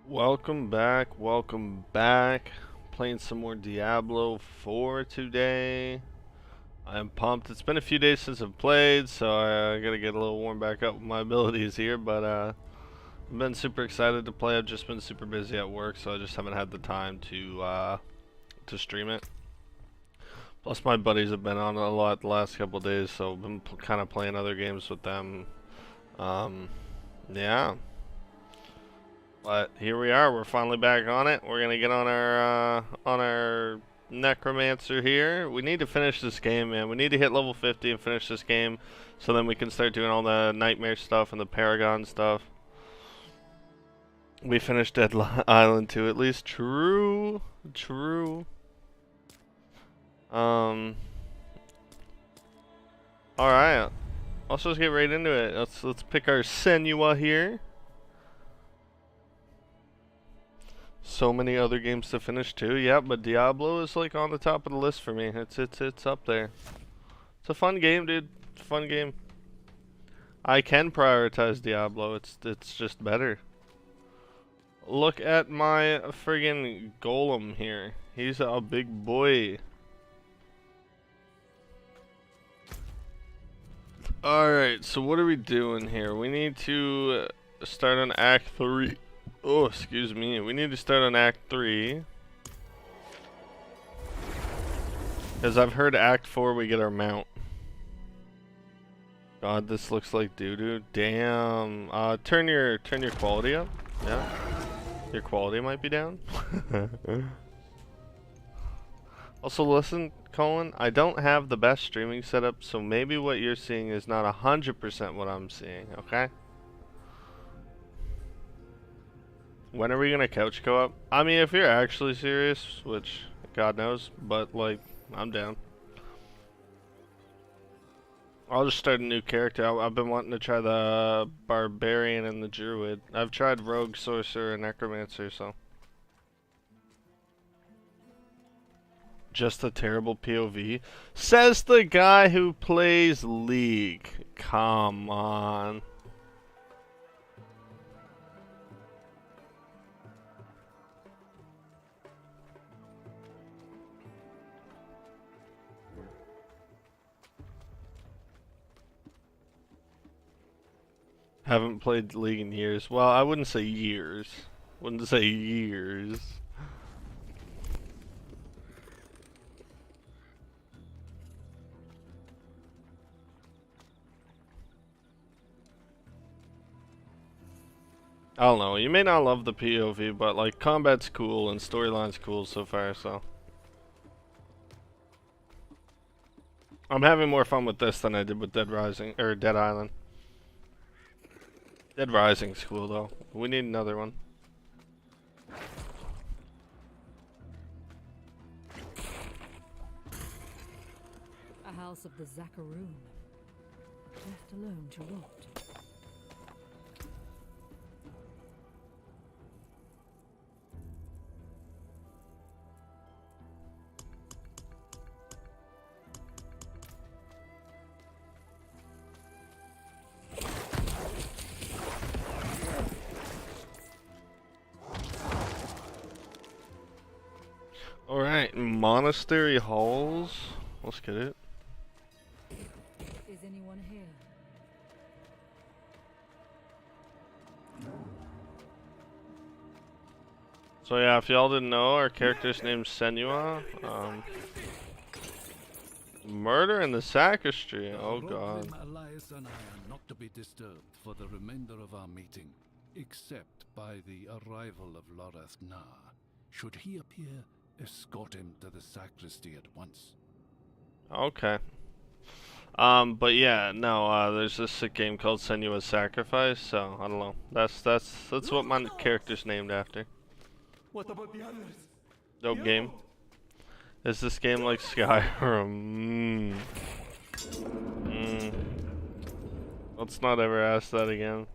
Welcome back, welcome back. Playing some more Diablo 4 today. I'm pumped. It's been a few days since I've played, so I gotta get a little warmed back up with my abilities here, but I've been super excited to play. I've just been super busy at work, so I just haven't had the time to stream it. Plus my buddies have been on a lot the last couple of days, so I've been kind of playing other games with them. Yeah. But here we are. We're finally back on it. We're gonna get on our necromancer here. We need to finish this game, man. We need to hit level 50 and finish this game, so then we can start doing all the nightmare stuff and the paragon stuff. We finished Dead Island 2 at least. True. All right. Let's just get right into it. Let's pick our Senua here. So many other games to finish too. Yeah, but Diablo is like on the top of the list for me. It's up there. It's a fun game, dude. It's a fun game. I can prioritize Diablo. It's just better. Look at my friggin' golem here. He's a big boy. Alright, so what are we doing here? We need to start on Act 3. Oh, excuse me. We need to start on Act 3. Because I've heard Act 4 we get our mount. God, this looks like doo-doo. Damn. Turn your quality up. Yeah. Your quality might be down. Also, listen, Colin, I don't have the best streaming setup, so maybe what you're seeing is not 100% what I'm seeing, okay? When are we gonna couch co-op? I mean, if you're actually serious, which God knows, but like, I'm down. I'll just start a new character. I've been wanting to try the Barbarian and the Druid. I've tried Rogue, Sorcerer, and Necromancer, so. Just a terrible POV. Says the guy who plays League. Come on. Haven't played League in years. Well, I wouldn't say years. Wouldn't say years. I don't know. You may not love the POV, but like combat's cool and storyline's cool so far, so. I'm having more fun with this than I did with Dead Rising or Dead Island. Dead Rising's cool though. We need another one. A house of the Zakaroon, left alone to rot. Alright, Monastery Halls. Let's get it. Is anyone here? So yeah, if y'all didn't know, our character's name's Senua. Murder in the sacristy. Oh god. Elias and I are not to be disturbed for the remainder of our meeting, except by the arrival of Lorath Na. Should he appear, escort him to the sacristy at once. Okay. But yeah, no, there's this sick game called Senua's Sacrifice, so I don't know. That's what my character's named after. What about the others? Dope game. Is this game like Skyrim? Let's not ever ask that again.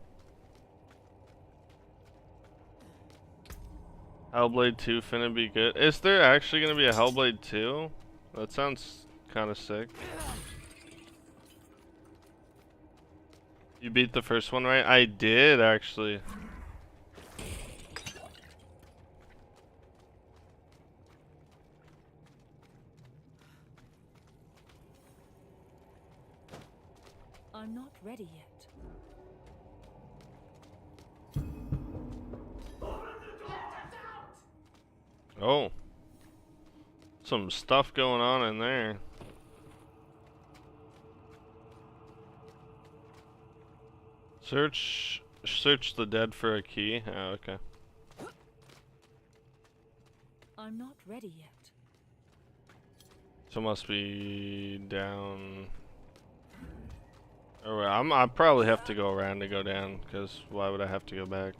Hellblade 2 finna be good. Is there actually gonna be a Hellblade 2? That sounds kinda sick. You beat the first one, right? I did, actually. Oh. Some stuff going on in there. Search the dead for a key. Oh, okay. I'm not ready yet. So it must be down. Oh, I probably have to go around to go down, because why would I have to go back?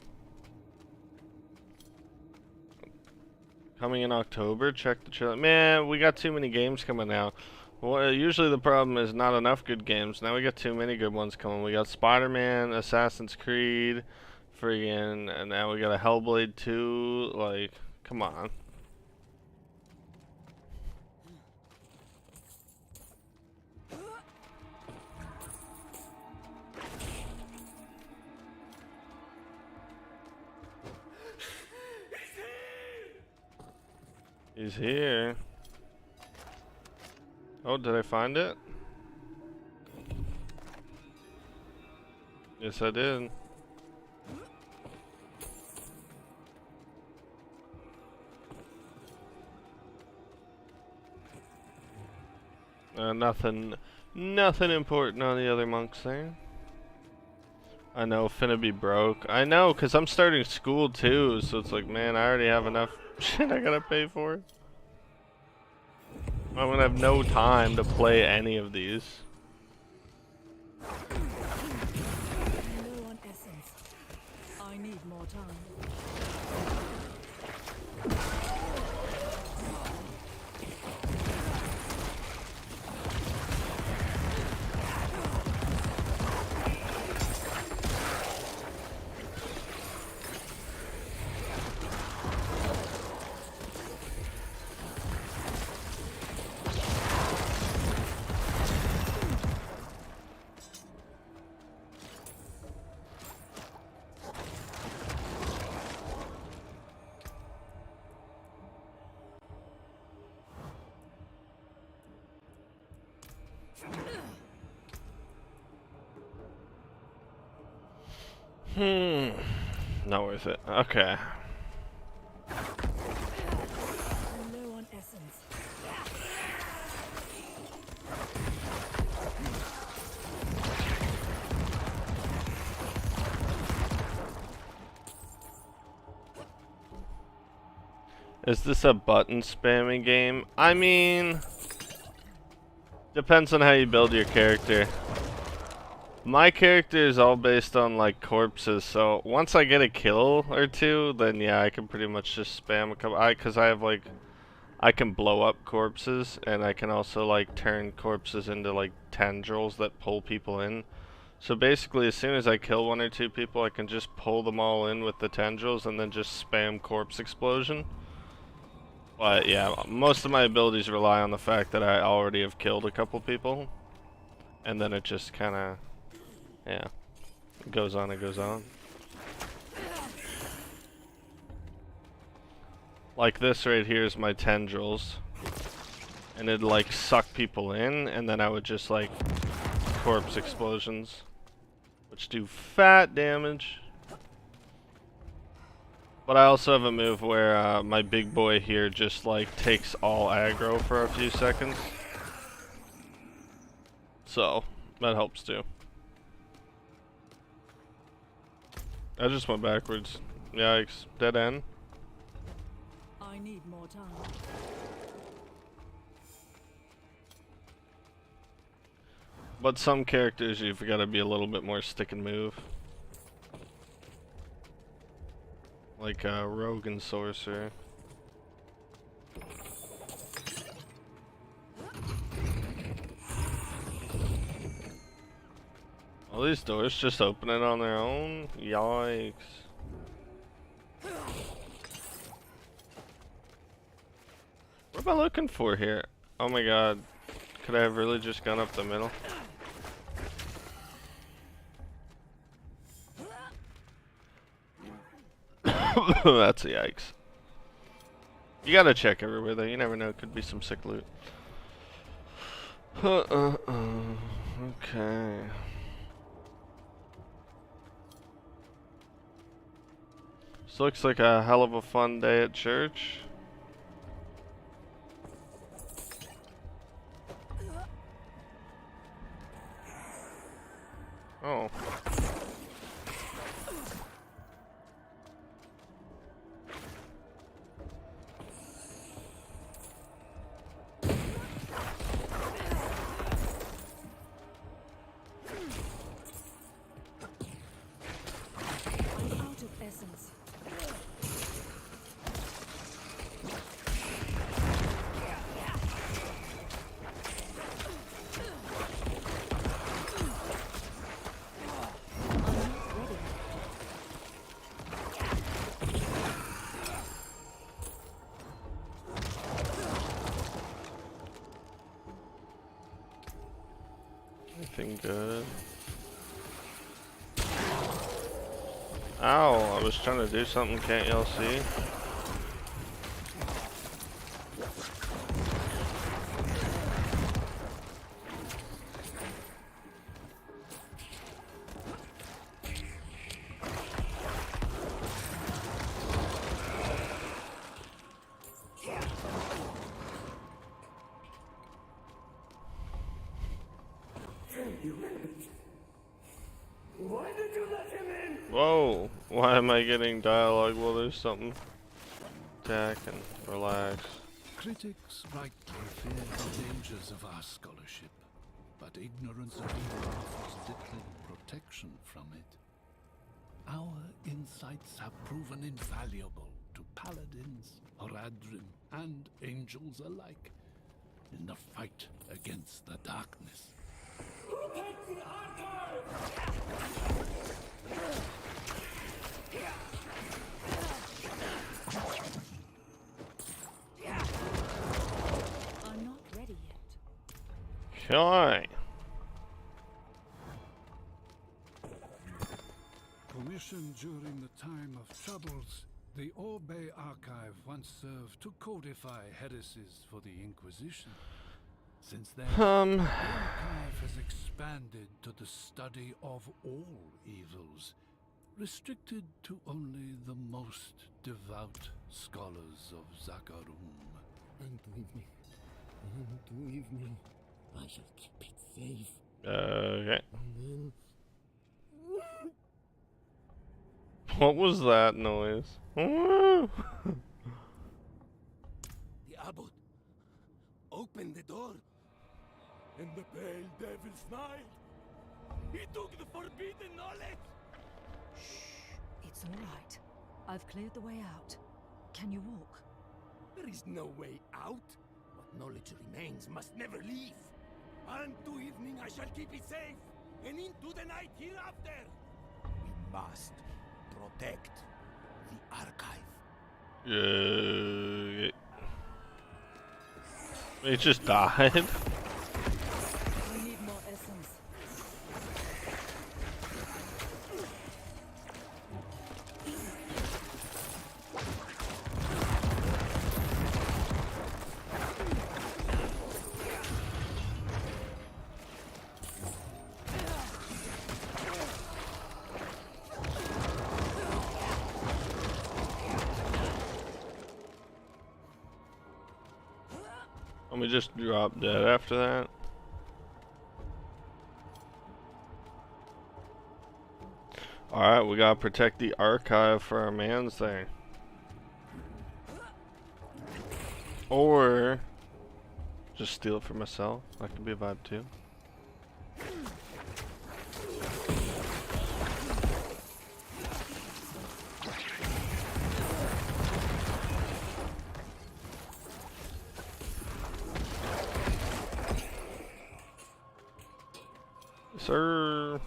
Coming in October, check the trailer. Man, we got too many games coming out. Well, usually the problem is not enough good games. Now we got too many good ones coming. We got Spider-Man, Assassin's Creed, friggin', and now we got a Hellblade 2. Like, come on. He's here. Oh, did I find it? Yes, I did. Nothing important on the other monks there. I know, finna be broke. I know, cause I'm starting school too, so it's like, man, I already have enough shit I gotta pay for. I'm gonna have no time to play any of these. Low on essence. I need more time. Not worth it. Okay. Low on essence. Is this a button spamming game? I mean, depends on how you build your character. My character is all based on like corpses, so once I get a kill or two, then yeah, I can pretty much just spam a couple. Cause I have like, I can blow up corpses, and I can also like turn corpses into like tendrils that pull people in. So basically, as soon as I kill one or two people, I can just pull them all in with the tendrils and then just spam corpse explosion. But yeah, most of my abilities rely on the fact that I already have killed a couple people, and then it just kind of, yeah, it goes on, it goes on. Like this right here is my tendrils, and it'd like suck people in, and then I would just like corpse explosions, which do fat damage. But I also have a move where my big boy here just like takes all aggro for a few seconds. So, that helps too. I just went backwards. Yikes. Dead end. I need more time. But some characters you've got to be a little bit more stick and move. Like Rogue and Sorcerer. All these doors just opening on their own? Yikes. What am I looking for here? Oh my god. Could I have really just gone up the middle? That's a yikes. You gotta check everywhere though, you never know, it could be some sick loot. Okay. This looks like a hell of a fun day at church. anything good. Ow, I was trying to do something, can't y'all see? Why did you let him in? Whoa, why am I getting dialogue? Well, there's something. Attack and relax. Critics rightly fear the dangers of our scholarship, but ignorance of evil offers little protection from it. Our insights have proven invaluable to paladins, Oradrim, and angels alike in the fight against the darkness. Protect the archive! I'm not ready yet. Okay. Commissioned during the time of troubles, the Orbe Archive once served to codify heresies for the Inquisition. Since then, the archive has expanded to the study of all evils, restricted to only the most devout scholars of Zakarum. Unto evening, I shall keep it safe. Okay. And then What was that noise? The abbot opened the door, and the pale devil smiled. He took the forbidden knowledge. It's all right. I've cleared the way out. Can you walk? There is no way out. What knowledge remains must never leave. Unto evening I shall keep it safe, and into the night hereafter. We must protect the archive. He just died. I need more essence. Let me just drop dead after that. Alright, we gotta protect the archive for our man's thing. Or just steal it for myself. That could be a vibe too. Sir.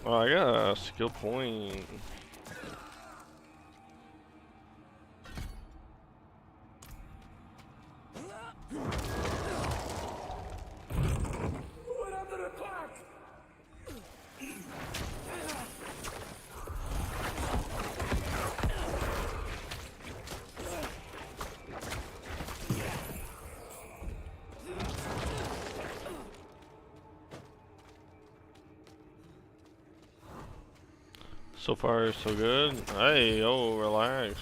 Oh, I got a skill point. We're under attack! So far, so good. Hey, oh, relax.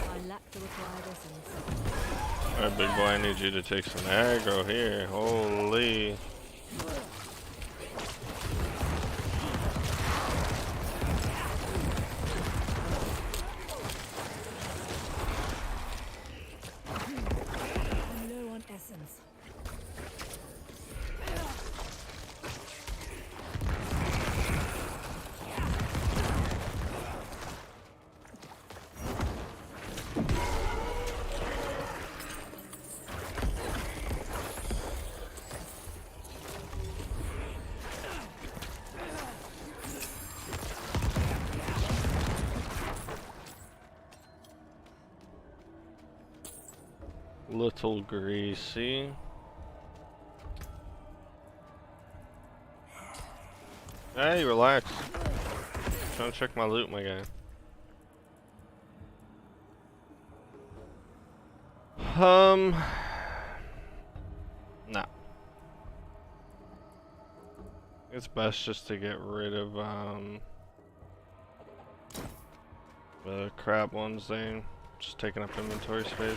I lack the required essence. Alright, big boy, I need you to take some aggro here. Holy. Little greasy. Hey, relax. Trying to check my loot, my guy. No. It's best just to get rid of the crap ones. They just taking up inventory space.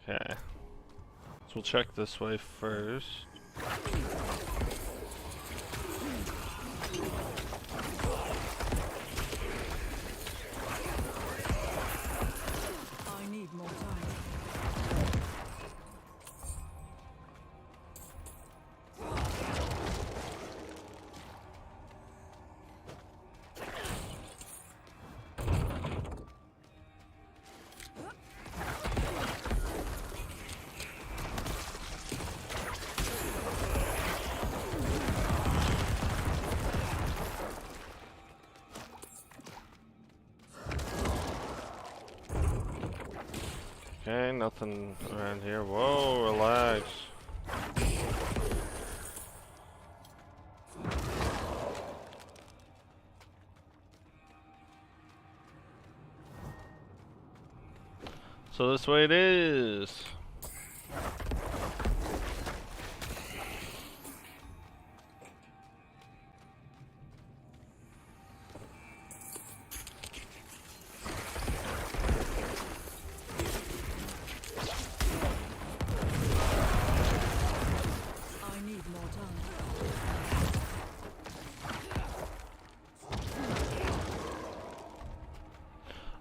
Okay. So we'll check this way first. I need more time. Okay, nothing around here. Whoa, relax. So this way it is. I need more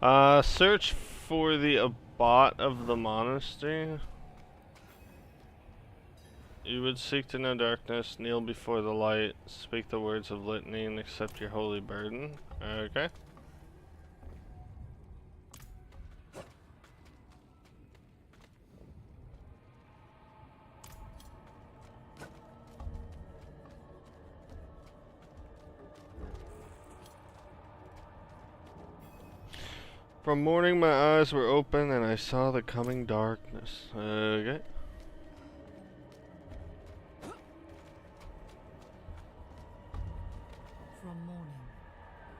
time. Search for the abbot of the monastery. You would seek to know darkness, kneel before the light, speak the words of litany, and accept your holy burden. Okay. From morning my eyes were open and I saw the coming darkness. Okay. From morning,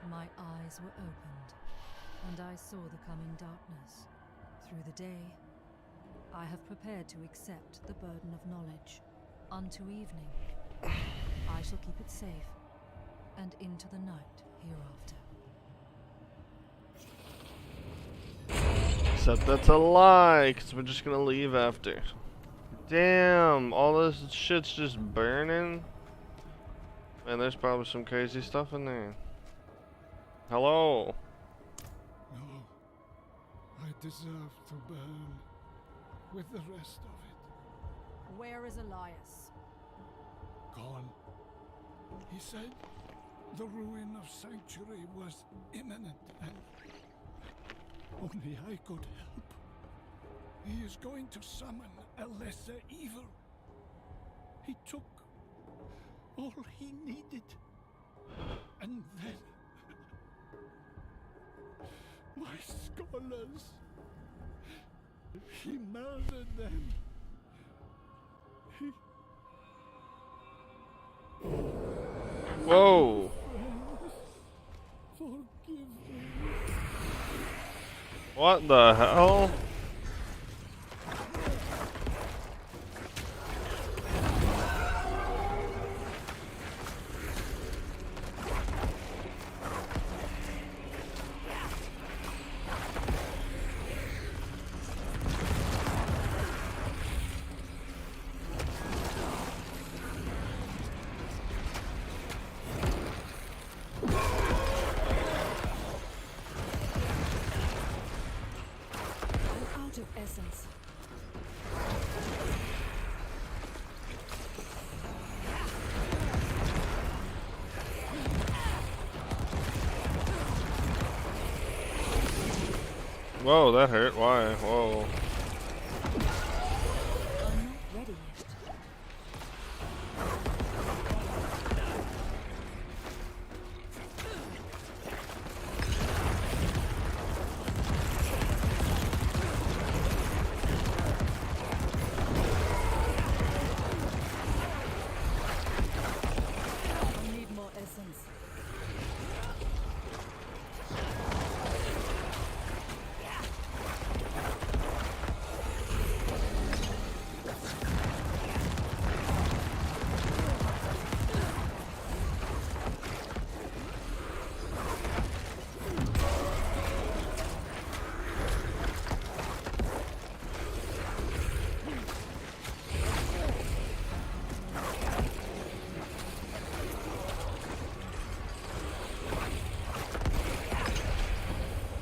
my eyes were opened, and I saw the coming darkness. Through the day, I have prepared to accept the burden of knowledge. Unto evening, I shall keep it safe, and into the night hereafter. Except that's a lie, because we're just gonna leave after. Damn, all this shit's just burning. Man, there's probably some crazy stuff in there. Hello. No, I deserve to burn with the rest of it. Where is Elias? Gone. He said the ruin of Sanctuary was imminent and only I could help. He is going to summon a lesser evil. He took all he needed. And then my scholars. He murdered them. He... Whoa. Forgive me. What the hell? Whoa, that hurt. Why? Whoa. I'm not ready yet. I need more essence.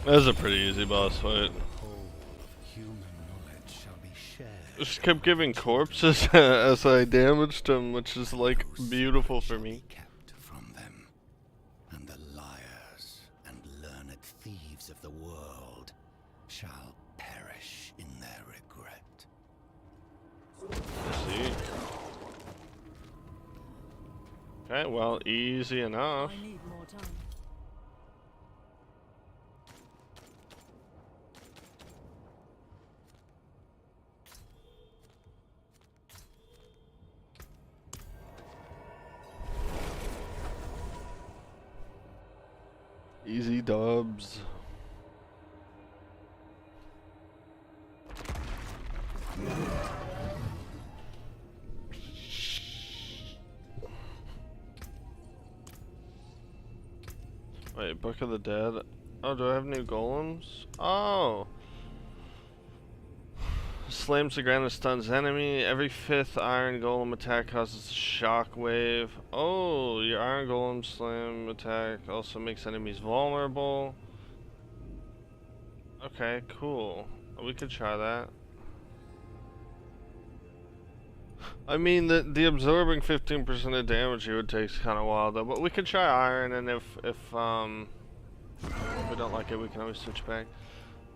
That was a pretty easy boss fight. Whole of human knowledge shall be shared. Just kept giving corpses as I damaged them, which is like No beautiful secret for shall me. be kept from them, and the liars and learned thieves of the world shall perish in their regret. See? Okay, well, easy enough. I need more time. Easy dubs. Wait, Book of the Dead. Oh, do I have new golems? Oh! Slams the ground and stuns enemy. Every 5th iron golem attack causes a shockwave. Oh, your iron golem slam attack also makes enemies vulnerable. Okay, cool. We could try that. I mean, the absorbing 15% of damage here would take kind of wild though, but we could try iron, and if we don't like it, we can always switch back.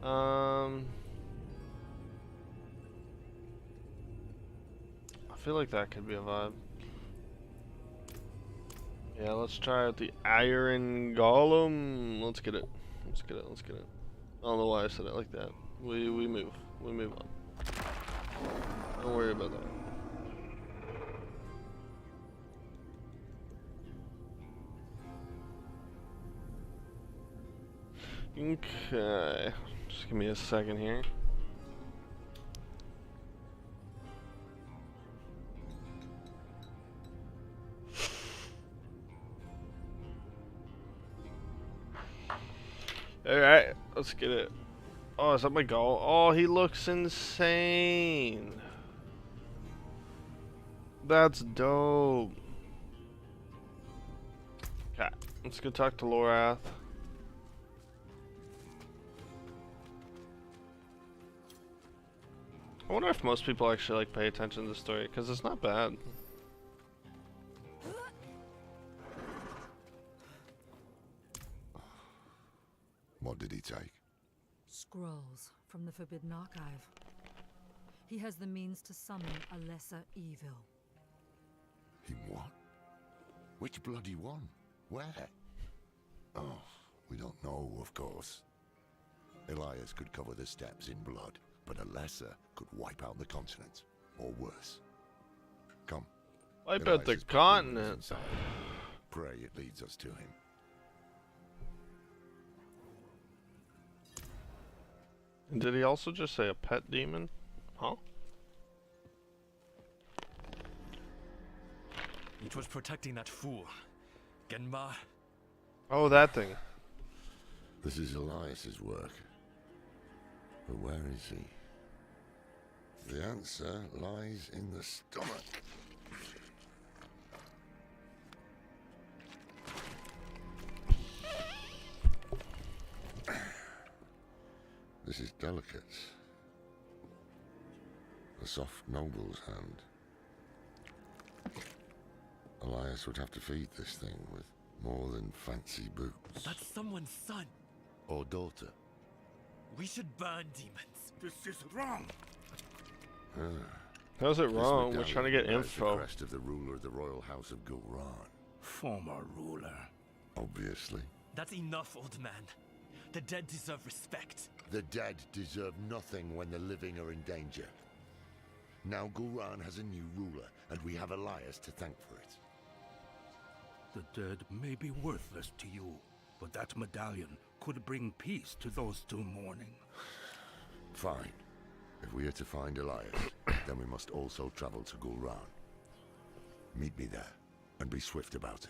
I feel like that could be a vibe. Yeah, let's try out the iron golem. Let's get it. Let's get it. Let's get it. I don't know why I said it like that. We move. We move on. Don't worry about that. Okay, just give me a second here. Alright, let's get it. Oh, is that my goal? Oh, he looks insane. That's dope. Okay, let's go talk to Lorath. I wonder if most people actually like pay attention to the story, because it's not bad. What did he take? Scrolls from the Forbidden Archive. He has the means to summon a lesser evil. Him what? Which bloody one? Where? Oh, we don't know, of course. Elias could cover the steppes in blood, but a lesser could wipe out the continent, or worse. Come. Wipe Elias out the has got demons continent. inside. Pray it leads us to him. And did he also just say a pet demon? Huh? It was protecting that fool. Genma. Oh, that thing. This is Elias's work. But where is he? The answer lies in the stomach. This is delicate. A soft noble's hand. Elias would have to feed this thing with more than fancy boots. That's someone's son. Or daughter. We should burn demons. This is wrong. How's it This wrong? We're medallion trying to get bears the info. crest of the ruler of the royal house of Gulran. Former ruler. Obviously. That's enough, old man. The dead deserve respect. The dead deserve nothing when the living are in danger. Now Gulran has a new ruler, and we have Elias to thank for it. The dead may be worthless to you, but that medallion could bring peace to those two mourning. Fine. If we are to find Elias, then we must also travel to Gulran. Meet me there, and be swift about it.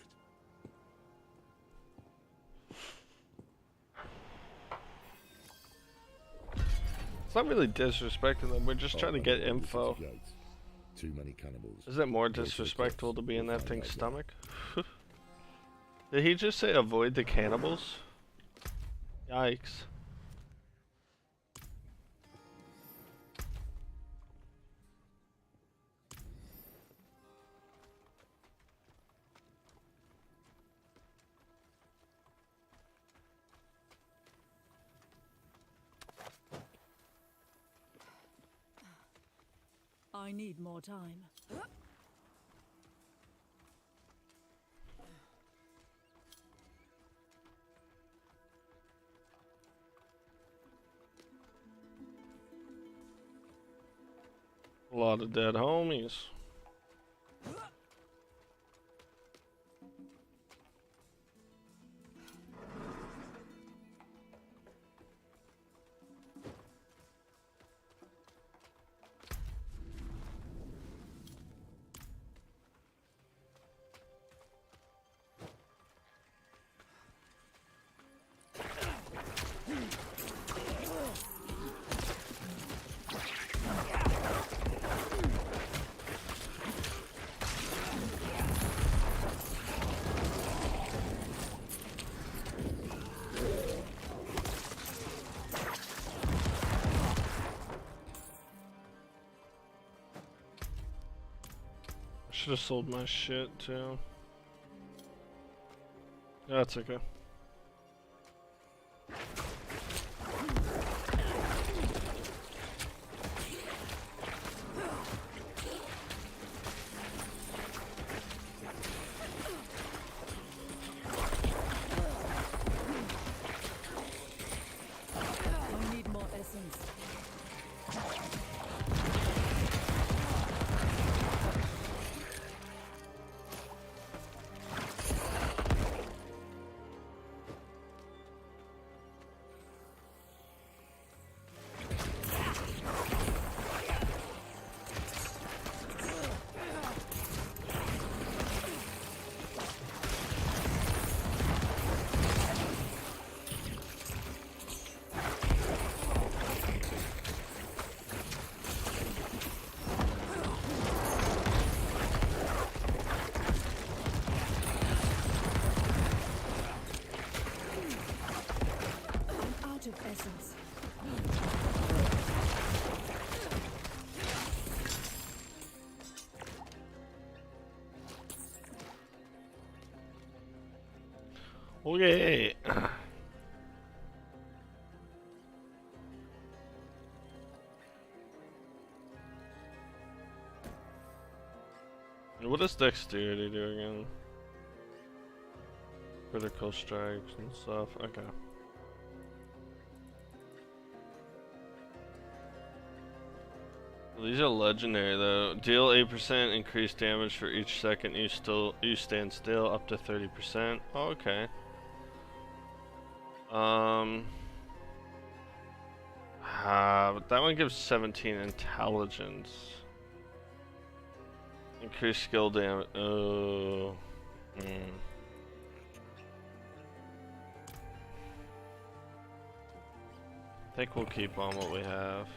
It's not really disrespecting them. We're just trying to get info. Too many cannibals. Is it more disrespectful to be in that thing's stomach? Did he just say avoid the cannibals? Yikes. I need more time. A lot of dead homies. Should have sold my shit too. That's okay. I need more essence. Out of essence. Okay. What does dexterity do again? Critical strikes and stuff. Okay. These are legendary though. Deal 8% increased damage for each second you stand still, up to 30%. Oh, okay. But that one gives 17 intelligence. Increased skill damage. Oh. I think we'll keep on what we have.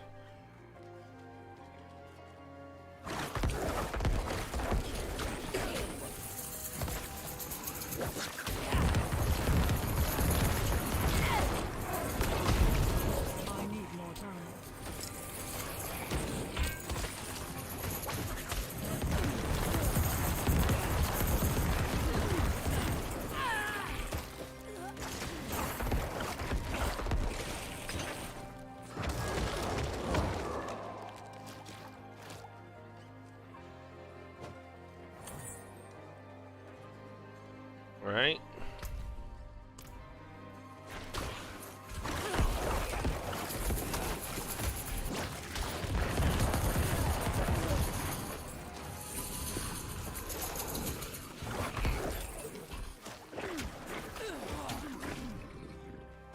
I need more time. Alright.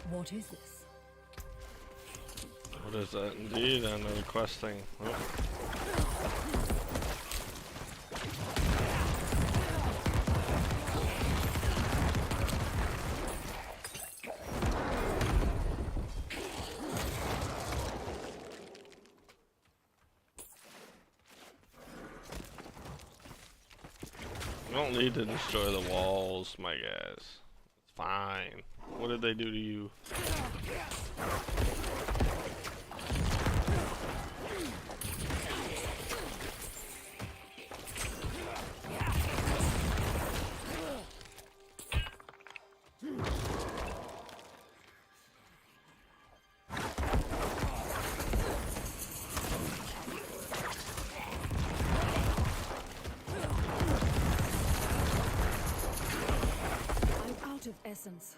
What is this? What is that? Indeed, another quest thing. Oh. You don't need to destroy the walls, my guys. It's fine. What did they do to you? I'm out of essence.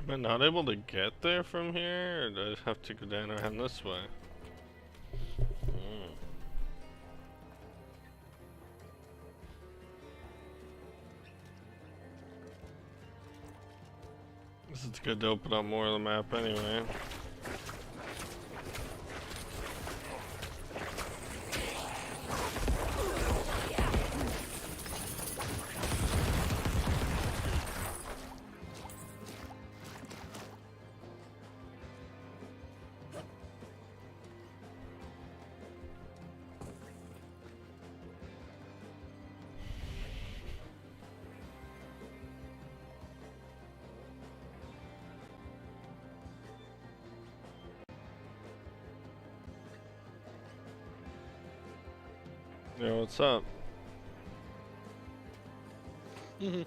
Am I not able to get there from here, or do I have to go down around this way? Hmm. This is good to open up more of the map anyway. Yo, what's up? Hmm?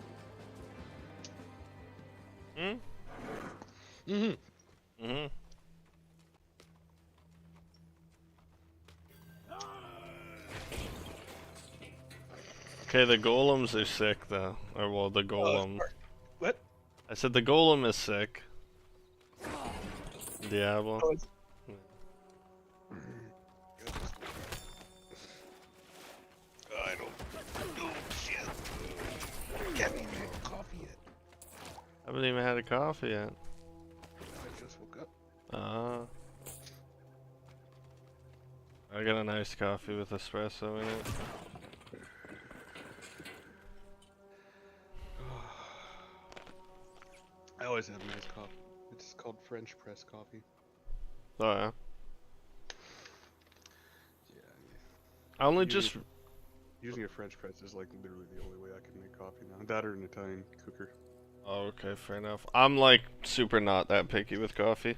Okay, the golems are sick though. Or well, the golem. What? I said the golem is sick. Diablo. Oh, it's... I don't. Oh shit! Haven't even had coffee yet. I haven't even had a coffee yet. I just woke up. I got a nice coffee with espresso in it. I always have nice coffee. It's called French press coffee. Oh yeah. I only Using just. Using a French press is like literally the only way I can make coffee now. That or an Italian cooker. Oh, okay, fair enough. I'm like super not that picky with coffee.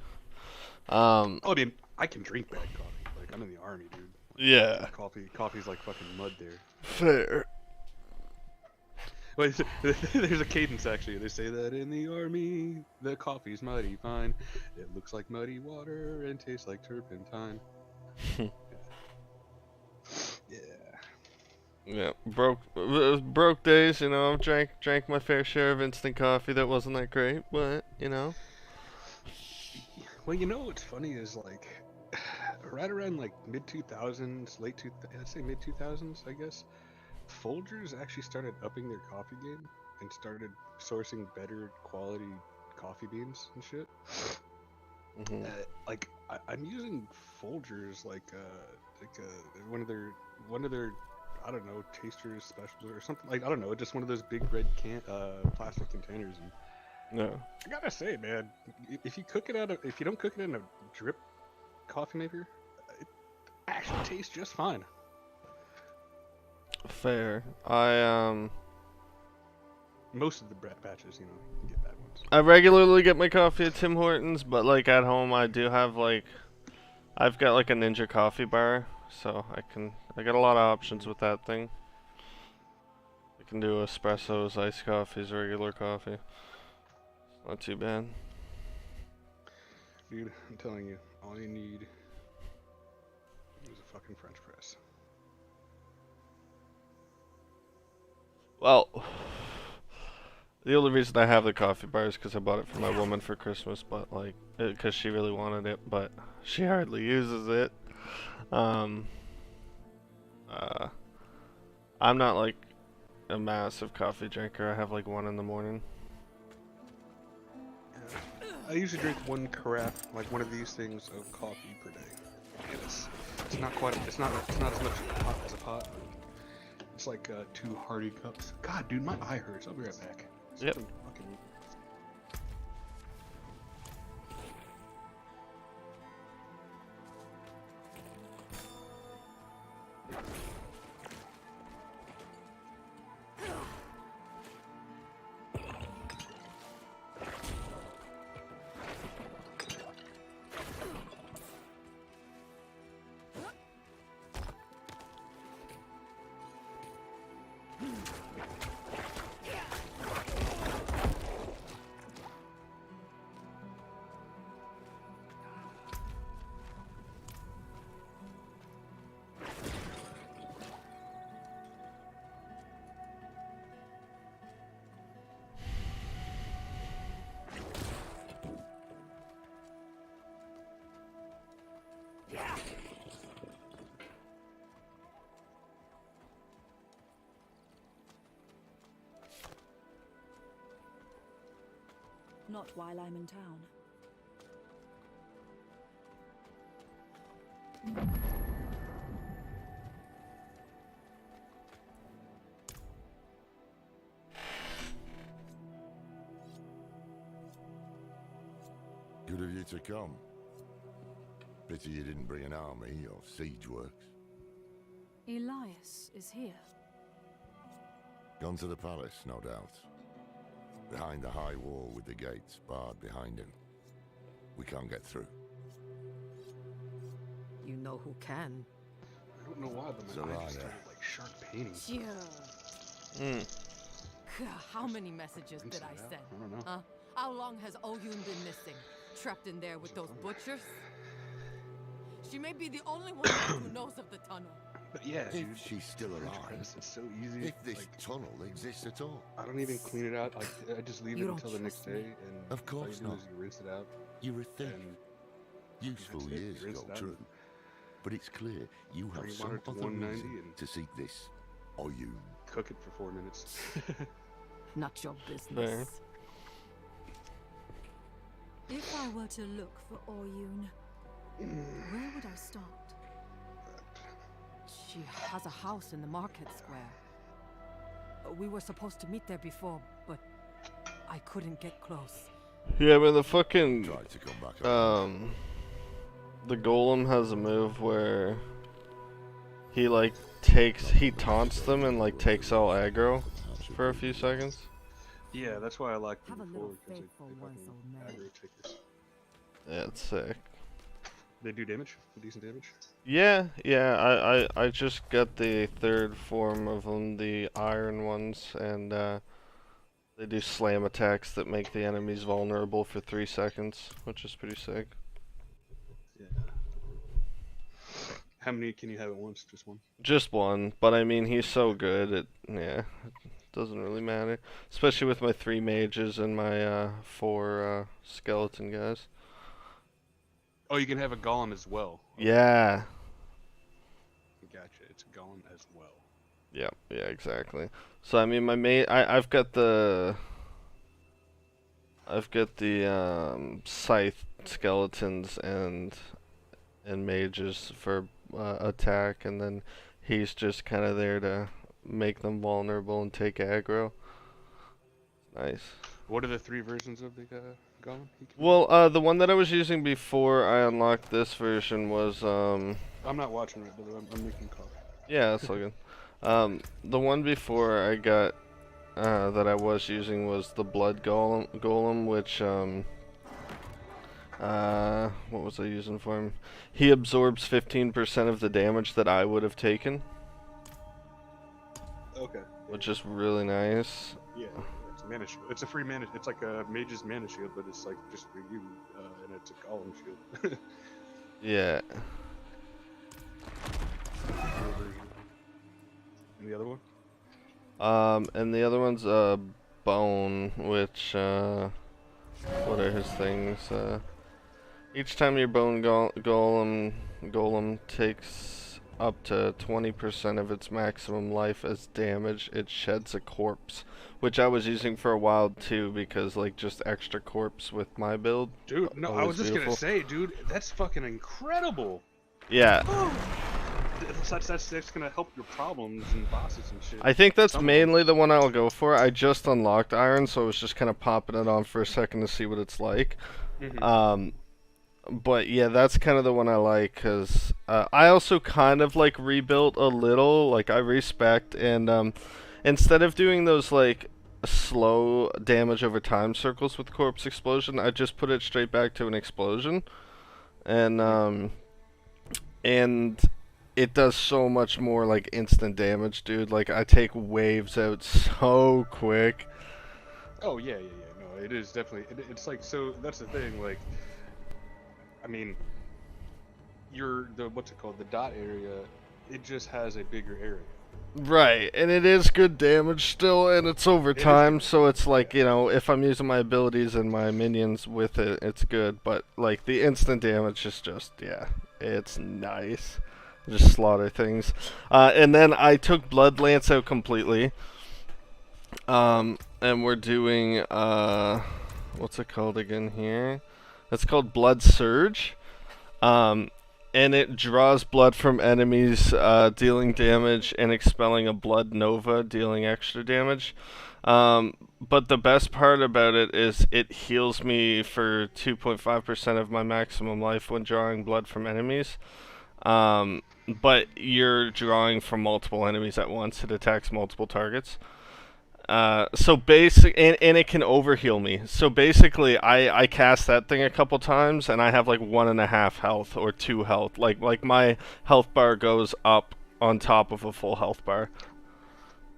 Oh, I mean, I can drink bad coffee. Like I'm in the army, dude. Yeah. Coffee's like fucking mud there. Fair. Wait, there's a cadence actually. They say that in the army, the coffee's mighty fine. It looks like muddy water and tastes like turpentine. Yeah. Yeah, broke days, you know. Drank my fair share of instant coffee that wasn't that great, but you know. Well, you know what's funny is like, right around like mid 2000s, I'd say mid 2000s, I guess. Folgers actually started upping their coffee game and started sourcing better quality coffee beans and shit. Like I'm using Folgers like one of their I don't know tasters specials or something like I don't know just one of those big red plastic containers and No. I gotta say man if you don't cook it in a drip coffee maker it actually tastes just fine. Fair. Most of the batches, you know, you can get bad ones. I regularly get my coffee at Tim Hortons, but like at home I do have like I've got like a Ninja coffee bar, so I got a lot of options with that thing. I can do espressos, iced coffees, regular coffee. It's not too bad. Dude, I'm telling you, all you need is a fucking French press. Well, the only reason I have the coffee bar is because I bought it for my woman for Christmas, but like, because she really wanted it, but she hardly uses it. I'm not like a massive coffee drinker. I have like one in the morning. I usually drink one carafe, like one of these things of coffee per day. And it's not as much hot as a pot. It's like 2 hearty cups. God, dude, my eye hurts. I'll be right back. Yep. Something fucking... Not while I'm in town. Good of you to come. Pity you didn't bring an army or siege works. Elias is here. Gone to the palace, no doubt. Behind the high wall with the gates barred behind him. We can't get through. You know who can. I don't know why, but my eye just started like sharp painting. How many messages did I send? I don't know. How long has Oyun been missing? Trapped in there with those butchers? She may be the only one who knows of the tunnel. But yeah, If dude, she's still alive, it's so easy. if this Like, tunnel exists at all. I don't even clean it out. Like, I just leave You it don't until the next trust me. day, and Of course all you do not. is you rinse it out. You're a thief. And Useful that's it, years you rinse go it out. true. But it's clear you have Bring some water to other 190 reason and- to seek this. Or you. Cook it for 4 minutes. Not your business. Fair. If I were to look for Oyun, where would I start? She has a house in the market square. We were supposed to meet there before, but I couldn't get close. Yeah, but the fucking Tried to come back. the golem has a move where he like he taunts them and like takes all aggro for a few seconds. Yeah, that's why I like them Have a before, little because faith for they once, fucking old man. aggro takers. Yeah, it's sick. They do damage, decent damage. Yeah, yeah. I just got the third form of them, the iron ones, and they do slam attacks that make the enemies vulnerable for 3 seconds, which is pretty sick. Yeah. How many can you have at once? Just one? Just one, but I mean he's so good. It doesn't really matter, especially with my 3 mages and my 4 skeleton guys. Oh, you can have a golem as well. Okay. Yeah. Gotcha. It's a golem as well. Yeah, yeah, exactly. So I mean, I've got the scythe skeletons and mages for attack, and then he's just kind of there to make them vulnerable and take aggro. Nice. What are the 3 versions of the golem? Well, the one that I was using before I unlocked this version was I'm not watching it, but I'm making coffee. Yeah, that's all good. The one before I got that I was using was the blood golem, which what was I using for him? He absorbs 15% of the damage that I would have taken. Okay. Which is really nice. Yeah, it's a mana shield. It's a free mana. It's like a mage's mana shield, but it's like just for you, and it's a golem shield. Yeah. And the other one? And the other one's bone, which what are his things? Each time your bone golem takes up to 20% of its maximum life as damage, it sheds a corpse, which I was using for a while too, because like just extra corpse with my build. Dude, no, I was just beautiful. gonna say, dude, that's fucking incredible. Yeah. That's gonna help your problems and bosses and shit. I think that's mainly the one I'll go for. I just unlocked iron, so I was just kind of popping it on for a second to see what it's like. But yeah, that's kind of the one I like, because I also kind of like rebuilt a little, like I respect, and instead of doing those like slow damage over time circles with corpse explosion, I just put it straight back to an explosion, and it does so much more like instant damage, dude. Like I take waves out so quick. Oh yeah. No, it is definitely. It's like, so that's the thing. Like, I mean, what's it called? The dot area. It just has a bigger area. Right, and it is good damage still, and it's over time, so it's like, you know, if I'm using my abilities and my minions with it, it's good, but like the instant damage is just, yeah, it's nice. Just slaughter things. And then I took Blood Lance out completely. And we're doing, what's it called again here? It's called Blood Surge. And it draws blood from enemies, dealing damage, and expelling a Blood Nova, dealing extra damage. But the best part about it is it heals me for 2.5% of my maximum life when drawing blood from enemies. But you're drawing from multiple enemies at once. It attacks multiple targets. So basic, and it can overheal me. So basically, I cast that thing a couple times, and I have like 1.5 health or 2 health. Like my health bar goes up on top of a full health bar.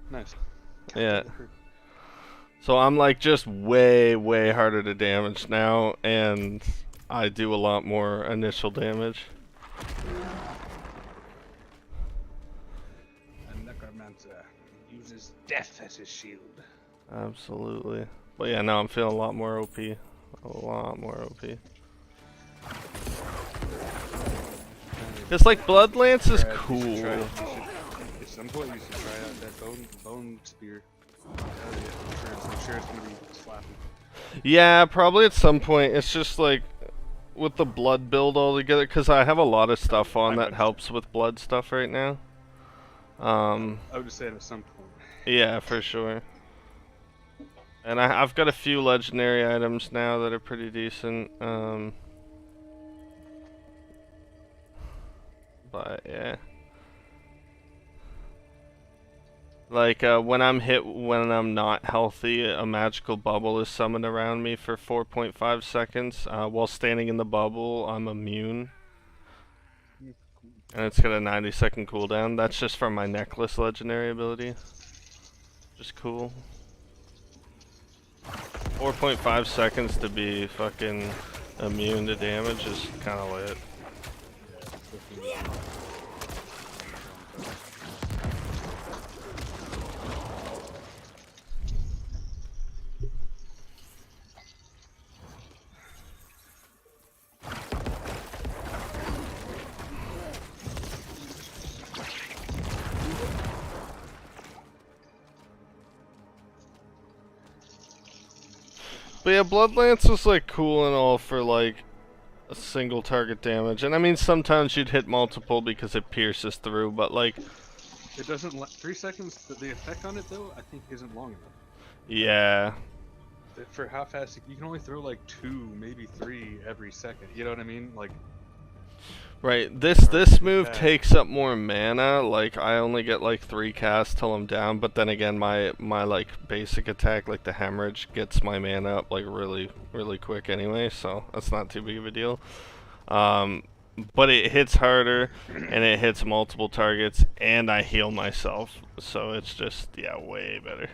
Nice. Yeah. So I'm like just way harder to damage now, and I do a lot more initial damage. A necromancer uses death as his shield. Absolutely. But yeah, now I'm feeling a lot more OP. A lot more OP. It's like Blood Lance is cool. At some point you should try out that bone spear. I'm sure it's gonna be slapping. Yeah, probably at some point. It's just like with the blood build all together, because I have a lot of stuff on that helps with blood stuff right now. I would just say at some point. Yeah, for sure. And I've got a few legendary items now that are pretty decent. But yeah. Like, when I'm hit when I'm not healthy, a magical bubble is summoned around me for 4.5 seconds. While standing in the bubble, I'm immune. And it's got a 90-second cooldown. That's just from my necklace legendary ability. Just cool. 4.5 seconds to be fucking immune to damage is kinda lit. But yeah, Blood Lance was like cool and all for like a single target damage. And I mean, sometimes you'd hit multiple because it pierces through, but like... It doesn't... 3 seconds, the effect on it though, I think isn't long enough. Yeah. For how fast... You can only throw like 2, maybe 3 every second. You know what I mean? Like... Right, this move takes up more mana. Like, I only get like 3 casts till I'm down, but then again, my like basic attack, like the hemorrhage, gets my mana up like really quick anyway, so that's not too big of a deal. But it hits harder, and it hits multiple targets, and I heal myself, so it's just, yeah, way better.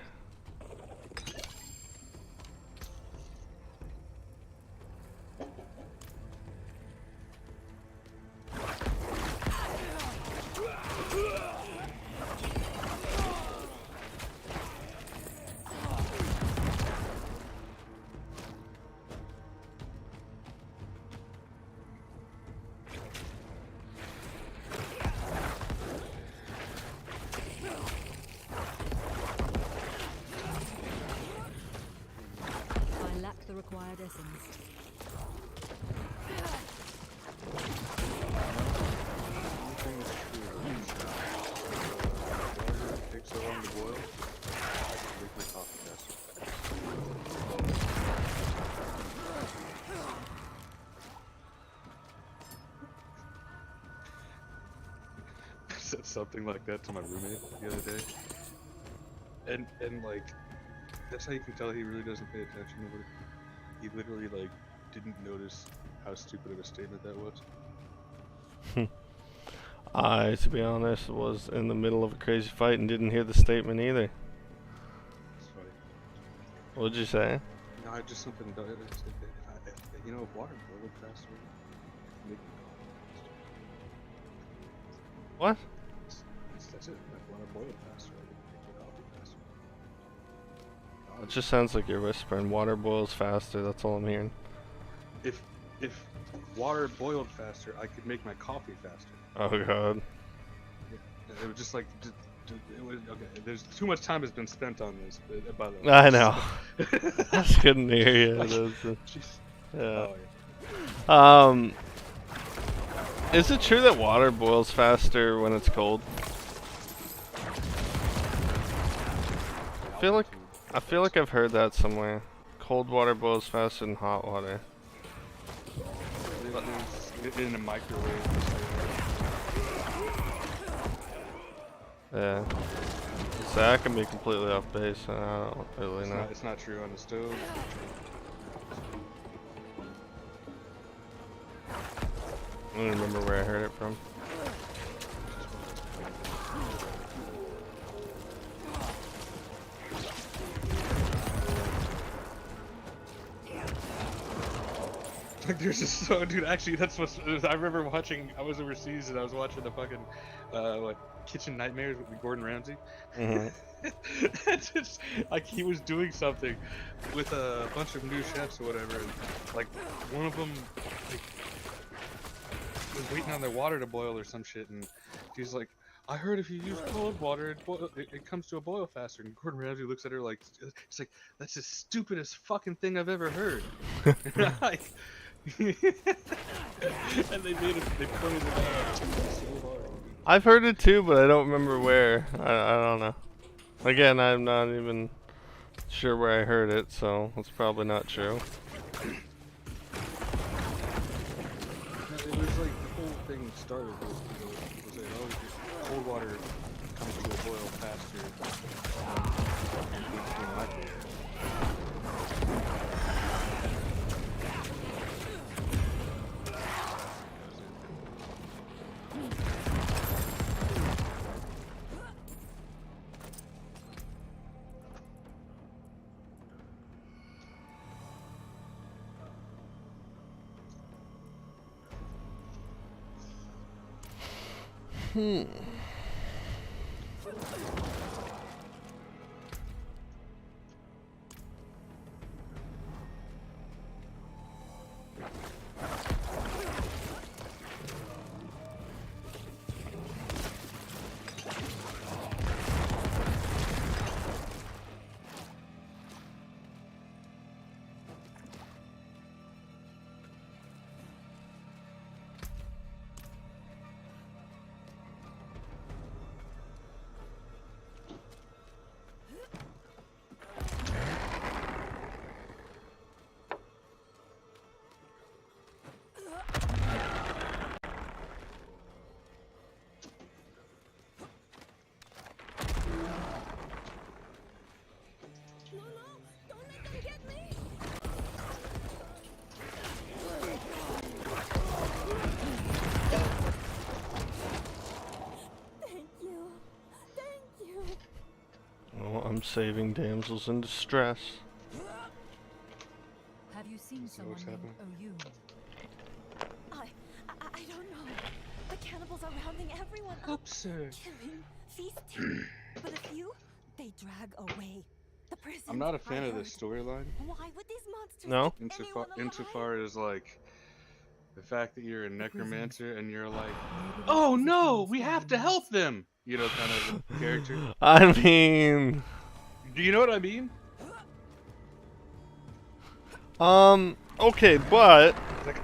The required essence. Takes so long to boil. Make my coffee faster. I said something like that to my roommate the other day, and like, that's how you can tell he really doesn't pay attention to what he literally like didn't notice how stupid of a statement that was. I, to be honest, was in the middle of a crazy fight and didn't hear the statement either. It's funny. What'd you say? No, I just something. You know, if water boiled faster, make it What? That's it. If water boiled faster, make your coffee faster. It just sounds like you're whispering. Water boils faster. That's all I'm hearing. If water boiled faster, I could make my coffee faster. Oh god. Yeah, it was just like it was okay. There's too much time has been spent on this. By the way, I know. I just couldn't hear you. Like, Yeah. Oh, yeah. Is it true that water boils faster when it's cold? I feel like I've heard that somewhere. Cold water boils faster than hot water. In a microwave. Yeah. So that can be completely off base, and I don't really know. It's not true on the stove. I don't remember where I heard it from. Like there's just so, dude. Actually, that's what I remember watching. I was overseas and I was watching the fucking Kitchen Nightmares with Gordon Ramsay. Mm-hmm. It's just, like he was doing something with a bunch of new chefs or whatever, and like one of them like, was waiting on their water to boil or some shit, and he's like, "I heard if you use cold water, it comes to a boil faster." And Gordon Ramsay looks at her like, "It's like that's the stupidest fucking thing I've ever heard." Like, and they pointed it out so hard. I've heard it too, but I don't remember where. I don't know. Again, I'm not even sure where I heard it, so it's probably not true. It was like the whole thing started was like, oh, cold water comes to a boil faster than which one I did. Oh, I'm saving damsels in distress. Have you seen Is that someone what's named happening? Oyun? I don't know. The cannibals are rounding everyone up. Oops, sir. Killing, feasting. But a few, they drag away. The prison. I'm not a fan of this storyline. Why would these monsters No? keep anyone alive? Insofar as like the fact that you're a necromancer and you're like, Maybe this oh is a no, chance we for have to us. help them. You know, kind of a character. I mean, Do you know what I mean? okay, but Like,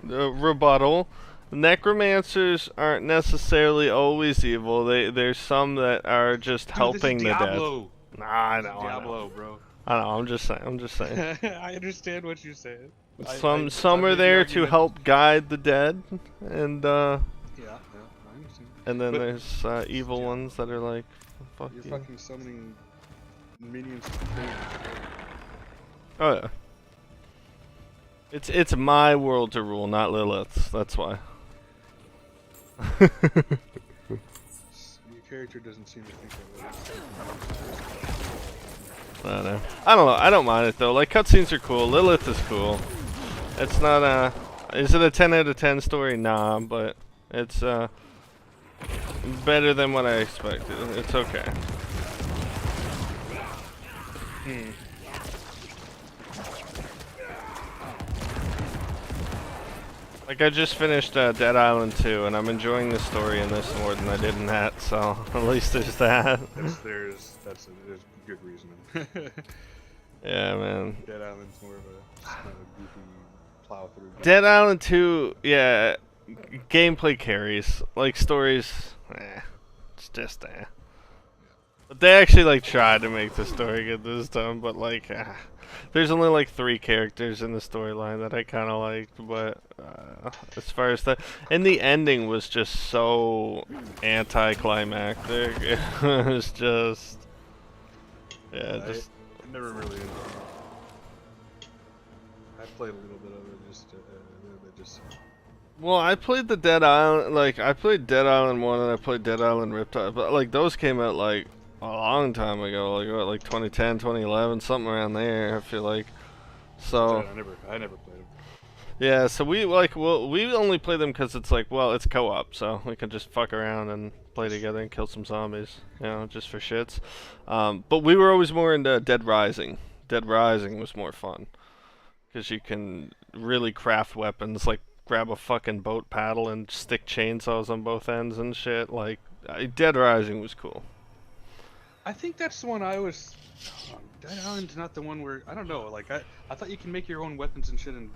rebuttal. Necromancers aren't necessarily always evil. There's some that are just dude, helping this the is dead. Diablo. Nah, I This is know, I know. Diablo, bro. I know. I'm just saying. I'm just saying. I understand what you said. Some are there to help guide the dead, and Yeah, I understand. then But there's evil yeah. ones that are like, fuck You're you. fucking summoning minions to kill you. Oh yeah. It's my world to rule, not Lilith's. That's why. Your character doesn't seem to think that way. I don't know. I don't know. I don't mind it though. Like cutscenes are cool. Lilith is cool. It's not a. Is it a 10 out of 10 story? Nah, but it's better than what I expected. It's okay. Like I just finished Dead Island 2, and I'm enjoying the story in this more than I did in that. So at least there's that. There's good reasoning. Yeah, man. Dead Island's more of a kind of goofy plow through. Dead Island 2, yeah, gameplay carries. Like stories, it's just But they actually like tried to make the story good this time, but like, there's only like 3 characters in the storyline that I kind of liked. But as far as and the ending was just so anticlimactic. It was just, yeah, just. I never really enjoyed it. I played a little bit of it, just a little bit, just. Well, I played the Dead Island, like, I played Dead Island 1 and I played Dead Island Riptide, but, like, those came out, like, a long time ago, like, what, like 2010, 2011, something around there, I feel like. So, I never played them. yeah, so we, like, we only play them because it's, like, well, it's co-op, so we can just fuck around and play together and kill some zombies, you know, just for shits. But we were always more into Dead Rising. Dead Rising was more fun, because you can really craft weapons, like, grab a fucking boat paddle and stick chainsaws on both ends and shit. Like, Dead Rising was cool. I think that's the one I was. Dead Island's not the one where I don't know. Like I thought you can make your own weapons and shit, and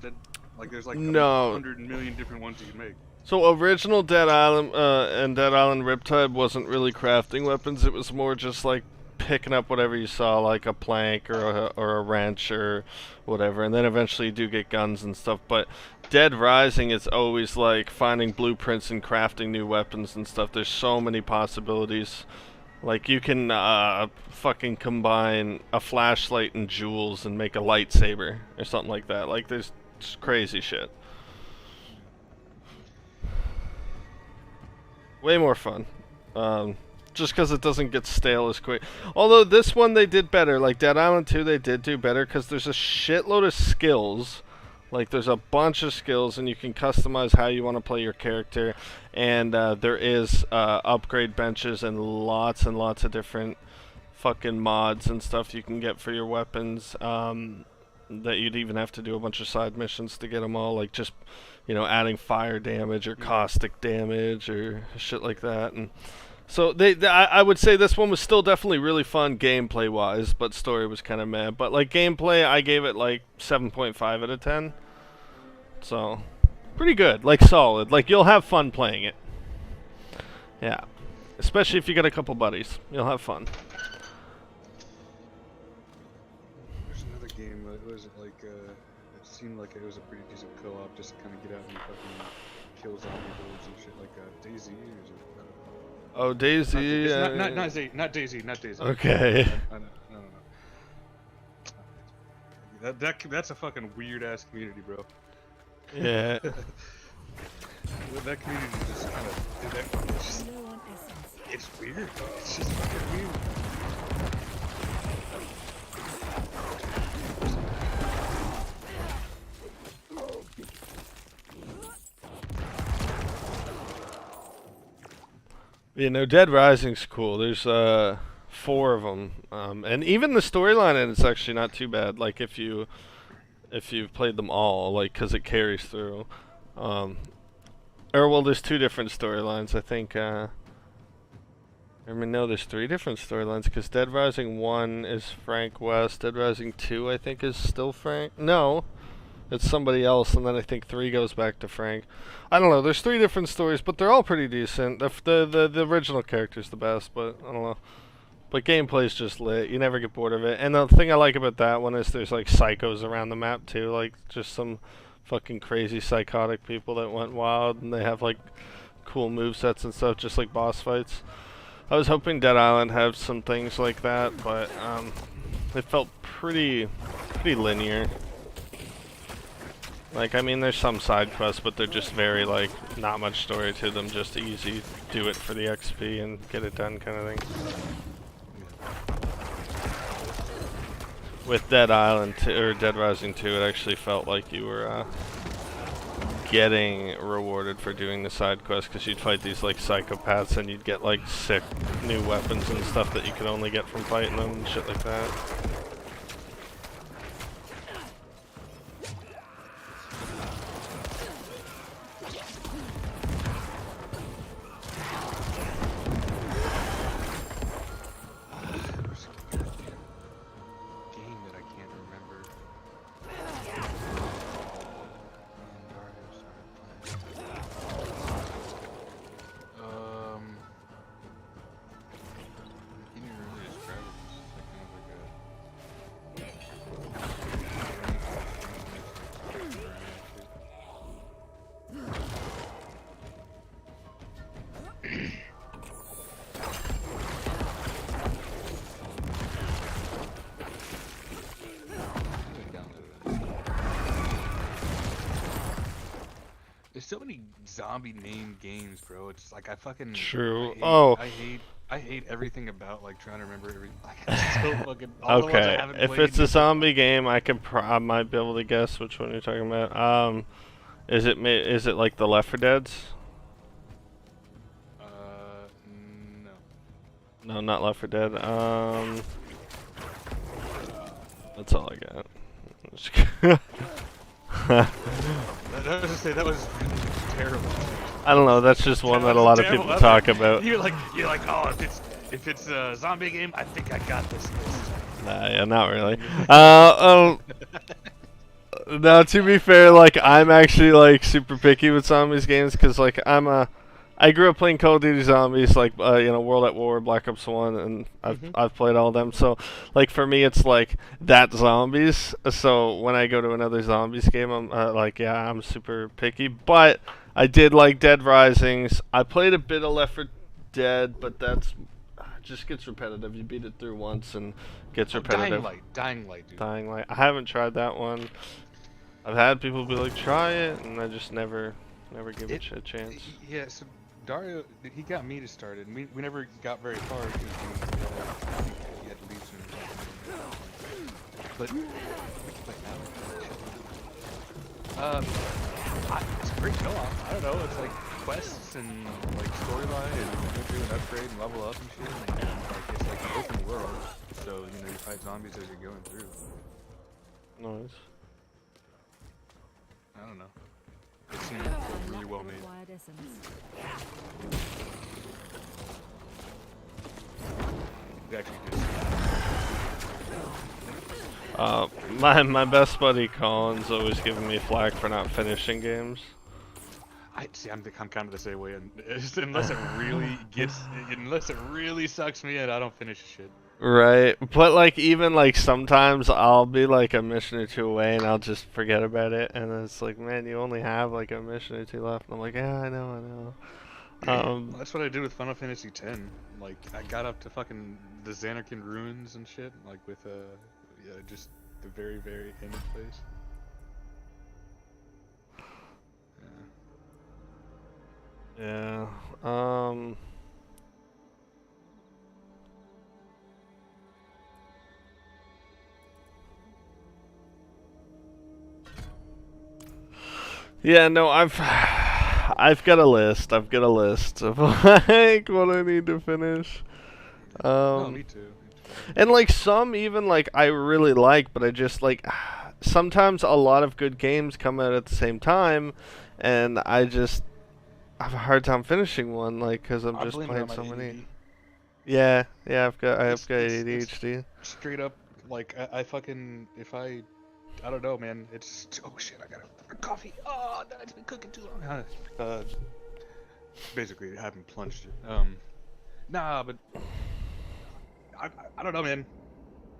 like there's like No. 100 million different ones you can make. So original Dead Island and Dead Island Riptide wasn't really crafting weapons. It was more just like picking up whatever you saw, like a plank or a wrench or whatever, and then eventually you do get guns and stuff. But Dead Rising is always like finding blueprints and crafting new weapons and stuff. There's so many possibilities. Like you can fucking combine a flashlight and jewels and make a lightsaber or something like that. Like there's crazy shit. Way more fun. Just because it doesn't get stale as quick. Although this one they did better. Like Dead Island 2 they did do better because there's a shitload of skills. Like there's a bunch of skills and you can customize how you want to play your character. And there is upgrade benches and lots of different fucking mods and stuff you can get for your weapons. That you'd even have to do a bunch of side missions to get them all. Like just, you know, adding fire damage or caustic damage or shit like that. And so I would say this one was still definitely really fun gameplay wise, but story was kind of meh. But like gameplay, I gave it like 7.5 out of 10. So pretty good, like solid. Like you'll have fun playing it. Yeah, especially if you get a couple buddies, you'll have fun. There's another game that was like it seemed like it was a pretty decent co-op, just to kind of get out and fucking kill zombie hordes and shit, like DayZ. Oh, DayZ. Not DayZ. Okay. No. That's a fucking weird ass community, bro. Yeah. That community just kind of. It's weird. It's just fucking weird. You know, Dead Rising's cool. There's 4 of them, and even the storyline in it's actually not too bad. Like if you've played them all, like because it carries through. Or well, there's 2 different storylines. I think. I mean, no, there's 3 different storylines because Dead Rising 1 is Frank West. Dead Rising 2, I think, is still Frank. No. It's somebody else, and then I think 3 goes back to Frank. I don't know. There's 3 different stories, but they're all pretty decent. The original character's the best, but I don't know. But gameplay's just lit. You never get bored of it. And the thing I like about that one is there's like psychos around the map too, like just some fucking crazy psychotic people that went wild, and they have like cool movesets and stuff, just like boss fights. I was hoping Dead Island had some things like that, but it felt pretty linear. Like, I mean, there's some side quests, but they're just very, like, not much story to them, just easy, do it for the XP and get it done kind of thing. With Dead Island 2, or Dead Rising 2, it actually felt like you were, getting rewarded for doing the side quest, because you'd fight these, like, psychopaths, and you'd get, like, sick new weapons and stuff that you could only get from fighting them and shit like that. There's so many zombie named games, bro. It's like I fucking True. I hate everything about like trying to remember everything. Like, it's so fucking. All the ones I Okay, haven't if played it's a yet. zombie game, I might be able to guess which one you're talking about. Is it like the Left 4 Dead's? No. No, not Left 4 Dead. That's all I got. I was to say that was terrible. I don't know. That's just one that a lot of people talk about. You're like, oh, if it's a zombie game, I think I got this. Nah, yeah, not really. No, to be fair, like I'm actually like super picky with zombies games because like I grew up playing Call of Duty Zombies, like you know, World at War, Black Ops 1, and I've played all of them. So like for me, it's like that zombies. So when I go to another zombies game, I'm like, yeah, I'm super picky. But I did like Dead Risings. I played a bit of Left 4 Dead, but that's just gets repetitive. You beat it through once and gets Oh, repetitive. Dying Light, dude. Dying Light. I haven't tried that one. I've had people be like, try it, and I just never give it a chance. Yeah, so Dario, he got me to start it, and we never got very far because he had to leave soon. But we can play now. It's a great go-off. I don't know. It's like quests and like storyline, and you go through and upgrade and level up and shit. And like it's like an open world, so you know you fight zombies as you're going through. Nice. I don't know. It seemed really well made. They actually did. My best buddy Colin's always giving me flack for not finishing games. I'm kind of the same way, and unless it really sucks me in, I don't finish shit. Right, but like even like sometimes I'll be like a mission or two away and I'll just forget about it, and it's like, man, you only have like a mission or two left. And I'm like, yeah, I know. Well, that's what I did with Final Fantasy X. Like I got up to fucking the Xanarkand ruins and shit, like with yeah, just the very end place. Yeah. Yeah, no, I've got a list. I've got a list of like what I need to finish. Oh, me too. And like some even like I really like, but I just like sometimes a lot of good games come out at the same time, and I just have a hard time finishing one, like because I'm just playing so many. Yeah, I've got ADHD. Straight up, like I fucking I don't know, man. It's oh shit, I got coffee. Oh, that's been cooking too long. Basically, I haven't plunged it. Nah, but I don't know, man.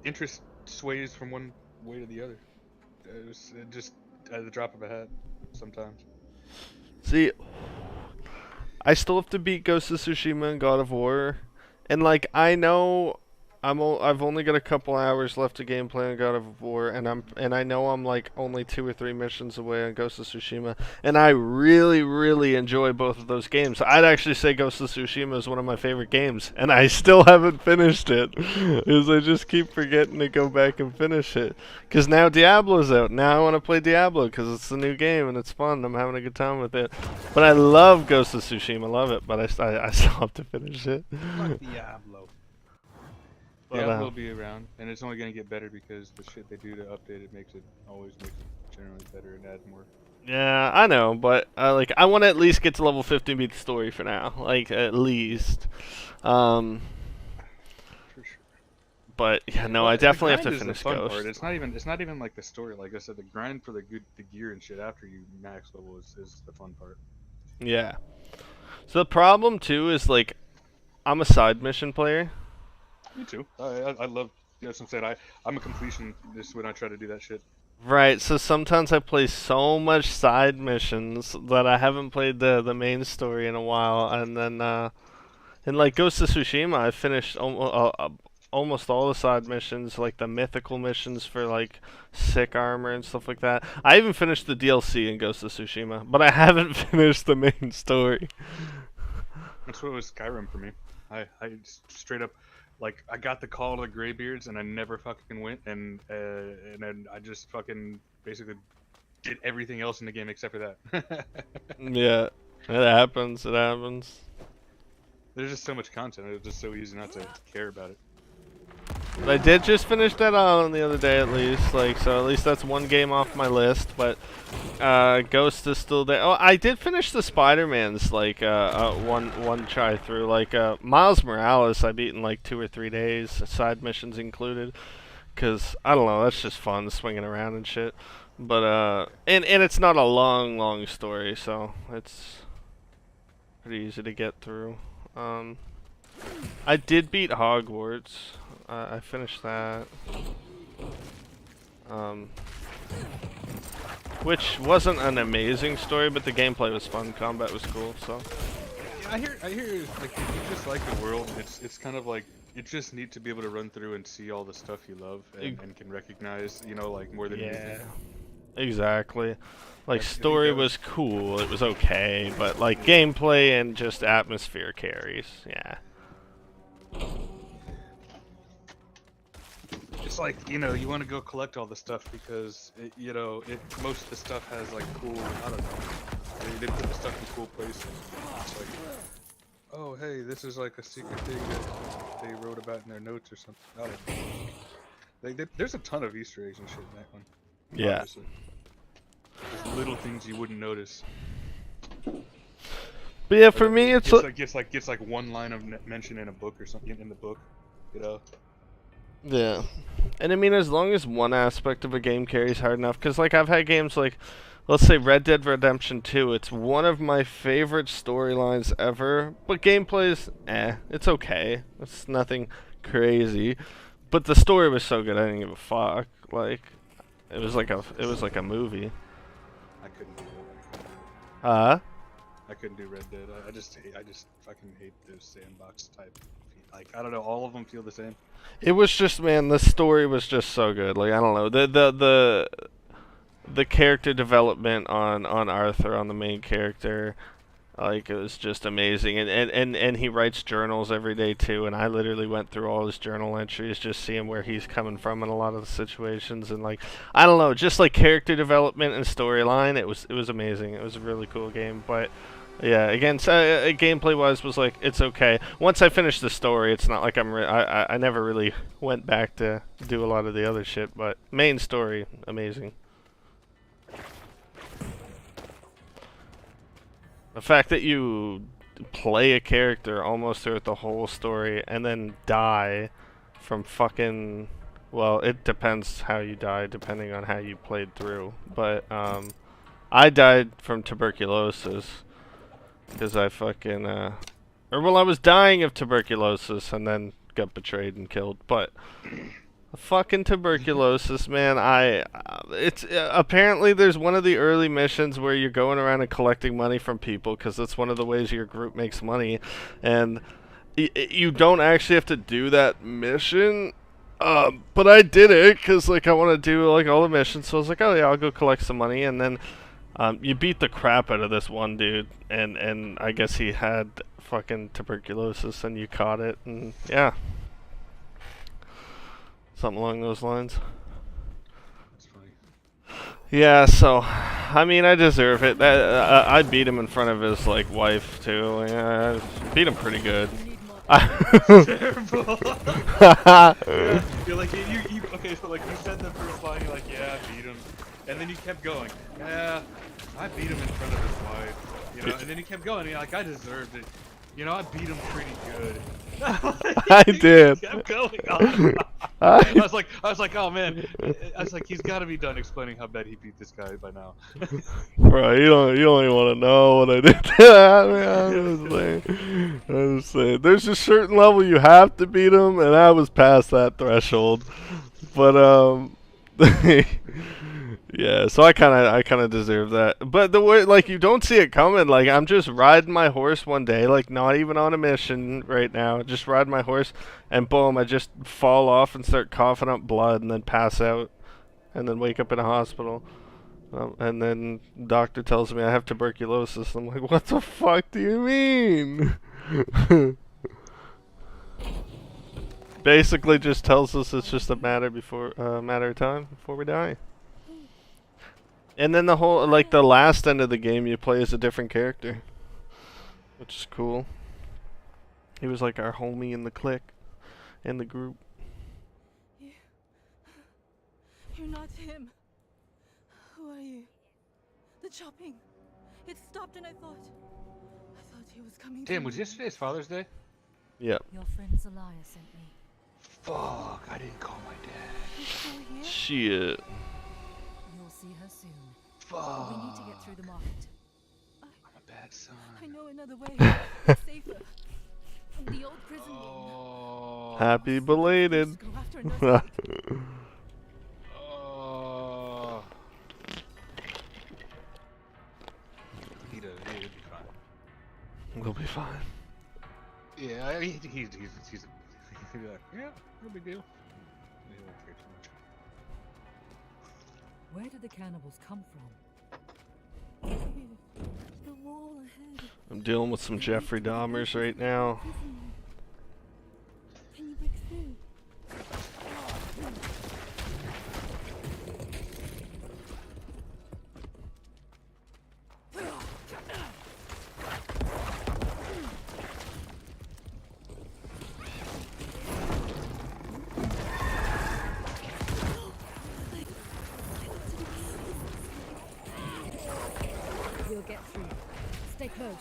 Interest sways from one way to the other. It just at the drop of a hat sometimes. See, I still have to beat Ghost of Tsushima and God of War, and like I know I've only got a couple hours left to gameplay on God of War, and I know I'm like only 2 or 3 missions away on Ghost of Tsushima, and I really enjoy both of those games. I'd actually say Ghost of Tsushima is one of my favorite games, and I still haven't finished it because I just keep forgetting to go back and finish it. Because now Diablo's out. Now I want to play Diablo because it's a new game and it's fun. I'm having a good time with it. But I love Ghost of Tsushima, love it, but I still have to finish it. Fuck Diablo. Diablo will be around, and it's only gonna get better because the shit they do to update it always makes it generally better and adds more. Yeah, I know, but like I want to at least get to level 50 and beat the story for now, like at least. For sure. But yeah, no, I definitely have to finish Ghost. Part. It's not even like the story. Like I said, the grind for the gear and shit after you max level is the fun part. Yeah. So the problem too is like I'm a side mission player. Me too. I love. As I said, I'm a completionist when I try to do that shit. Right. So sometimes I play so much side missions that I haven't played the main story in a while, and then in like Ghost of Tsushima, I finished almost all the side missions, like the mythical missions for like sick armor and stuff like that. I even finished the DLC in Ghost of Tsushima, but I haven't finished the main story. That's what was Skyrim for me. I straight up. Like, I got the call to the Greybeards, and I never fucking went, and then I just fucking basically did everything else in the game except for that. Yeah, it happens, There's just so much content, it's just so easy not to care about it. But I did just finish that on the other day at least, like, so at least that's one game off my list, but Ghost is still there. Oh, I did finish the Spider-Man's, like, one try through, like, Miles Morales I beat in like 2 or 3 days, side missions included, because, I don't know, that's just fun, swinging around and shit, but, and it's not a long story, so it's pretty easy to get through. I did beat Hogwarts. I finished that. Which wasn't an amazing story, but the gameplay was fun. Combat was cool, so. I hear like if you just like the world, it's kind of like it's just neat to be able to run through and see all the stuff you love and can recognize, you know, like more than anything. Exactly. Like I think story that was cool, it was okay, but like gameplay and just atmosphere carries. Yeah. It's like, you know, you want to go collect all the stuff because you know, most of the stuff has like cool, I don't know. They put the stuff in cool places. It's like, oh hey, this is like a secret thing that they wrote about in their notes or something. I don't know. There's a ton of Easter eggs and shit in that one. Yeah. Obviously. Just little things you wouldn't notice. But yeah, for me, it's gets like one line of mention in a book or something in the book, you know. yeah. And I mean, as long as one aspect of a game carries hard enough, because like I've had games like, let's say Red Dead Redemption 2. It's one of my favorite storylines ever, but gameplay's it's okay. It's nothing crazy, but the story was so good I didn't give a fuck. Like, it was like a movie. I couldn't do it. Huh? I couldn't do Red Dead. I just fucking hate those sandbox type. Like, I don't know, all of them feel the same. It was just, man, the story was just so good. Like, I don't know, the character development on Arthur, on the main character, like, it was just amazing. And he writes journals every day too, and I literally went through all his journal entries, just seeing where he's coming from in a lot of the situations. And like, I don't know, just like character development and storyline, it was amazing. It was a really cool game. But yeah, again, gameplay wise was like, it's okay. Once I finished the story, it's not like I never really went back to do a lot of the other shit. But main story, amazing. The fact that you play a character almost throughout the whole story and then die from fucking... Well, it depends how you die, depending on how you played through. But, I died from tuberculosis. Because I fucking, I was dying of tuberculosis and then got betrayed and killed. But... fucking tuberculosis, man. It's apparently there's one of the early missions where you're going around and collecting money from people, because that's one of the ways your group makes money, and you don't actually have to do that mission. But I did it because like I want to do like all the missions, so I was like, oh yeah, I'll go collect some money, and then you beat the crap out of this one dude, and I guess he had fucking tuberculosis, and you caught it, and yeah. Something along those lines. That's funny. Yeah, so, I mean, I deserve it. I beat him in front of his, like, wife, too. Yeah, I beat him pretty good. Terrible. Yeah, you're like, okay, so, like, you said the first line, you're like, yeah, I beat him. And then you kept going, yeah, I beat him in front of his wife. You know, and then you kept going, and you're like, I deserved it. You know, I beat him pretty good. I did. Kept going on. I was like, oh man. I was like, he's got to be done explaining how bad he beat this guy by now. Bro, you don't even want to know what I did. I'm just saying, there's a certain level you have to beat him, and I was past that threshold. But yeah, so I kind of deserve that. But the way, like, you don't see it coming. Like, I'm just riding my horse one day, like, not even on a mission right now. Just ride my horse, and boom, I just fall off and start coughing up blood, and then pass out, and then wake up in a hospital. And then the doctor tells me I have tuberculosis. I'm like, what the fuck do you mean? Basically, just tells us it's just a matter of time before we die. And then the whole, like, the last end of the game, you play as a different character, which is cool. He was like our homie in the clique, in the group. You're not him. Who are you? The chopping. It stopped, and I thought he was coming. Damn, was yesterday's Father's Day? Yep. Your friend Zelaya sent me. Fuck, I didn't call my dad. He's still here? Shit. You'll see her soon. Fuck. We need to get through the market. I'm a bad son. I know another way. It's safer. From the old prison wing. Happy belated. Go after another. It'll be fine. We'll be fine. he's he'd be like, yeah, no big deal. He won't care too much. Where did the cannibals come from? The wall ahead. I'm dealing with some Jeffrey Dahmers right now. Can you break through? We'll get through. Stay close.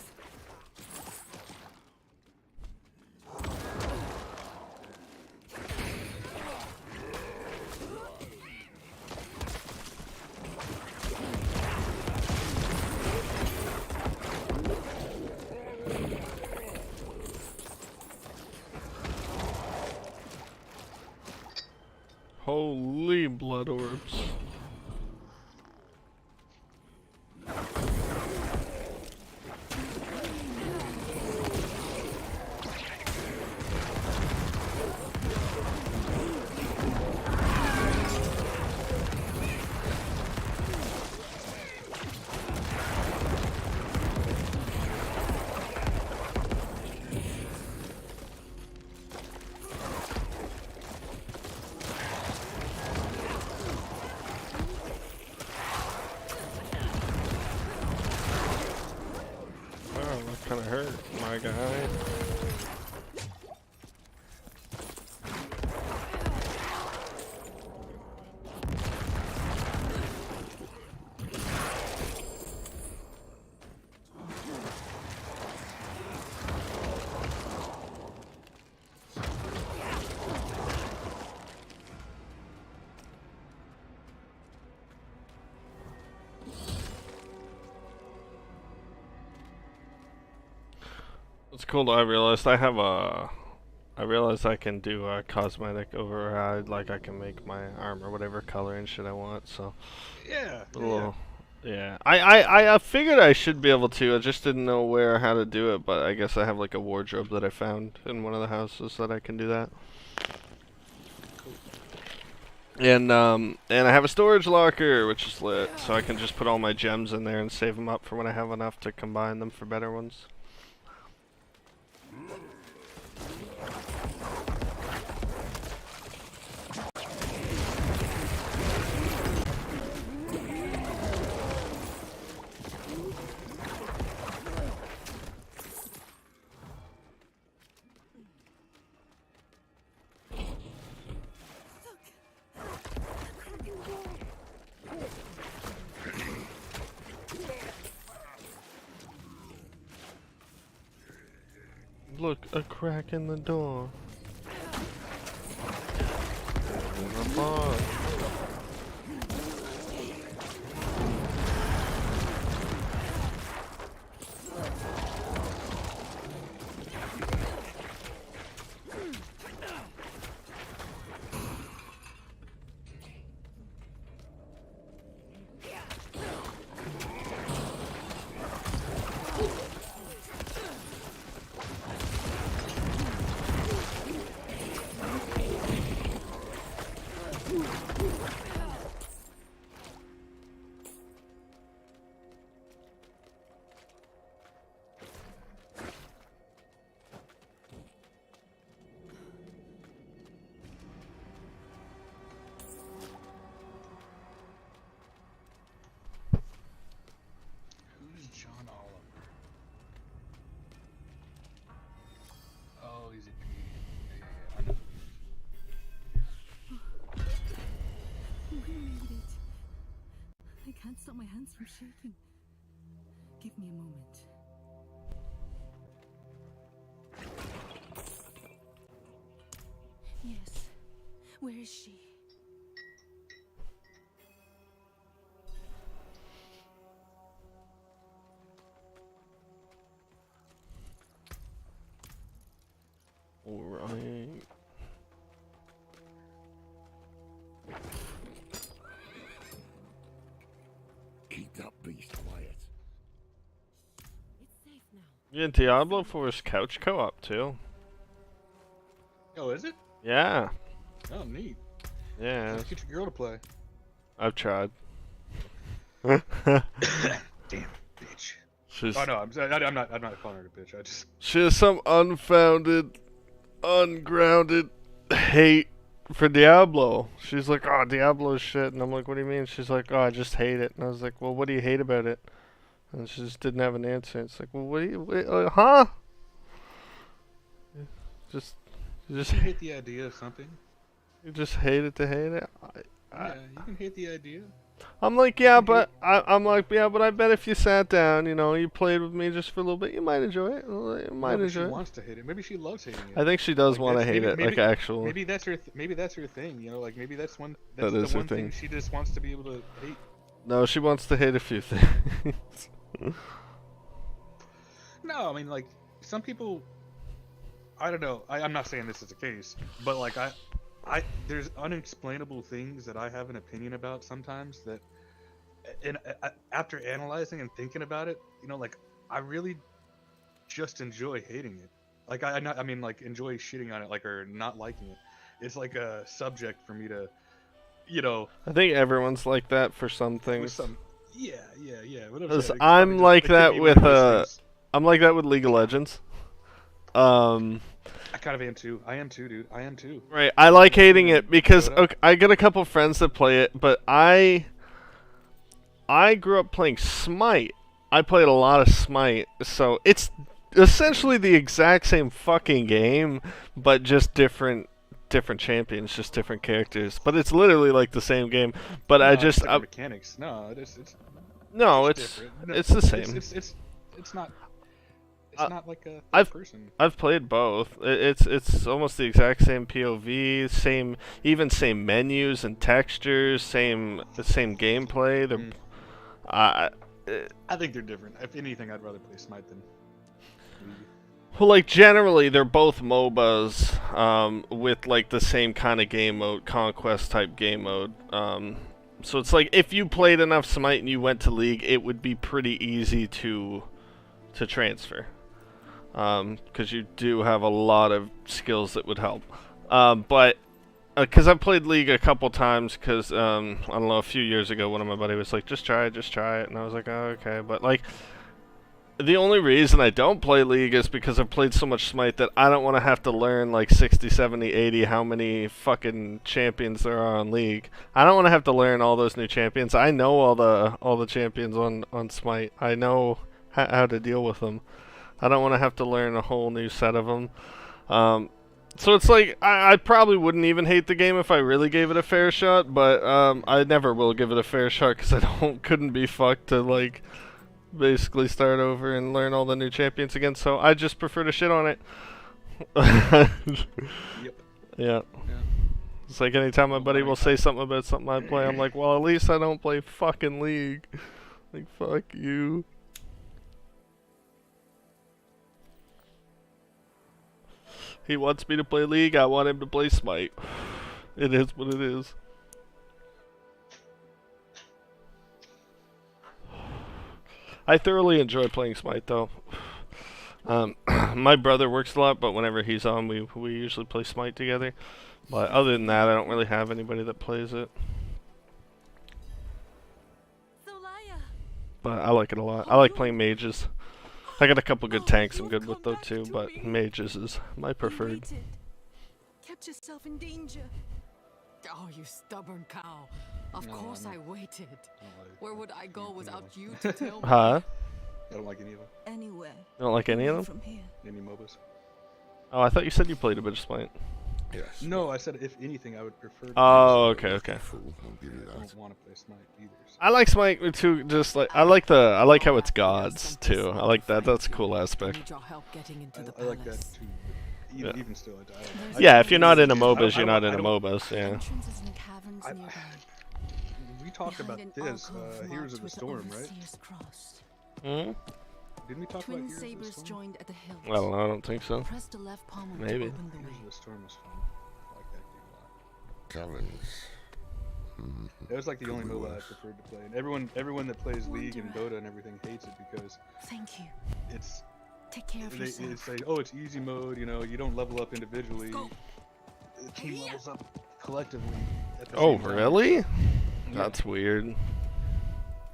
Holy blood orbs. That kind of hurt, my guy. It's cool though, I realized I can do a cosmetic override, like I can make my armor whatever color and shit I want, so. Yeah. A little, yeah. I figured I should be able to, I just didn't know where or how to do it, but I guess I have like a wardrobe that I found in one of the houses that I can do that. And I have a storage locker, which is lit, so I can just put all my gems in there and save them up for when I have enough to combine them for better ones. Look, a crack in the door. A boss. Who's John Oliver? Oh, he's a Canadian. Yeah, I know. We made it. I can't stop my hands from shaking. Give me a moment. Yes. Where is she? Alright. Keep that beast quiet. It's safe now. Yeah, Diablo 4's couch co-op too. Oh, is it? Yeah. Oh, neat. Yeah. Let's get your girl to play. I've tried. Damn bitch. She's, Oh no, I'm not calling her a bitch. I just. she has some unfounded, ungrounded hate for Diablo. She's like, oh, Diablo is shit. And I'm like, what do you mean? She's like, oh, I just hate it. And I was like, well, what do you hate about it? And she just didn't have an answer. It's like, well, what do you, huh? Just, you just, You hate the idea of something. you just hate it to hate it. Yeah, you can hate the idea. I'm like, yeah, but I'm like, yeah, but I bet if you sat down, you know, you played with me just for a little bit, you might enjoy it. You might Maybe enjoy she it. wants to hate it. Maybe she loves hating it. I think she does Like, want to that's- hate maybe- it, like maybe- actually. Maybe that's her. Maybe that's her thing. You know, like maybe that's one. That That's is the her one thing thing. she just wants to be able to hate. No, she wants to hate a few things. No, I mean like some people. I don't know. I'm not saying this is the case, but like there's unexplainable things that I have an opinion about sometimes that, and after analyzing and thinking about it, you know, like I really just enjoy hating it. Like I mean like enjoy shitting on it, like or not liking it. It's like a subject for me to, you know. I think everyone's like that for some With things. some, yeah. What I'm 'Cause saying, it I'm probably like it could that be with one of those things. I'm like that with League of Legends. I kind of am too. I am too, dude. I am too. Right. I like hating Yeah, it because Dota. okay, I got a couple friends that play it, but I grew up playing Smite. I played a lot of Smite, so it's essentially the exact same fucking game, but just different champions, just different characters. But it's literally like the same game. But No, I it's just like mechanics. No, it's no, it's it's different. No, it's the same. It's not. It's not like a I've person. I've played both. It's almost the exact same POV, same menus and textures, same gameplay. I think they're different. If anything, I'd rather play Smite than League. Well, like generally they're both MOBAs with like the same kind of game mode, conquest type game mode. So it's like if you played enough Smite and you went to League, it would be pretty easy to transfer. Because you do have a lot of skills that would help. But because I've played League a couple times, because I don't know, a few years ago, one of my buddies was like, just try it, and I was like, oh, okay. But like, the only reason I don't play League is because I've played so much Smite that I don't want to have to learn like 60, 70, 80 how many fucking champions there are on League. I don't want to have to learn all those new champions. I know all the champions on Smite. I know how to deal with them. I don't want to have to learn a whole new set of them. So it's like, I probably wouldn't even hate the game if I really gave it a fair shot, but I never will give it a fair shot because I couldn't be fucked to like basically start over and learn all the new champions again, so I just prefer to shit on it. Yep. Yeah. Yeah. It's like anytime my buddy will say something about something I play, I'm like, well, at least I don't play fucking League. Like, fuck you. He wants me to play League, I want him to play Smite. It is what it is. I thoroughly enjoy playing Smite, though. My brother works a lot, but whenever he's on, we usually play Smite together. But other than that, I don't really have anybody that plays it. But I like it a lot. I like playing mages. I got a couple good tanks I'm good with though too, but mages is my preferred. Kept yourself in danger. Oh, you stubborn cow. Of No, course no. I waited. like Where would I go anything without else. you to tell me? Huh? I don't like any of them. Anywhere. You don't like any of away them? From here. Any MOBAs. Oh, I thought you said you played a bit of Smite. Yes. No, I said if anything, I would prefer. To Oh, okay. Fool, I'll give you I that. don't want to play Smite either. So. I like Smite too. Just like I like how it's gods too. I like that. That's a cool I aspect. need your help getting into the I like that palace. too. But Yeah. even still, Yeah, if you're not into I don't- MOBAs, I you're don't- not I into don't- MOBAs. Yeah. Entrances and caverns I- nearby. We talked about Behind an this, alcove Heroes marked of the with Storm, right? Overseer's cross. Hmm? Didn't we talk Twin about Heroes of the sabers Storm? joined at the hilt. I don't know. I don't think so. Press the left pommel Maybe. to open the Heroes way. of the Storm was fun. I like that game a lot. Caverns. That was like the only Could be MOBA I worse. preferred to play. And everyone that plays League and Dota and everything hates it because Thank you. it's Take care of yourself. it's like, oh, it's easy mode, you know, you don't level up individually. Go. the team levels up collectively at the Oh, same time. really? Yeah. That's weird.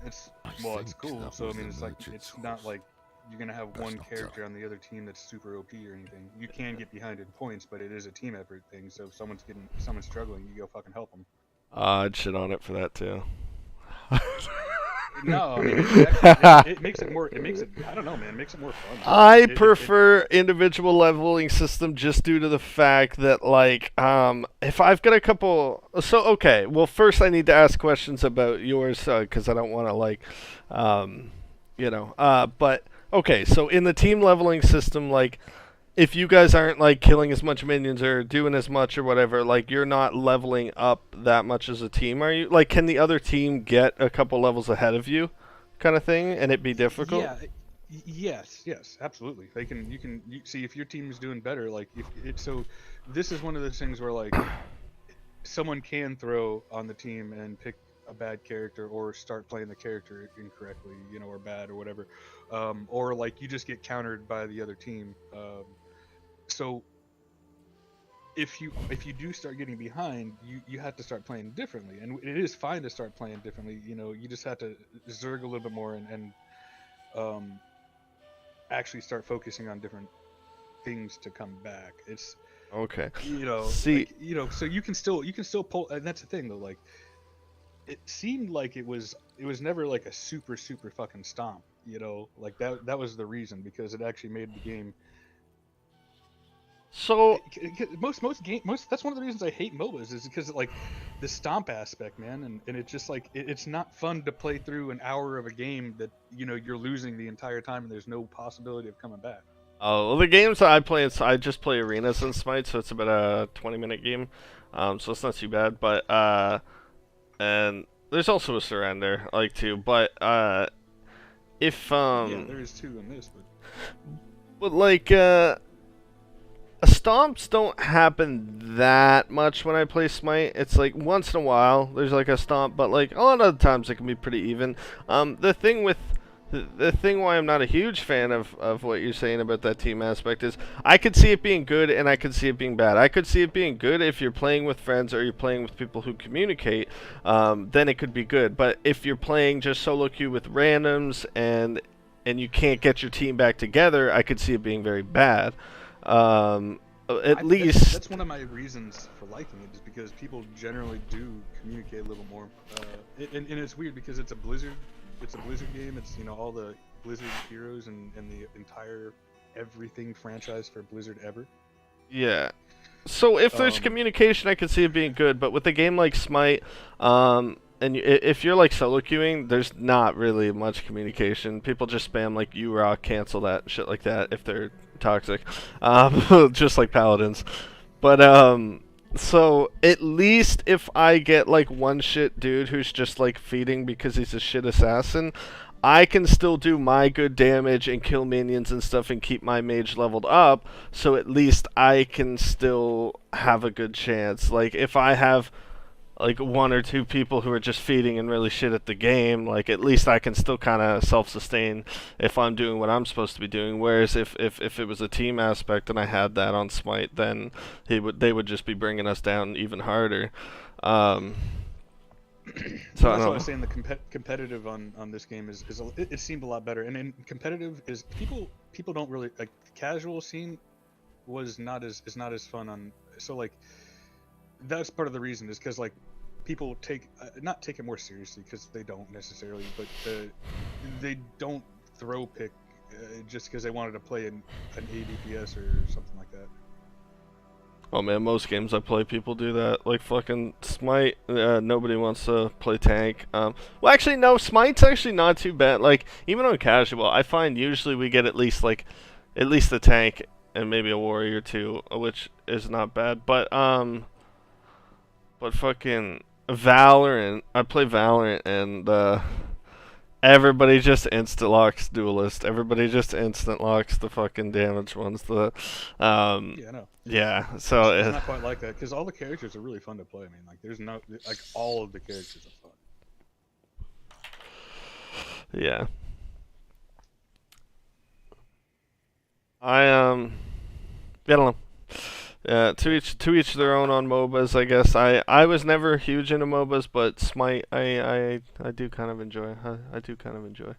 It's I it's think cool. that So I was mean, the it's like merchant's it's not horse. like you're gonna have That's one not character so. on the other team that's super OP or anything. You can get behind in points, but it is a team effort thing. So if someone's struggling, you go fucking help them. I'd shit on it for that too. No, I mean it makes it more. It makes it. I don't know, man. It makes it more fun. I It prefer individual leveling system just due to the fact that like if I've got a couple okay, well first I need to ask questions about yours cuz I don't want to like um but okay, so in the team leveling system like if you guys aren't like killing as much minions or doing as much or whatever, like you're not leveling up that much as a team, are you? Like, can the other team get a couple levels ahead of you, kind of thing, and it be difficult? yeah. Yes, absolutely. They can. You see if your team is doing better. Like if it. So this is one of those things where like someone can throw on the team and pick a bad character or start playing the character incorrectly, or bad or whatever, or like you just get countered by the other team. So if you do start getting behind, you have to start playing differently, and it is fine to start playing differently. You just have to zerg a little bit more and um, actually start focusing on different things to come back. It's Okay. like See, so you can still pull, and that's the thing though. Like it seemed like it was never like a super fucking stomp. Like that was the reason because it actually made the game. so Most that's one of the reasons I hate MOBAs is because like the stomp aspect, man, and it's just like it's not fun to play through an hour of a game that you're losing the entire time and there's no possibility of coming back. well, the games that I play, I just play arenas and Smite, so it's about a 20-minute game, so it's not too bad. But and there's also a surrender, like too. But if Yeah, there is two in this, but like stomps don't happen that much when I play Smite. It's like once in a while there's like a stomp, but like a lot of the times it can be pretty even. The thing why I'm not a huge fan of what you're saying about that team aspect is I could see it being good and I could see it being bad. I could see it being good if you're playing with friends or you're playing with people who communicate, then it could be good. But if you're playing just solo queue with randoms and you can't get your team back together, I could see it being very bad. At least that's one of my reasons for liking it is because people generally do communicate a little more. And it's weird because it's a Blizzard game. It's all the Blizzard heroes and the entire everything franchise for Blizzard ever. yeah. So if there's Um, communication, I could see it being good. But with a game like Smite, if you're like solo queuing, there's not really much communication. People just spam like "you rock," cancel that, shit like that if they're toxic, just like paladins. But so at least if I get like one shit dude who's just like feeding because he's a shit assassin, I can still do my good damage and kill minions and stuff and keep my mage leveled up, so at least I can still have a good chance. Like if I have like one or two people who are just feeding and really shit at the game, like at least I can still kind of self-sustain if I'm doing what I'm supposed to be doing. Whereas if it was a team aspect and I had that on Smite, then they would just be bringing us down even harder. So Well, I that's don't why I know. was saying the competitive on this game it seemed a lot better, and in competitive is people don't really like the casual scene was not as is not as fun on so like that's part of the reason is because like people take not take it more seriously because they don't necessarily, but they don't throw pick just because they wanted to play an ADPS or something like that. Oh man, most games I play, people do that. Like fucking Smite, nobody wants to play tank. Well, actually, no, Smite's actually not too bad. Like even on casual, I find usually we get at least the tank and maybe a warrior too, which is not bad. But fucking Valorant, I play Valorant and everybody just instant locks duelist. Everybody just instant locks the fucking damage ones. Yeah, I know. Yeah, so It's not quite like that because all the characters are really fun to play. I mean, like there's no like all of the characters are fun. yeah. I don't know. To each their own on MOBAs, I guess. I was never huge into MOBAs, but Smite I do kind of enjoy. I do kind of enjoy.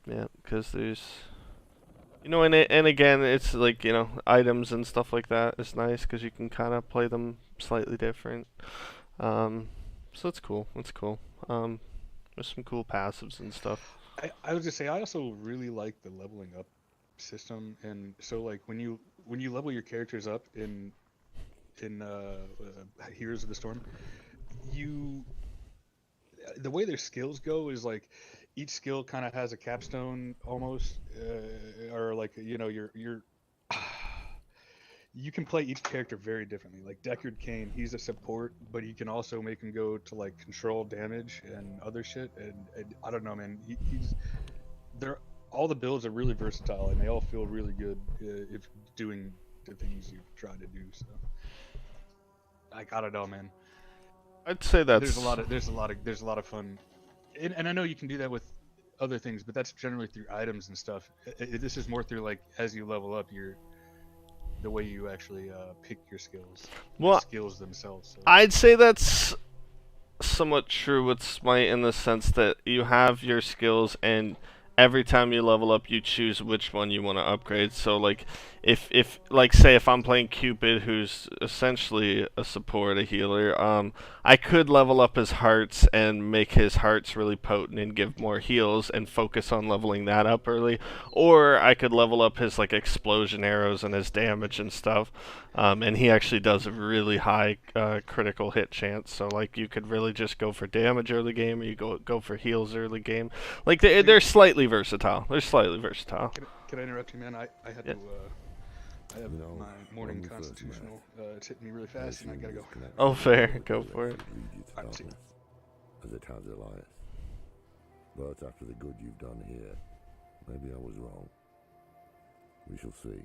Yeah, because there's, you know, and again, it's like, you know, items and stuff like that is nice because you can kind of play them slightly different. So it's cool. It's cool. There's some cool passives and stuff. I was just say I also really like the leveling up system, and so like when you level your characters up in Heroes of the Storm, you the way their skills go is like each skill kind of has a capstone almost, or like you know you're you can play each character very differently. Like Deckard Cain, he's a support, but you can also make him go to like control damage and other shit. And I don't know, man. He's they're all the builds are really versatile and they all feel really good if doing the things you try to do. So, like, I don't know, man. I'd say There's a that's lot of there's a lot of fun, and I know you can do that with other things, but that's generally through items and stuff. This is more through like as you level up, the way you actually pick your skills, the well. skills themselves. So. I'd say that's somewhat true with Smite in the sense that you have your skills and every time you level up you choose which one you want to upgrade. So like if like say if I'm playing Cupid, who's essentially a support, a healer, I could level up his hearts and make his hearts really potent and give more heals and focus on leveling that up early, or I could level up his like explosion arrows and his damage and stuff. And he actually does a really high critical hit chance. So like you could really just go for damage early game, or you go for heals early game. Like they're slightly versatile. They're slightly versatile. Can I interrupt you, man? I had Yep. to. I have my morning constitutional. It's hitting me really fast, and I gotta go. Oh, fair. Go for it. As it has Elias. But after the good you've done here, maybe I was wrong. We shall see.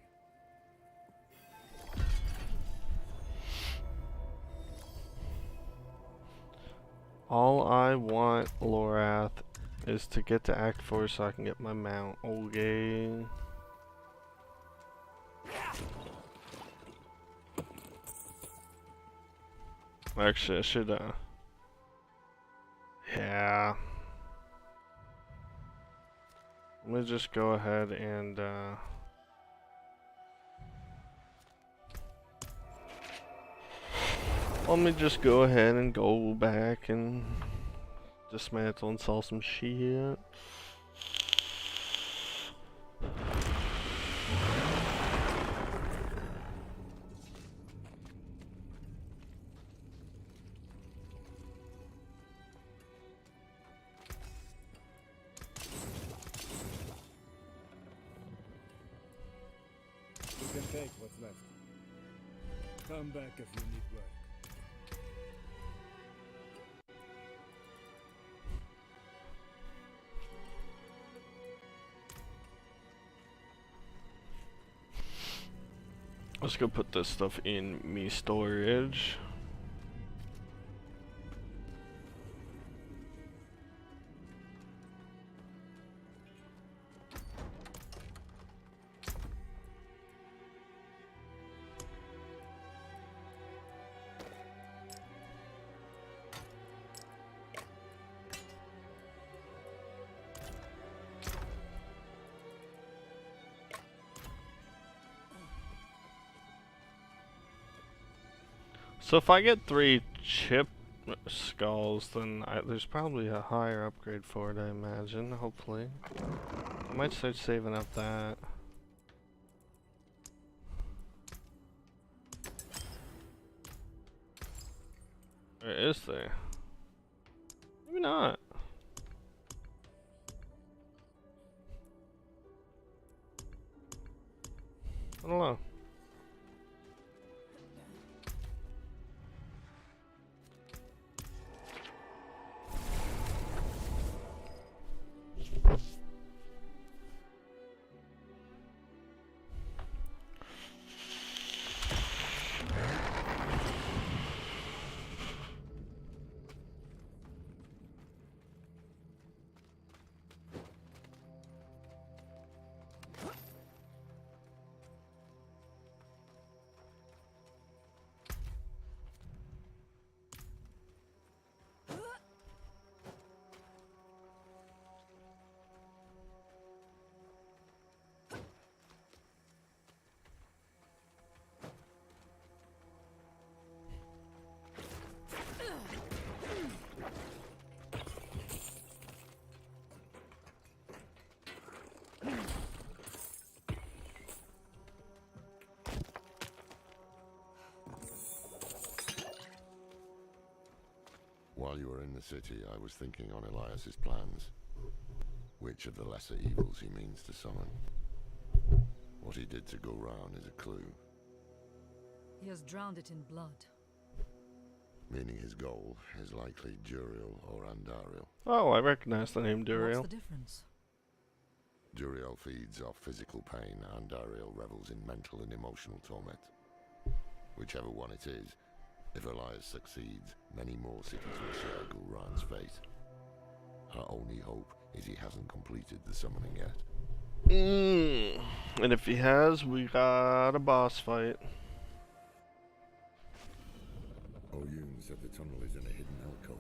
All I want, Lorath, is to get to Act 4 so I can get my mount. Okay. Actually, I should, yeah. Let me just go ahead and, let me just go ahead and go back and dismantle and sell some shit. You can take what's left. Come back if you need work. Let's go put this stuff in me storage. So if I get 3 chip skulls, then there's probably a higher upgrade for it, I imagine, hopefully. I might start saving up that. Or is there? Maybe not. I don't know. While you were in the city, I was thinking on Elias's plans. Which of the lesser evils he means to summon. What he did to go round is a clue. He has drowned it in blood. Meaning his goal is likely Duriel or Andariel. Oh, I recognize the name Duriel. What's the difference? Duriel feeds off physical pain, Andariel revels in mental and emotional torment. Whichever one it is, if Elias succeeds, many more cities will share Gulran's fate. Our only hope is he hasn't completed the summoning yet. And if he has, we got a boss fight. Oyun said the tunnel is in a hidden alcove.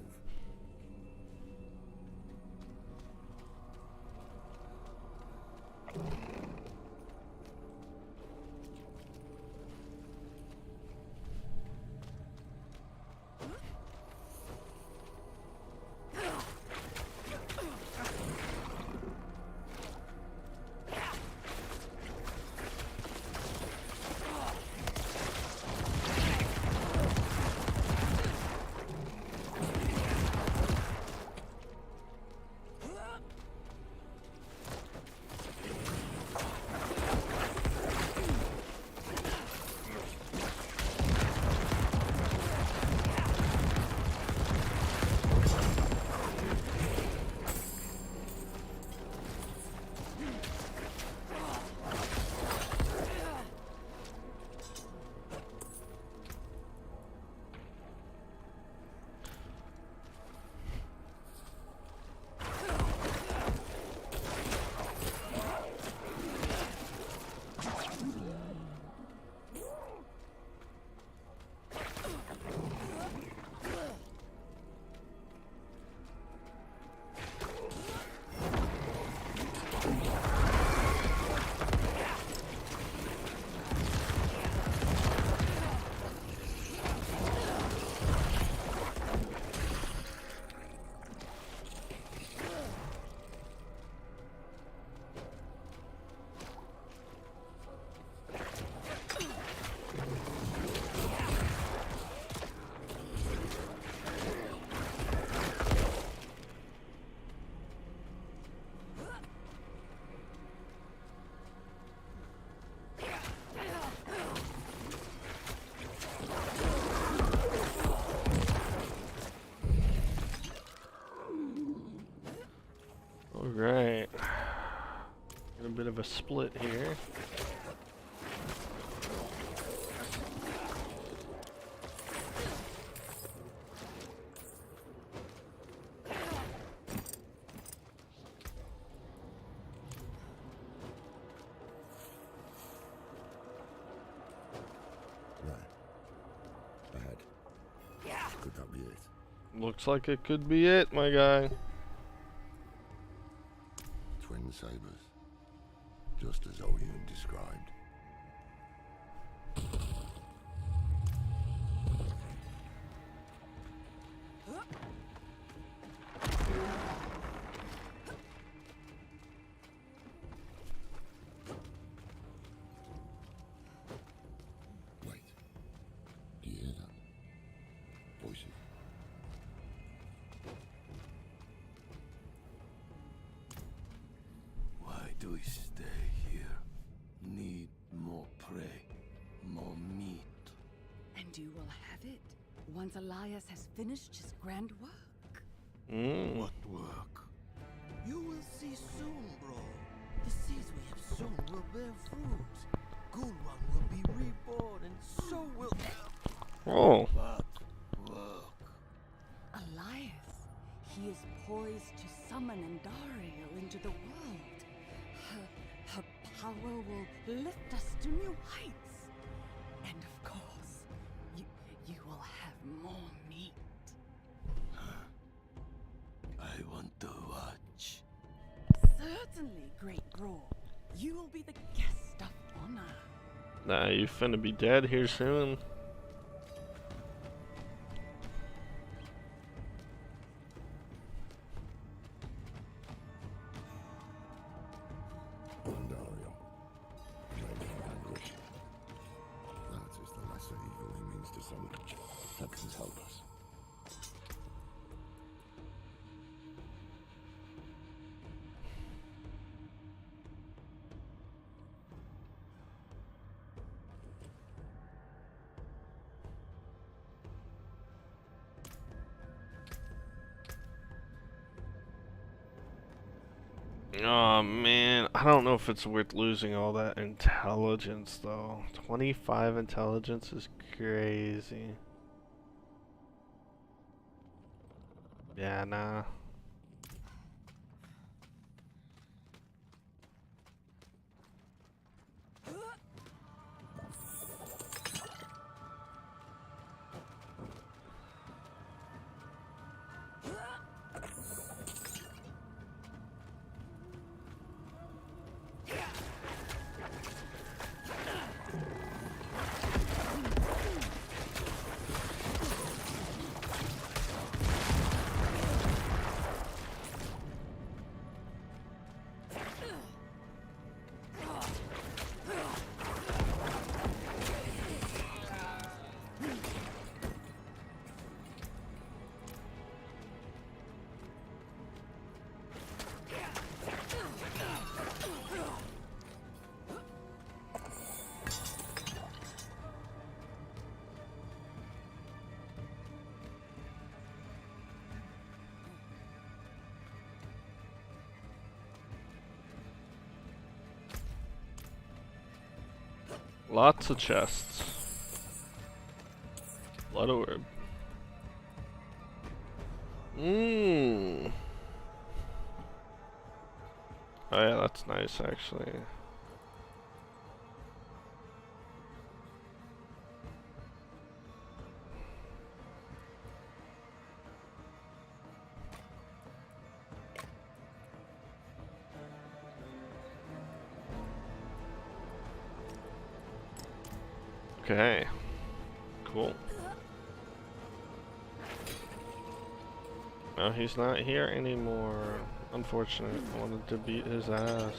Alright. Got a bit of a split here. Ahead. Could that be it? Looks like it could be it, my guy. Twin sabers. Just as Oyun described. Wait. Do you hear that? Voices. Why do we stay here? Need more prey, more meat. And you will have it once Elias has finished his grand work. What work? You will see soon, bro. The seeds we have sown will bear fruit. Gulran will be reborn, and so will... Oh. But work. Elias, he is poised to summon Andariel into the world. Her power will lift us to new heights. And of course, you will have more meat. I want to watch. Certainly, great Bro. You will be the guest of honor. Nah, you finna be dead here soon. Andariel. Anguish. That is the lesser evil he means to summon. Heavens help us. Oh man, I don't know if it's worth losing all that intelligence though. 25 intelligence is crazy. Yeah, nah. Lots of chests. Lot of orb. Mmm. Oh yeah, that's nice actually. Okay. Cool. No, he's not here anymore. Unfortunate. I wanted to beat his ass.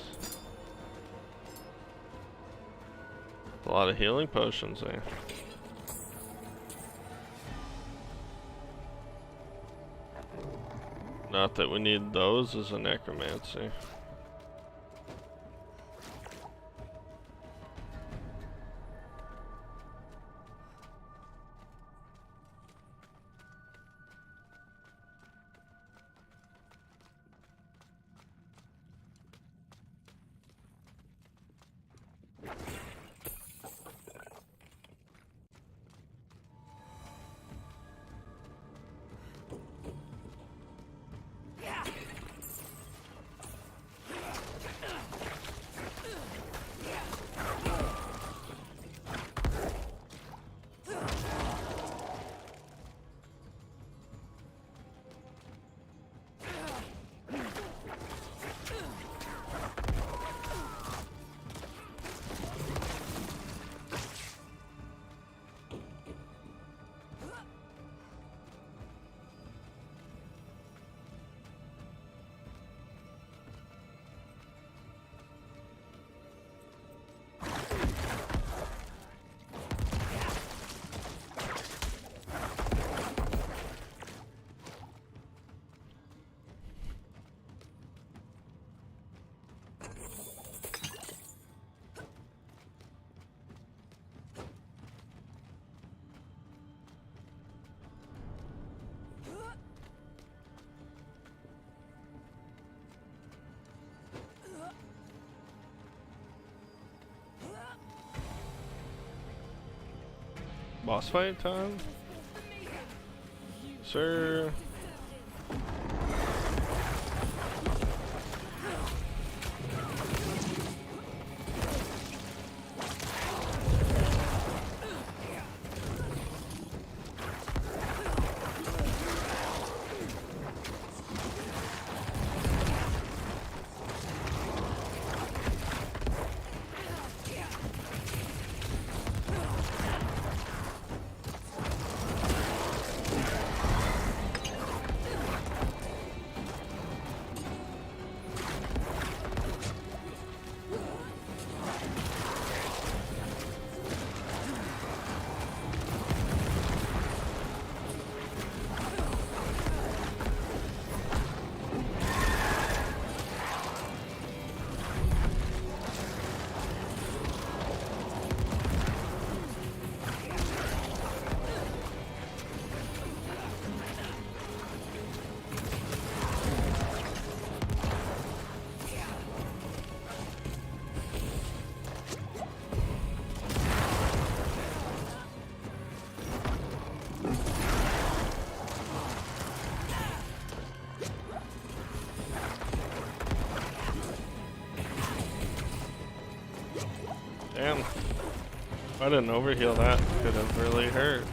A lot of healing potions there. Not that we need those as a necromancy. Boss fight time? Sir. If I didn't overheal, that could have really hurt.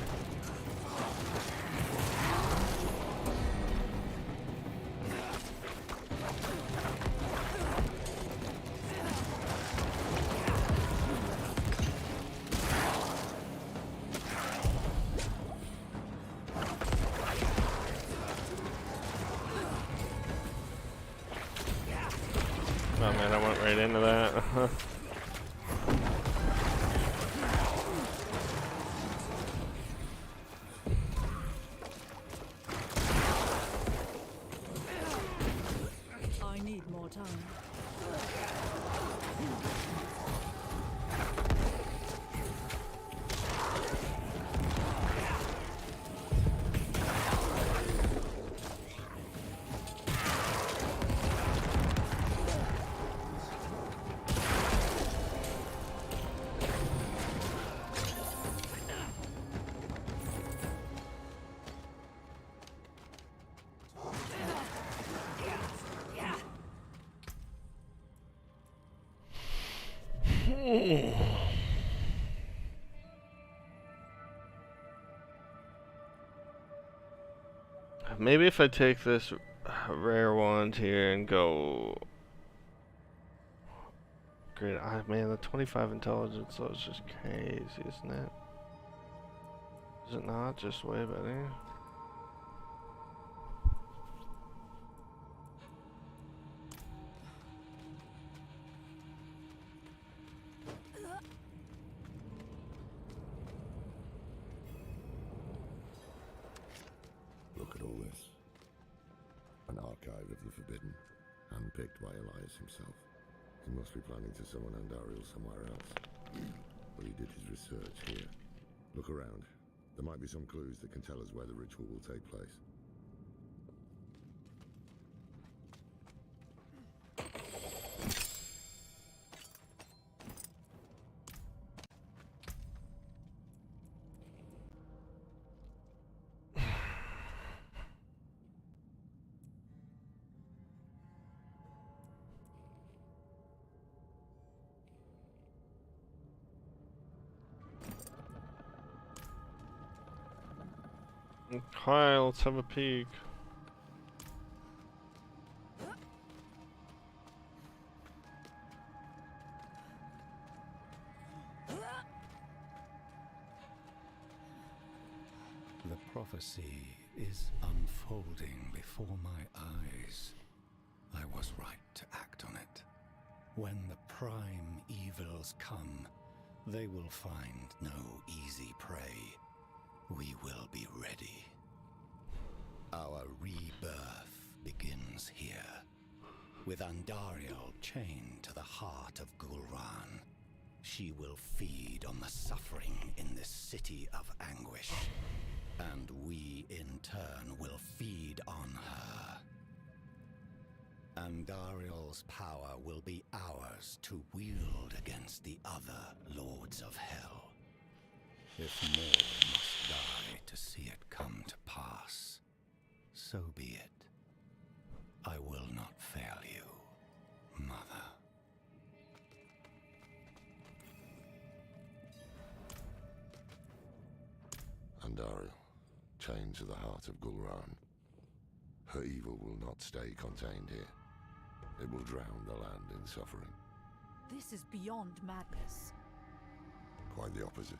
Oh man, I went right into that. I need more time. Maybe if I take this rare wand here and go... Great, man, the 25 intelligence though is just crazy, isn't it? Is it not? Just way better? Look at all this. An archive of the Forbidden, handpicked by Elias himself. He must be planning to summon Andariel somewhere else. But he did his research here. Look around. There might be some clues that can tell us where the ritual will take place. Hi, let's have a peek. The prophecy is unfolding before my eyes. I was right to act on it. When the prime evils come, they will find no easy prey. We will be ready. Our rebirth begins here, with Andariel chained to the heart of Gul'ran. She will feed on the suffering in this city of anguish, and we in turn will feed on her. Andariel's power will be ours to wield against the other lords of hell. If more must die to see it come to pass, so be it. I will not fail you, Mother. Andariel, chained to the heart of Gul'ran. Her evil will not stay contained here. It will drown the land in suffering. This is beyond madness. Quite the opposite.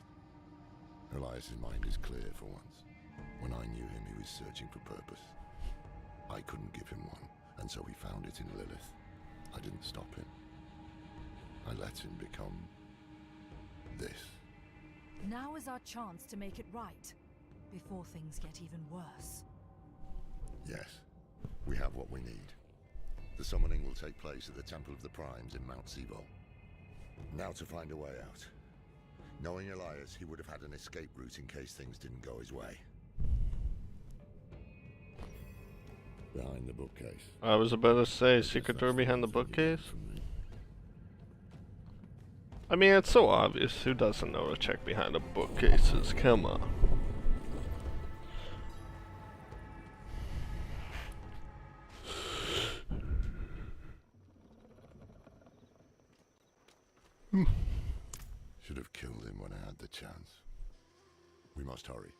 Elias's mind is clear for once. When I knew him, he was searching for purpose. I couldn't give him one, and so he found it in Lilith. I didn't stop him. I let him become... this. Now is our chance to make it right, before things get even worse. Yes, we have what we need. The summoning will take place at the Temple of the Primes in Mount Sivo. Now to find a way out. Knowing Elias, he would have had an escape route in case things didn't go his way. Behind the bookcase. I was about to say, secret door behind the bookcase? I mean, it's so obvious. Who doesn't know to check behind the bookcases? Come on. Should have killed him when I had had the chance. We must hurry.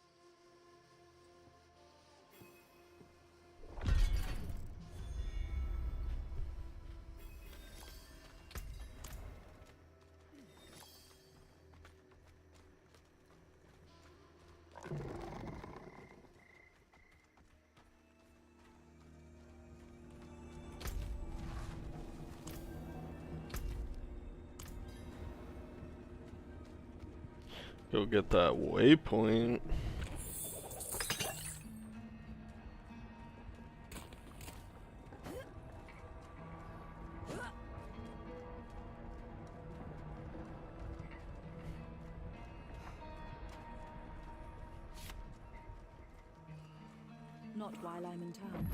Go get that waypoint. Not while I'm in town.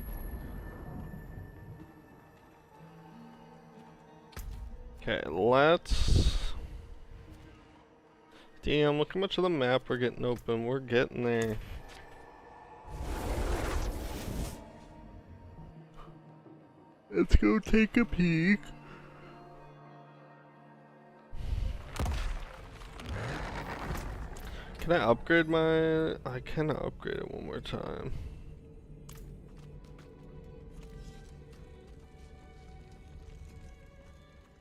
Okay, let's... Damn, look how much of the map we're getting open. We're getting there. Let's go take a peek. Can I upgrade my... I cannot upgrade it one more time.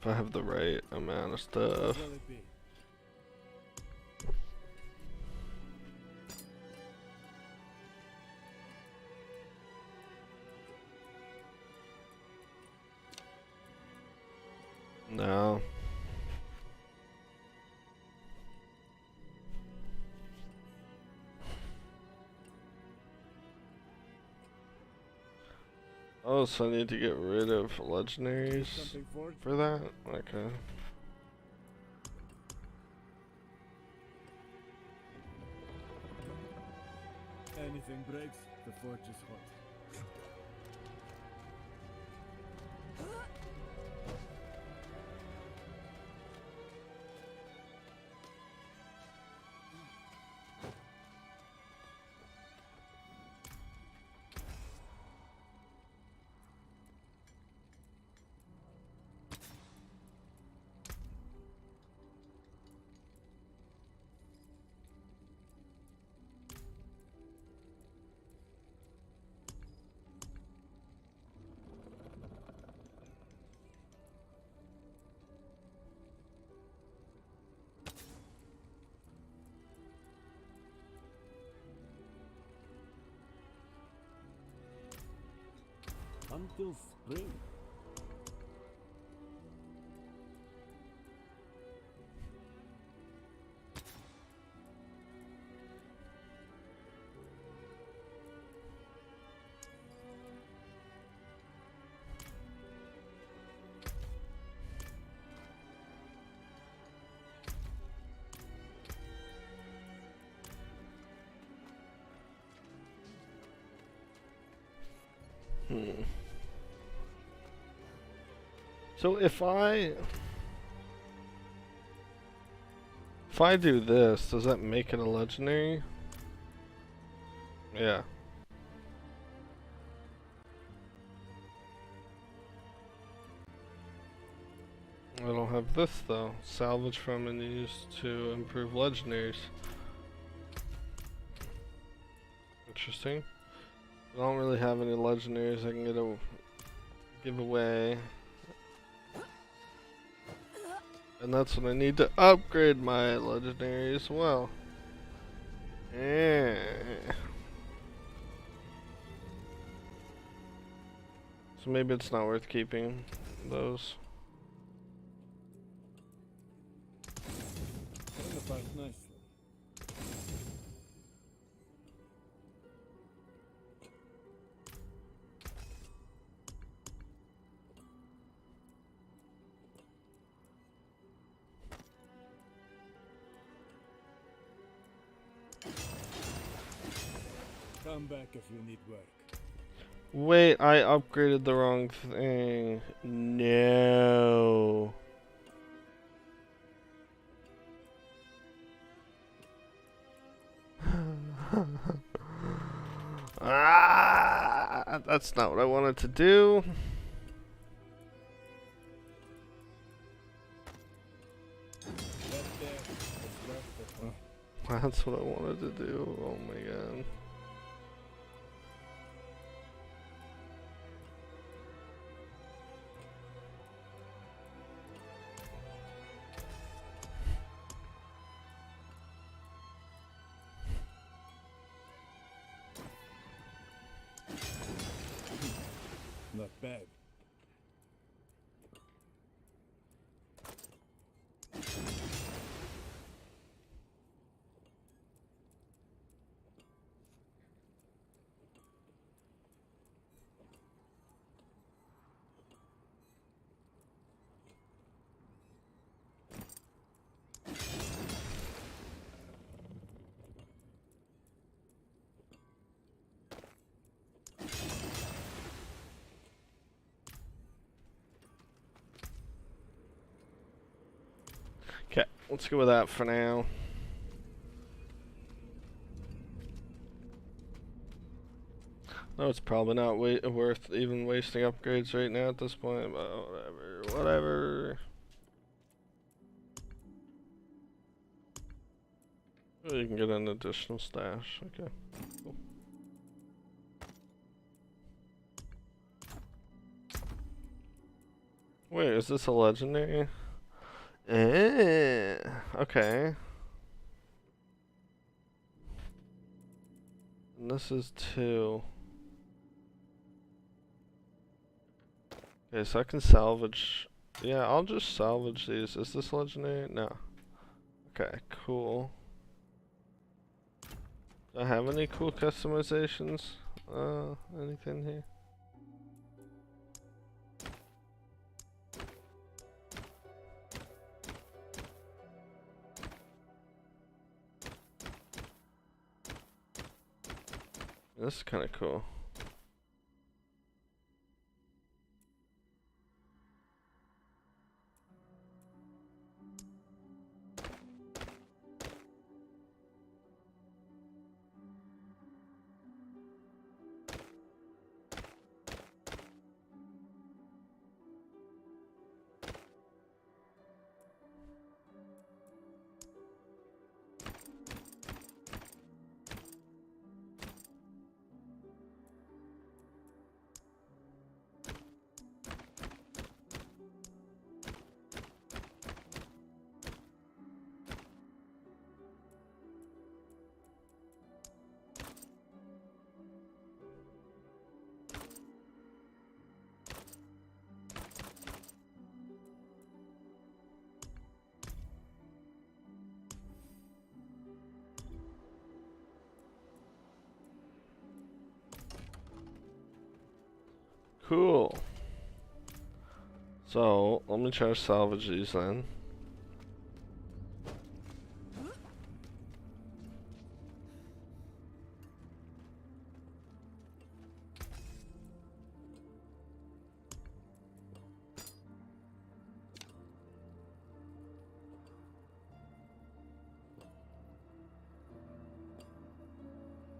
If I have the right amount of stuff. No. Oh, so I need to get rid of legendaries for that? Okay. Anything breaks, the forge is hot. Until spring. So if I do this, does that make it a legendary? Yeah. I don't have this though. Salvage from and use to improve legendaries. Interesting. I don't really have any legendaries I can give away. And that's when I need to upgrade my legendary as well. So maybe it's not worth keeping those. Nicely. Come back if you need work. Wait, I upgraded the wrong thing. No. That's not what I wanted to do. That there is worth it. That's what I wanted to do. Oh my god. Not bad. Okay, let's go with that for now. No, it's probably not worth even wasting upgrades right now at this point, but whatever, whatever. Oh, you can get an additional stash, okay, cool. Wait, is this a legendary? Okay. And this is 2. Okay, so I can salvage. Yeah, I'll just salvage these. Is this legendary? No. Okay, cool. Do I have any cool customizations? Anything here? This is kind of cool. Cool. So, let me try to salvage these then.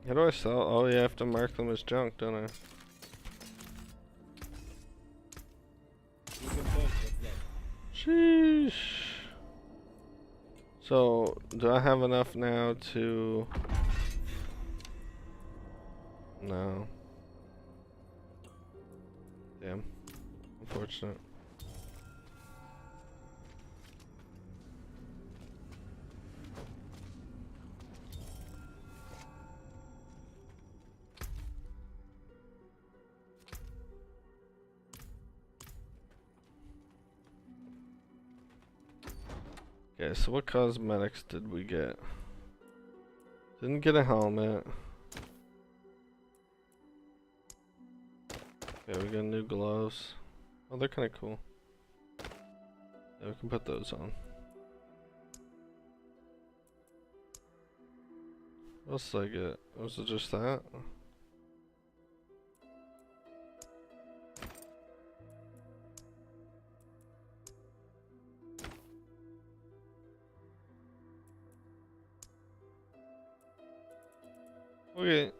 How do I sell? Oh, you have to mark them as junk, don't I? You can tell what's that. Sheesh. So, do I have enough now to... No. Damn. Unfortunate. Okay, so what cosmetics did we get? Didn't get a helmet. Okay, we got new gloves. Oh, they're kind of cool. Yeah, we can put those on. What else did I get? Was it just that? Okay.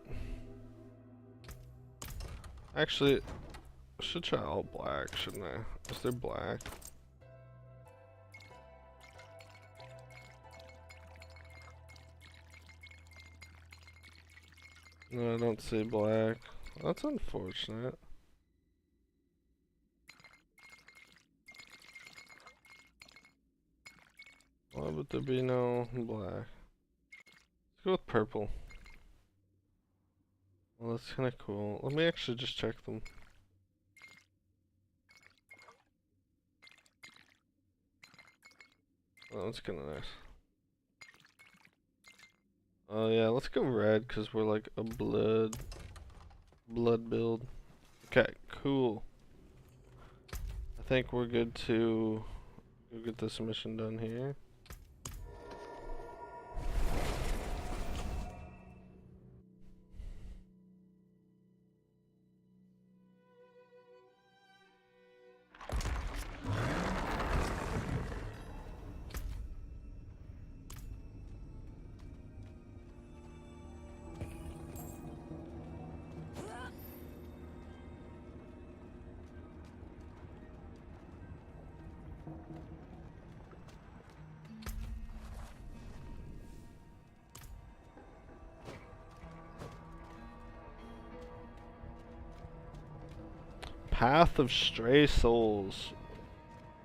Actually, I should try all black, shouldn't I? Is there black? No, I don't see black. That's unfortunate. Why would there be no black? Let's go with purple. Well, that's kind of cool. Let me actually just check them. Oh, that's kind of nice. Oh yeah, let's go red because we're like a blood build. Okay, cool. I think we're good to go get this mission done here. Path of Stray Souls.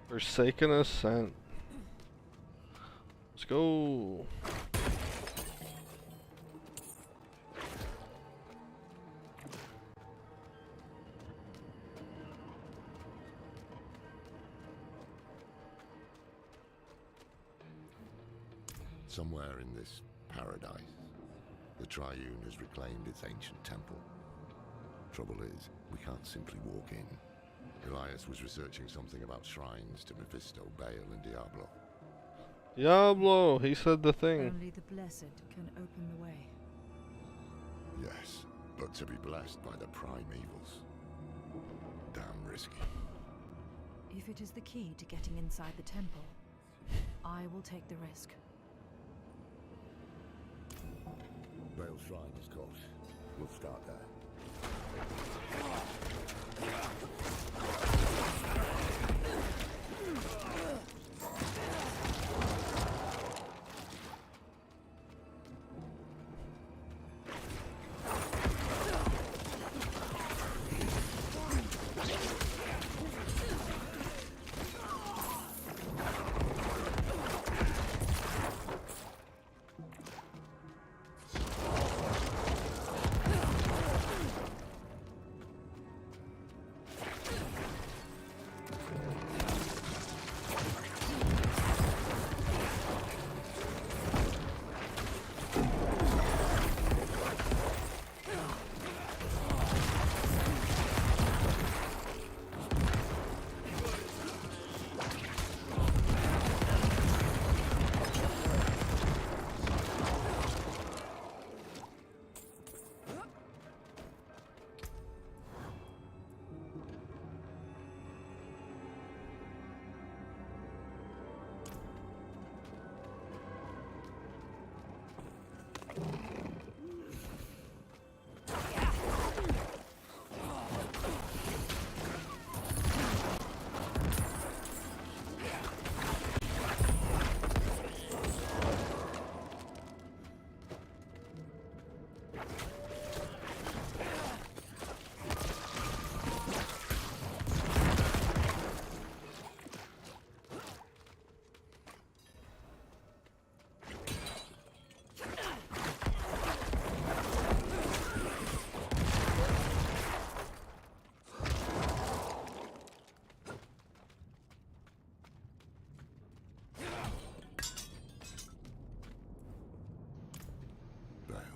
Forsaken Ascent. Let's go. Somewhere in this paradise, the Triune has reclaimed its ancient temple. Trouble is, we can't simply walk in. Elias was researching something about shrines to Mephisto, Baal, and Diablo. Diablo, he said the thing. Only the blessed can open the way. Yes, but to be blessed by the prime evils. Damn risky. If it is the key to getting inside the temple, I will take the risk. Baal's shrine is close. We'll start there.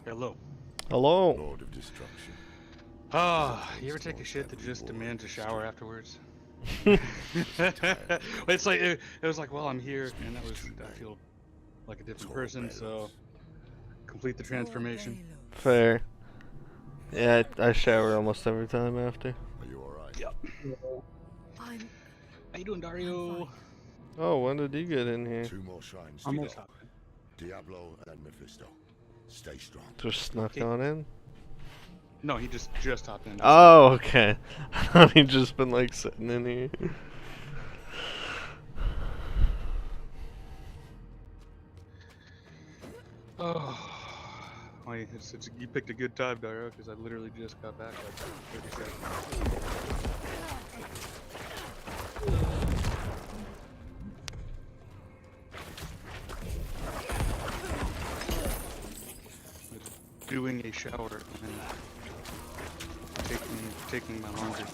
Hello. Hello. Lord of Destruction. Ah, you ever take a shit that just demands a shower afterwards? It's like it was like, well, I'm here, and that was I feel like a different person, so complete the transformation. Fair. Yeah, I shower almost every time after. Are you alright? Yep. How you doing, Dario? Oh, when did you get in here? 2 more shrines to I'm go. on top. Diablo and Mephisto. Stay strong. Just snuck on in? No, he just hopped in. Oh, okay. I thought he'd just been like sitting in here. Oh, funny. You picked a good time, Dario, because I literally just got back like 30 seconds. Doing a shower and taking my laundry.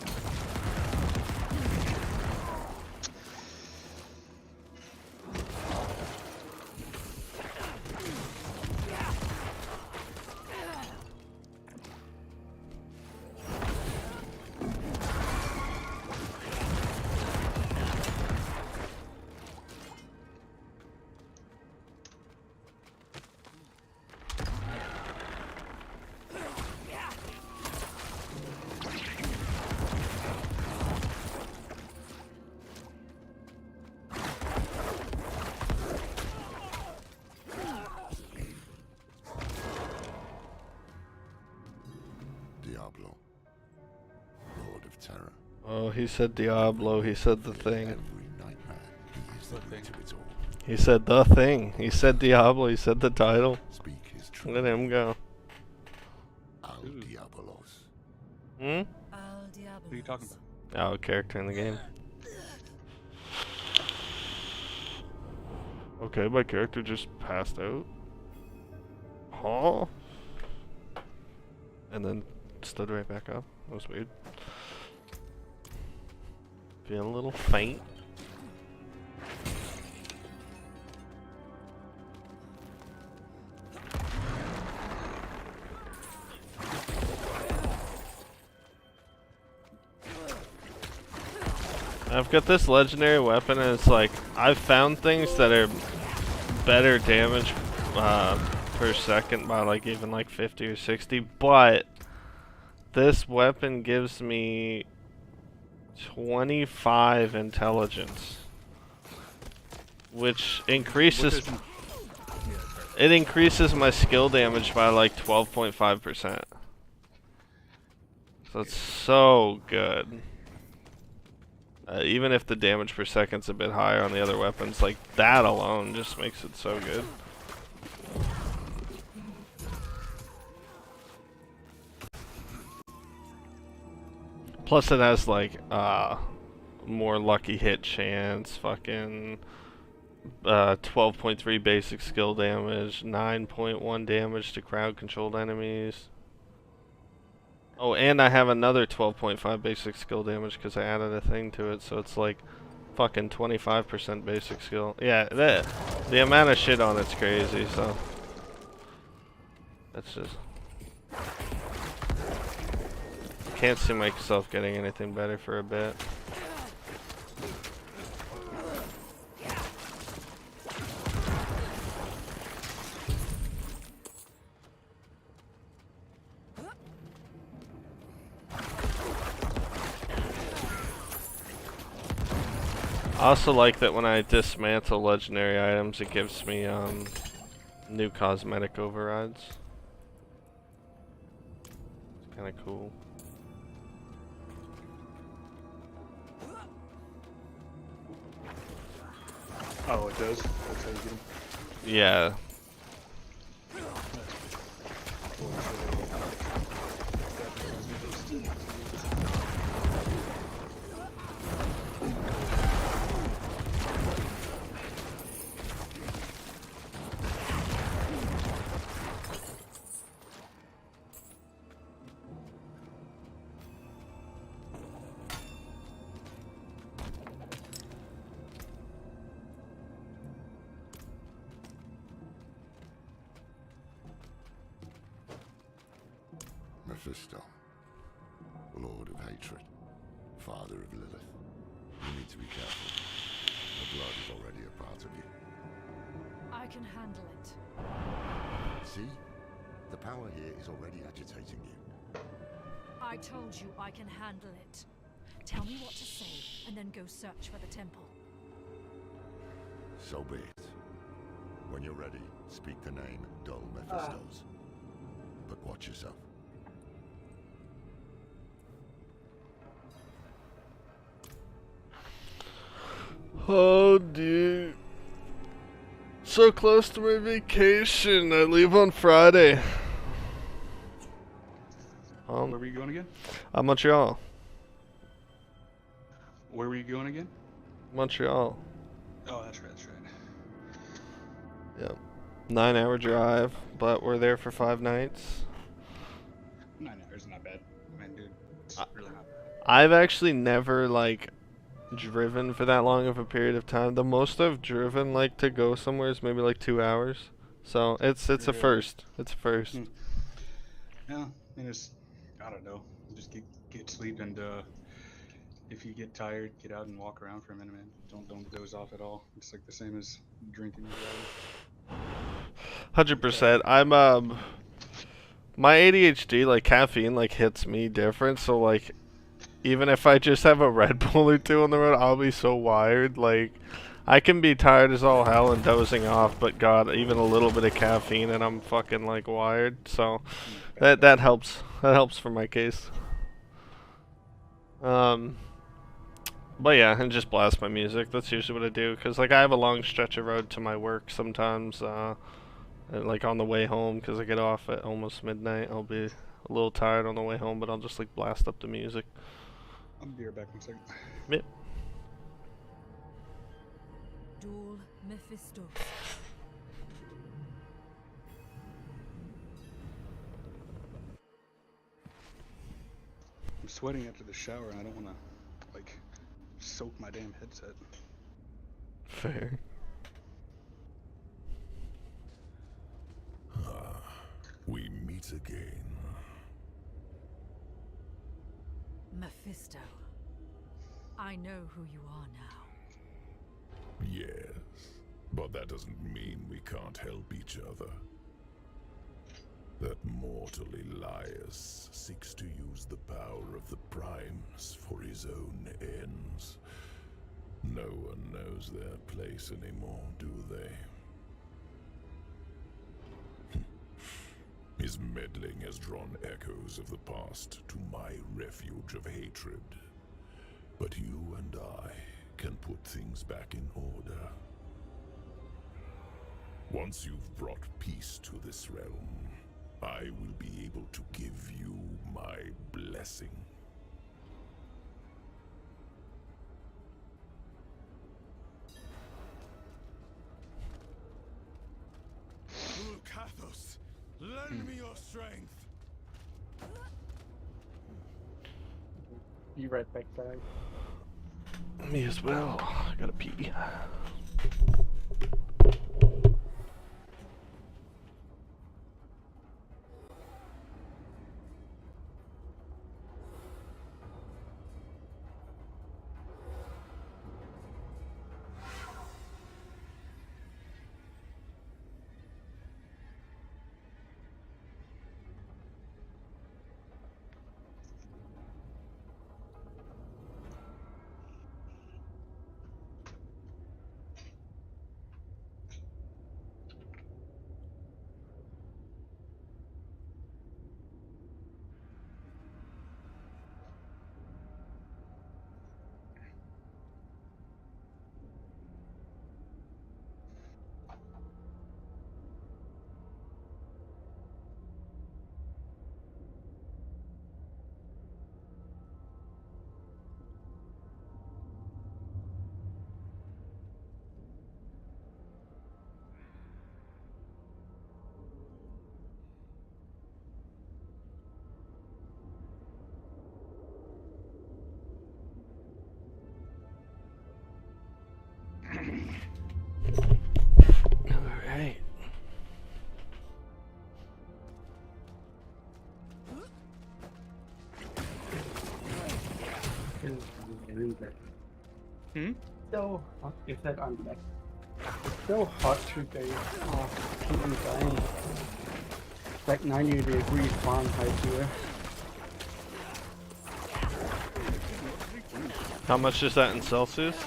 Diablo, Lord of Terror. Oh, he said Diablo. He said the thing. Every nightmare, he is the root of it all. He said the thing. He said Diablo. He said the title. Speak his truth. Let him go. Al Diabolos. Hmm? Al What Diablo. are you talking about? Oh, character in the game. Okay, my character just passed out. Huh? And then stood right back up. That was weird. Feeling a little faint. I've got this legendary weapon and it's like, I've found things that are better damage per second by like even like 50 or 60, but this weapon gives me 25 intelligence, which increases it increases my skill damage by like 12.5%. So it's so good. Even if the damage per second's a bit higher on the other weapons, like that alone just makes it so good. Plus it has like more lucky hit chance, fucking 12.3 basic skill damage, 9.1 damage to crowd controlled enemies. Oh, and I have another 12.5 basic skill damage because I added a thing to it, so it's like fucking 25% basic skill. Yeah, the amount of shit on it's crazy, so that's just... Can't see myself getting anything better for a bit. I also like that when I dismantle legendary items, it gives me new cosmetic overrides. It's kind of cool. Oh, it does? That's how you get them? Yeah. Mephisto, Lord of Hatred, Father of Lilith. You need to be careful. The blood is already a part of you. I can handle it. See? The power here is already agitating you. I told you I can handle it. Tell me what to say, and then go search for the temple. So be it. When you're ready, speak the name Dull Mephistos. But watch yourself. Oh, dude. So close to my vacation. I leave on Friday. were you going again? Montreal. Where were you going again? Montreal. Oh, that's right. Yep. 9-hour drive, but we're there for 5 nights. 9 hours is not bad. Man, dude, it's really not bad. I've actually never, like, driven for that long of a period of time. The most I've driven, like, to go somewhere is maybe, like, 2 hours. So, it's a first. It's a first. Yeah, and it's, I don't know, just get sleep, and if you get tired, get out and walk around for a minute, man. Don't doze off at all. It's like the same as drinking and driving. 100%. I'm my ADHD, like, caffeine, like, hits me different. So, like, even if I just have a Red Bull or 2 on the road, I'll be so wired. Like, I can be tired as all hell and dozing off, but God, even a little bit of caffeine and I'm fucking, like, wired. So that helps. That helps for my case. But yeah, and just blast my music. That's usually what I do, because, like, I have a long stretch of road to my work sometimes, like, on the way home, because I get off at almost midnight. I'll be a little tired on the way home, but I'll just, like, blast up the music. I'll be right back in a second. Yep. Duel Mephistos. I'm sweating after the shower, and I don't want to, like, soak my damn headset. Fair. We meet again. Mephisto. I know who you are now. Yes, but that doesn't mean we can't help each other. That mortal Elias seeks to use the power of the Primes for his own ends. No one knows their place anymore, do they? His meddling has drawn echoes of the past to my refuge of hatred. But you and I can put things back in order. Once you've brought peace to this realm, I will be able to give you my blessing. Kathos, lend me your strength. Be right back, guys. Me as well. I gotta pee. Alright. So hot. Is that on back? It's so hot today. Oh, I'm dying. It's like 90 degrees Fahrenheit here. How much is that in Celsius?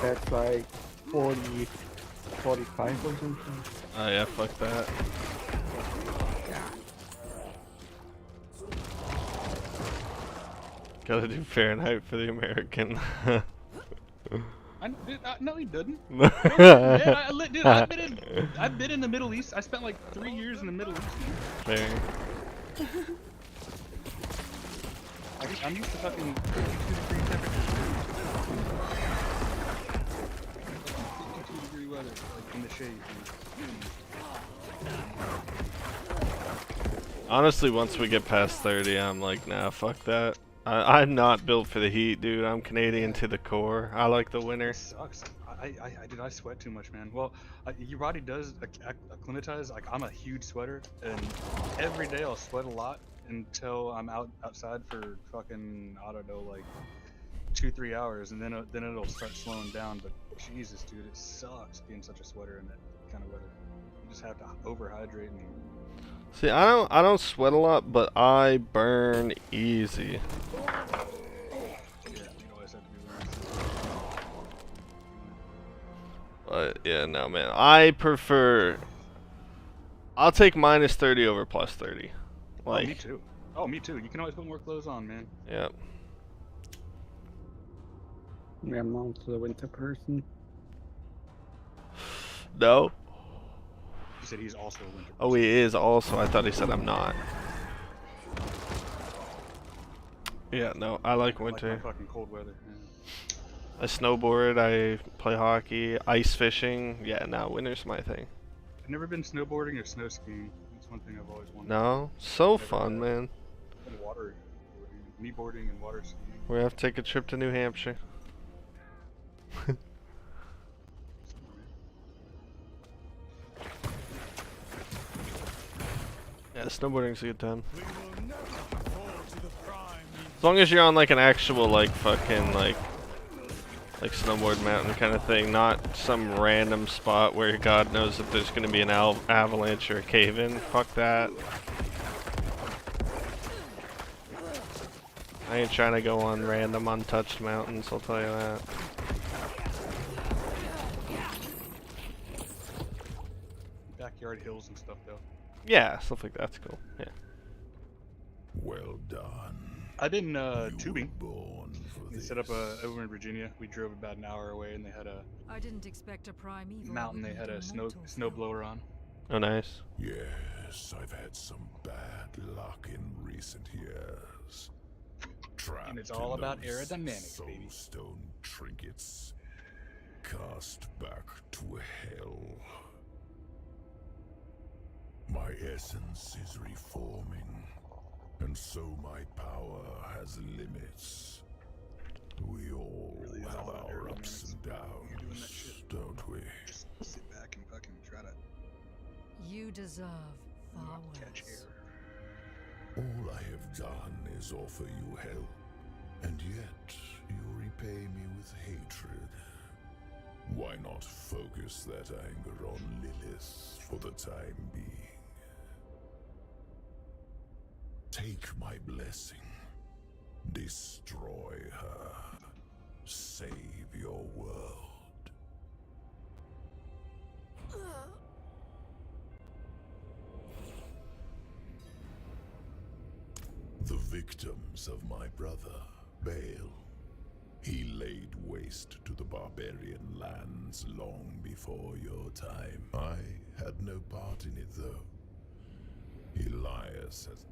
That's like 40, 45 or something. Oh yeah, fuck that. Gotta do Fahrenheit for the American. No, he didn't. Yeah, dude, I've been in the Middle East. I spent like 3 years in the Middle East. Fair. I'm used to fucking 52-degree temperatures. 52-degree weather, like in the shade. Honestly, once we get past 30, I'm like, nah, fuck that. I'm not built for the heat, dude. I'm Canadian to the core. I like the winter. It sucks. I sweat too much, man. Well, your body does acclimatize. Like, I'm a huge sweater, and every day I'll sweat a lot until I'm outside for fucking, I don't know, like 2-3 hours, and then it'll start slowing down. But Jesus, dude, it sucks being such a sweater in that kind of weather. You just have to overhydrate and. See, I don't sweat a lot, but I burn easy. But yeah, no, man. I prefer. I'll take minus 30 over plus 30. Like. Oh, me too. Oh, me too. You can always put more clothes on, man. Yep. Yeah, I'm also a winter person. No. He said he's also a winter person. Oh, he is also. I thought he said I'm not. Yeah, no, I like winter. I like my fucking cold weather. Yeah. I snowboard, I play hockey, ice fishing. Yeah, no, winter's my thing. I've never been snowboarding or snow skiing. That's one thing I've always wanted. No? So fun, man. Water, kneeboarding and water skiing. We have to take a trip to New Hampshire. Yeah, snowboarding's a good time. As long as you're on like an actual like fucking like snowboard mountain kind of thing, not some random spot where God knows if there's gonna be an avalanche or a cave-in. Fuck that. I ain't trying to go on random untouched mountains, I'll tell you that. Backyard hills and stuff though. Yeah, stuff like that's cool. Yeah. Well done. I've been tubing. They set up over in Virginia. We drove about an hour away, and they had a. I didn't expect a primeval mountain. They had a snow blower on. Oh, nice. Yes, I've had some bad luck in recent years. Trapped And it's all about aerodynamics, soul baby. Stone trinkets cast back to hell. My essence is reforming, and so my power has limits. We all have our ups and downs, don't we? Just sit back and fucking try to. You deserve far catch worse. All I have done is offer you help, and yet you repay me with hatred. Why not focus that anger on Lilith for the time being? Take my blessing. Destroy her. Save your world. The victims of my brother, Baal. He laid waste to the barbarian lands long before your time. I had no part in it, though. Elias has...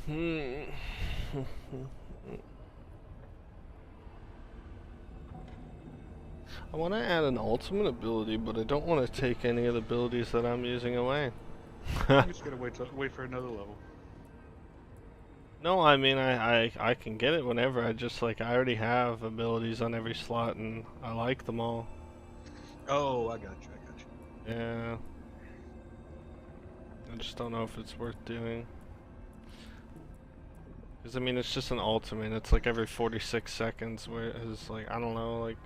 I want to add an ultimate ability, but I don't want to take any of the abilities that I'm using away. You just gotta wait for another level. No, I mean I can get it whenever. I just like I already have abilities on every slot and I like them all. Oh, I got you. Yeah. I just don't know if it's worth doing. Because I mean it's just an ultimate. It's like every 46 seconds where it's like I don't know like.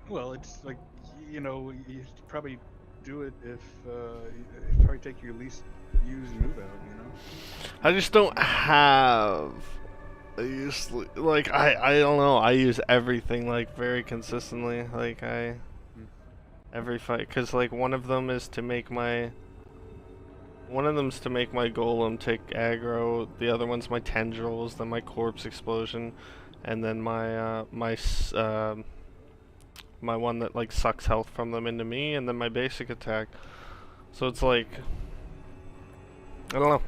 Well, it's like you probably do it if it probably take your least used move out. I just don't have. I don't know. I use everything like very consistently. Like every fight, because like one of them is to make my golem take aggro. The other one's my tendrils, then my corpse explosion, and then my my one that like sucks health from them into me, and then my basic attack. So it's like I don't know.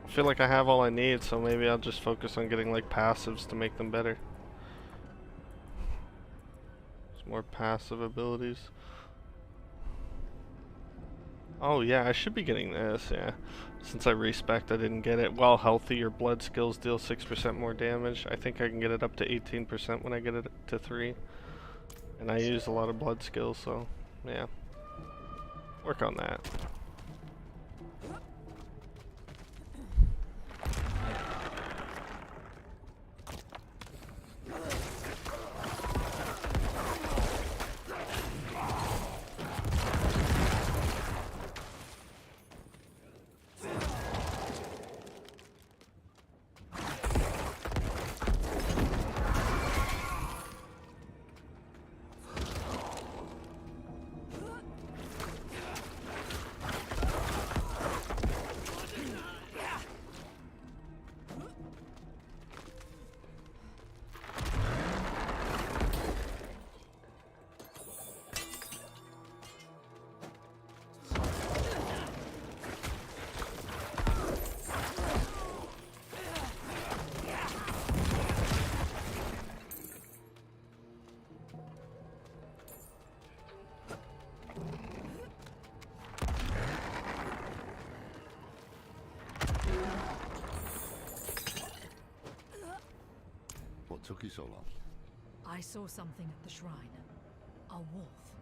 I feel like I have all I need, so maybe I'll just focus on getting like passives to make them better. Some more passive abilities. Oh yeah, I should be getting this, yeah. Since I respect, I didn't get it. While healthy, your blood skills deal 6% more damage. I think I can get it up to 18% when I get it to 3. And I use a lot of blood skills, so yeah. Work on that. What took you so long? I saw something at the shrine. A wolf.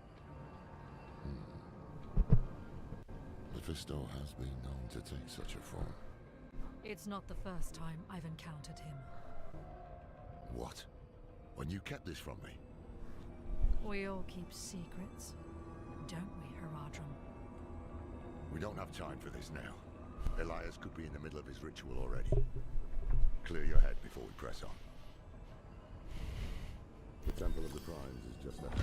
Mephisto has been known to take such a form. It's not the first time I've encountered him. What? When you kept this from me? We all keep secrets, don't we, Heradrim? We don't have time for this now. Elias could be in the middle of his ritual already. Clear your head before we press on. The Temple of the Primes is just ahead.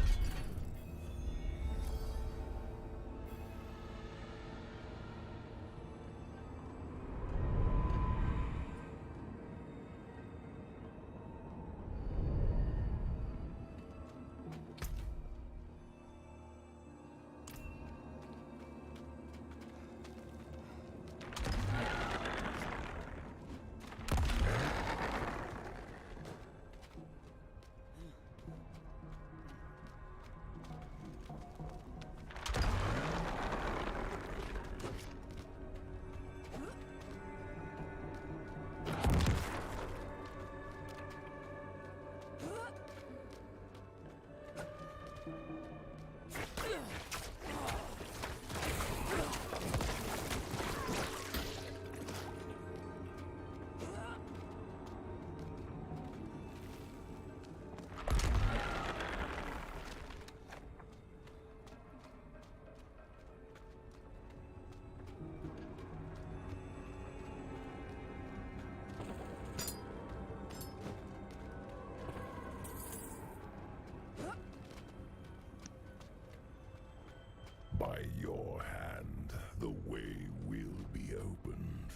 By your hand, the way will be opened.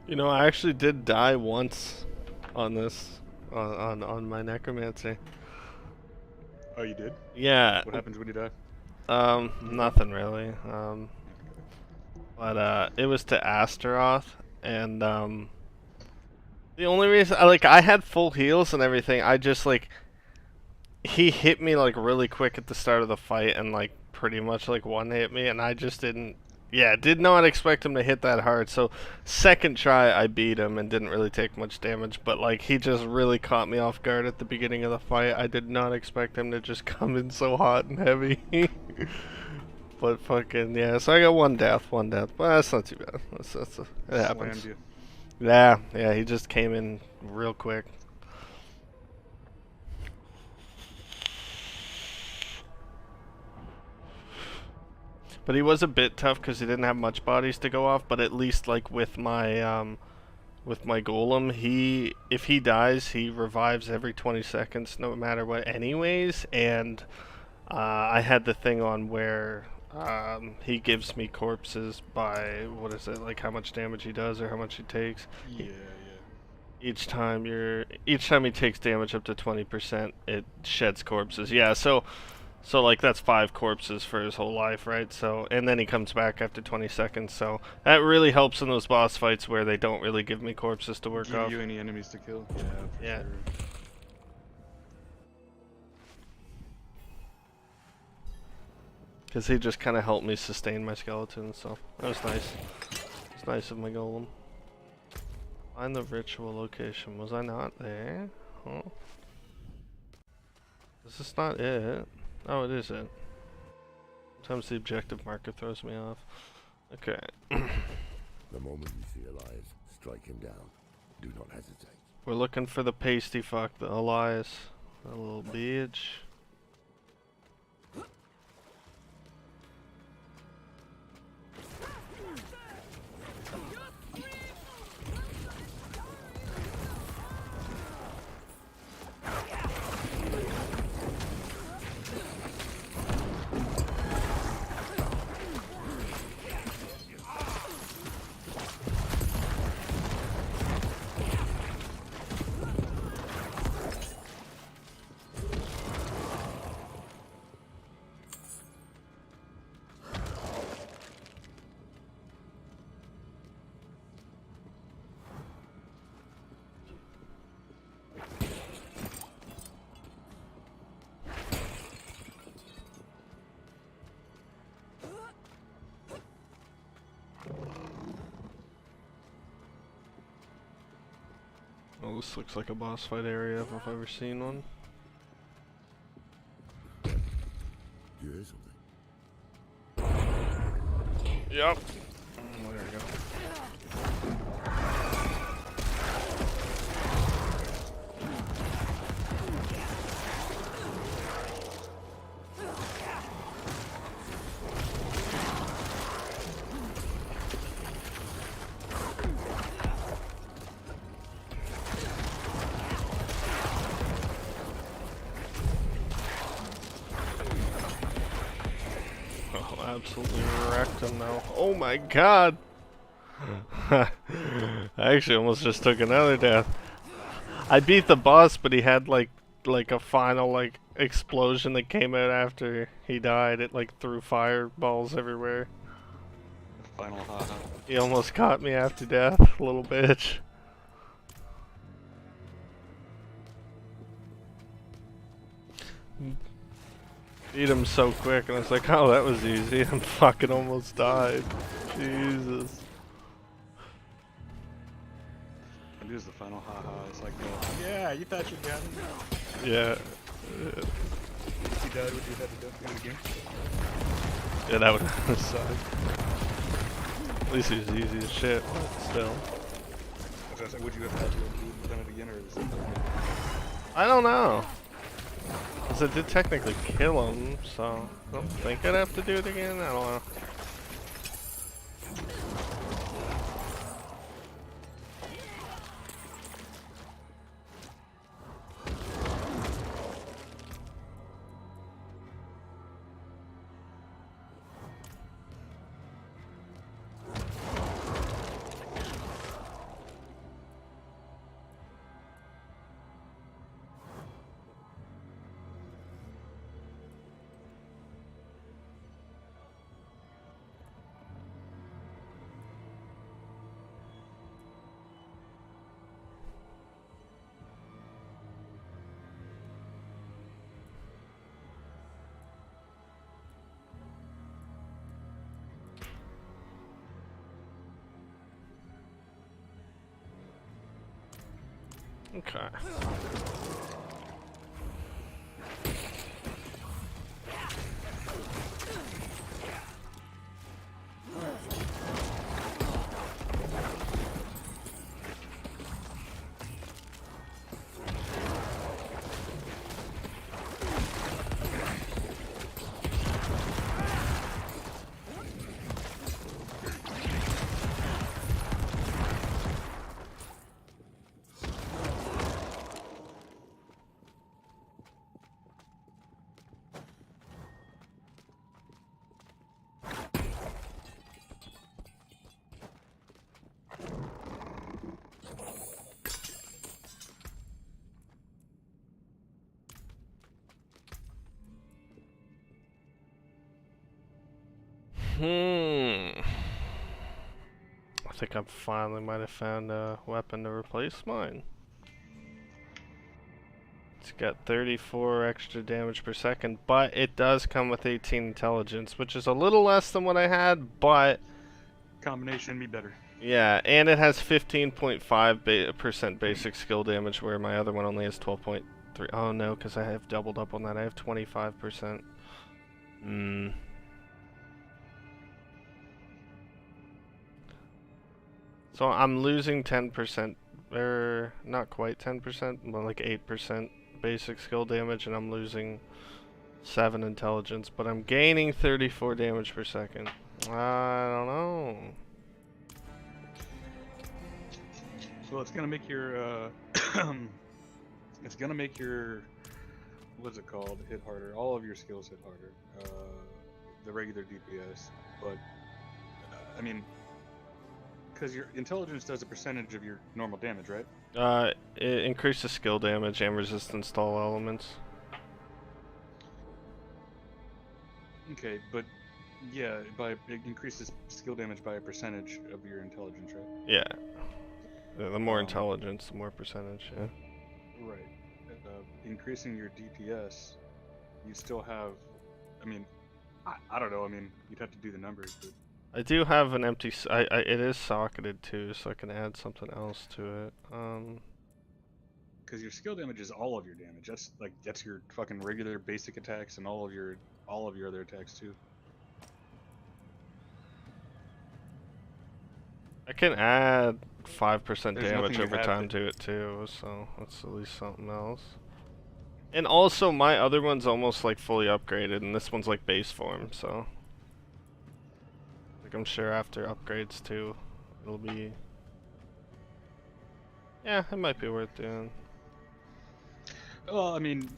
You know, I actually did die once on this, on my necromancy. Oh, you did? Yeah. What happens when you die? Nothing really. But it was to Astaroth, and the only reason I had full heals and everything, I just like he hit me like really quick at the start of the fight and like pretty much like one hit me, and I just didn't. Yeah, did not expect him to hit that hard. So second try I beat him and didn't really take much damage, but like he just really caught me off guard at the beginning of the fight. I did not expect him to just come in so hot and heavy. But fucking yeah, so I got one death, but that's not too bad. It happens. Slammed you. Yeah, he just came in real quick. But he was a bit tough because he didn't have much bodies to go off. But at least like with my golem, if he dies, he revives every 20 seconds, no matter what, anyways. And I had the thing on where he gives me corpses by what is it, like how much damage he does or how much he takes. Yeah. Each time he takes damage up to 20%, it sheds corpses. Yeah, so like that's 5 corpses for his whole life, right? So, and then he comes back after 20 seconds. So that really helps in those boss fights where they don't really give me corpses to work off. Give you any enemies to kill? Yeah, for sure. Because he just kind of helped me sustain my skeleton, so that was nice. It's nice of my golem. Find the ritual location. Was I not there? Huh? Is this not it? Oh, it is it. Sometimes the objective marker throws me off. Okay. The moment you see Elias, strike him down. Do not hesitate. We're looking for the pasty fuck, the Elias. That little bitch. Oh, this looks like a boss fight area if I've ever seen one. You hear something? Yep. There we go. Absolutely wrecked him now. Oh my god! I actually almost just took another death. I beat the boss, but he had like a final like explosion that came out after he died. It like threw fireballs everywhere. Final haha. He almost caught me after death, little bitch. Beat him so quick, and I was like, oh, that was easy, and fucking almost died. Jesus. And here's the final haha. It's like, yeah, you thought you got it. Yeah. He died, would you have to do it again? Yeah, that would suck. At least he was easy as shit, but still. As I said, would you have had to have done it again, or is it? I don't know. Because it did technically kill him, so I don't think I'd have to do it again. I don't know. Okay. I think I finally might have found a weapon to replace mine. It's got 34 extra damage per second, but it does come with 18 intelligence, which is a little less than what I had, but... Combination be better. Yeah, and it has 15.5% basic skill damage, where my other one only has 12.3. Oh no, because I have doubled up on that. I have 25%. So I'm losing 10%, or not quite 10%, but like 8% basic skill damage, and I'm losing 7 intelligence, but I'm gaining 34 damage per second. I don't know. Well, it's gonna make your it's gonna make your, what's it called, hit harder. All of your skills hit harder. The regular DPS, but I mean, because your intelligence does a percentage of your normal damage, right? It increases skill damage and resistance to all elements. Okay, but yeah, it increases skill damage by a percentage of your intelligence, right? Yeah. The more intelligence, the more percentage, yeah. Right. Increasing your DPS, you still have, I mean, I don't know, I mean, you'd have to do the numbers, but... I do have an empty, it is socketed too, so I can add something else to it. Because your skill damage is all of your damage. That's your fucking regular basic attacks and all of your other attacks too. I can add 5% There's damage nothing you over have time to- to it too, so that's at least something else. And also, my other one's almost like fully upgraded, and this one's like base form, so... Like, I'm sure after upgrades too, it'll be... Yeah, it might be worth doing. Well, I mean,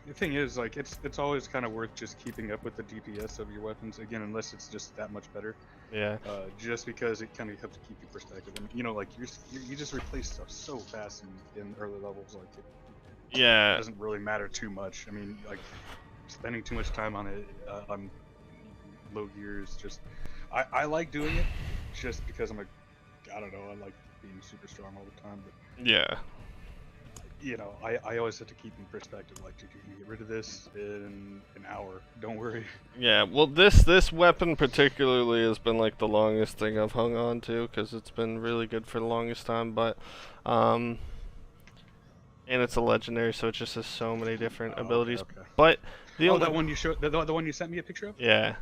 the thing is, like, it's always kind of worth just keeping up with the DPS of your weapons, again, unless it's just that much better. Yeah. Just because it kind of helps keep you perspective. And, you know, like, you just replace stuff so fast in early levels, like, it doesn't really matter too much. I mean, like, spending too much time on it, on low gears, just... I like doing it, just because I don't know, I like being super strong all the time, but... Yeah. You know, I always have to keep in perspective, like, dude, you can get rid of this in an hour, don't worry. Yeah, well, this weapon particularly has been like the longest thing I've hung on to, because it's been really good for the longest time, but and it's a legendary, so it just has so many different abilities. Okay. But the that one you showed, the one you sent me a picture of? Yeah.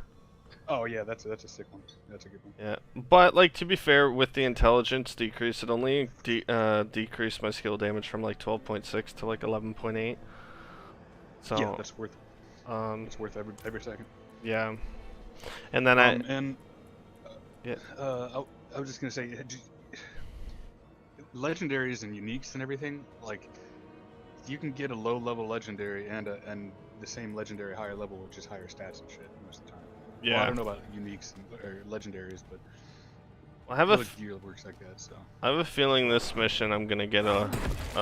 Oh yeah, that's a sick one. That's a good one. Yeah, but like, to be fair, with the intelligence decrease, it only decreased my skill damage from like 12.6 to like 11.8. So yeah, that's worth. It's worth every second. Yeah, and then yeah. I was just gonna say, legendaries and uniques and everything, like, you can get a low level legendary and the same legendary higher level, which is higher stats and shit most of the time. Yeah. Well, I don't know about uniques or legendaries, but I have a gear works like that. So I have a feeling this mission I'm gonna get a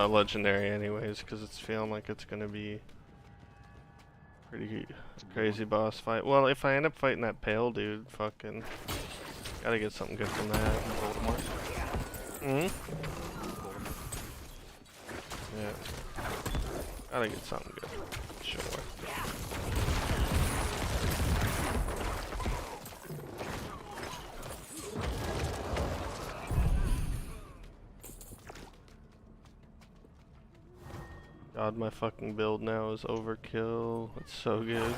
legendary anyways, because it's feeling like it's gonna be pretty crazy boss fight. Well, if I end up fighting that pale dude, fucking gotta get something good from that. Yeah. Gotta get something good. Sure. God, my fucking build now is overkill. It's so good.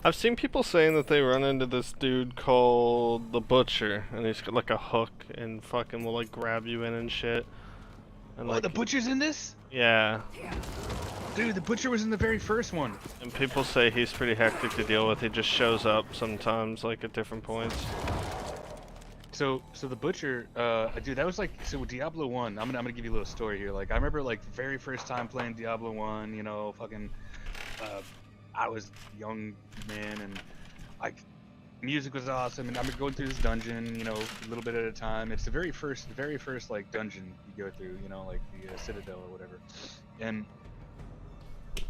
I've seen people saying that they run into this dude called the Butcher, and he's got like a hook and fucking will like grab you in and shit. And, Oh, like, the Butcher's in this? yeah. Dude, the Butcher was in the very first one. And people say he's pretty hectic to deal with. He just shows up sometimes, like at different points. So the Butcher, dude, that was like, so with Diablo 1, I'm gonna give you a little story here. Like, I remember like very first time playing Diablo 1, you know, fucking, I was young man and like music was awesome, and I'm going through this dungeon, you know, a little bit at a time. It's the very first like dungeon you go through, you know, like the Citadel or whatever, and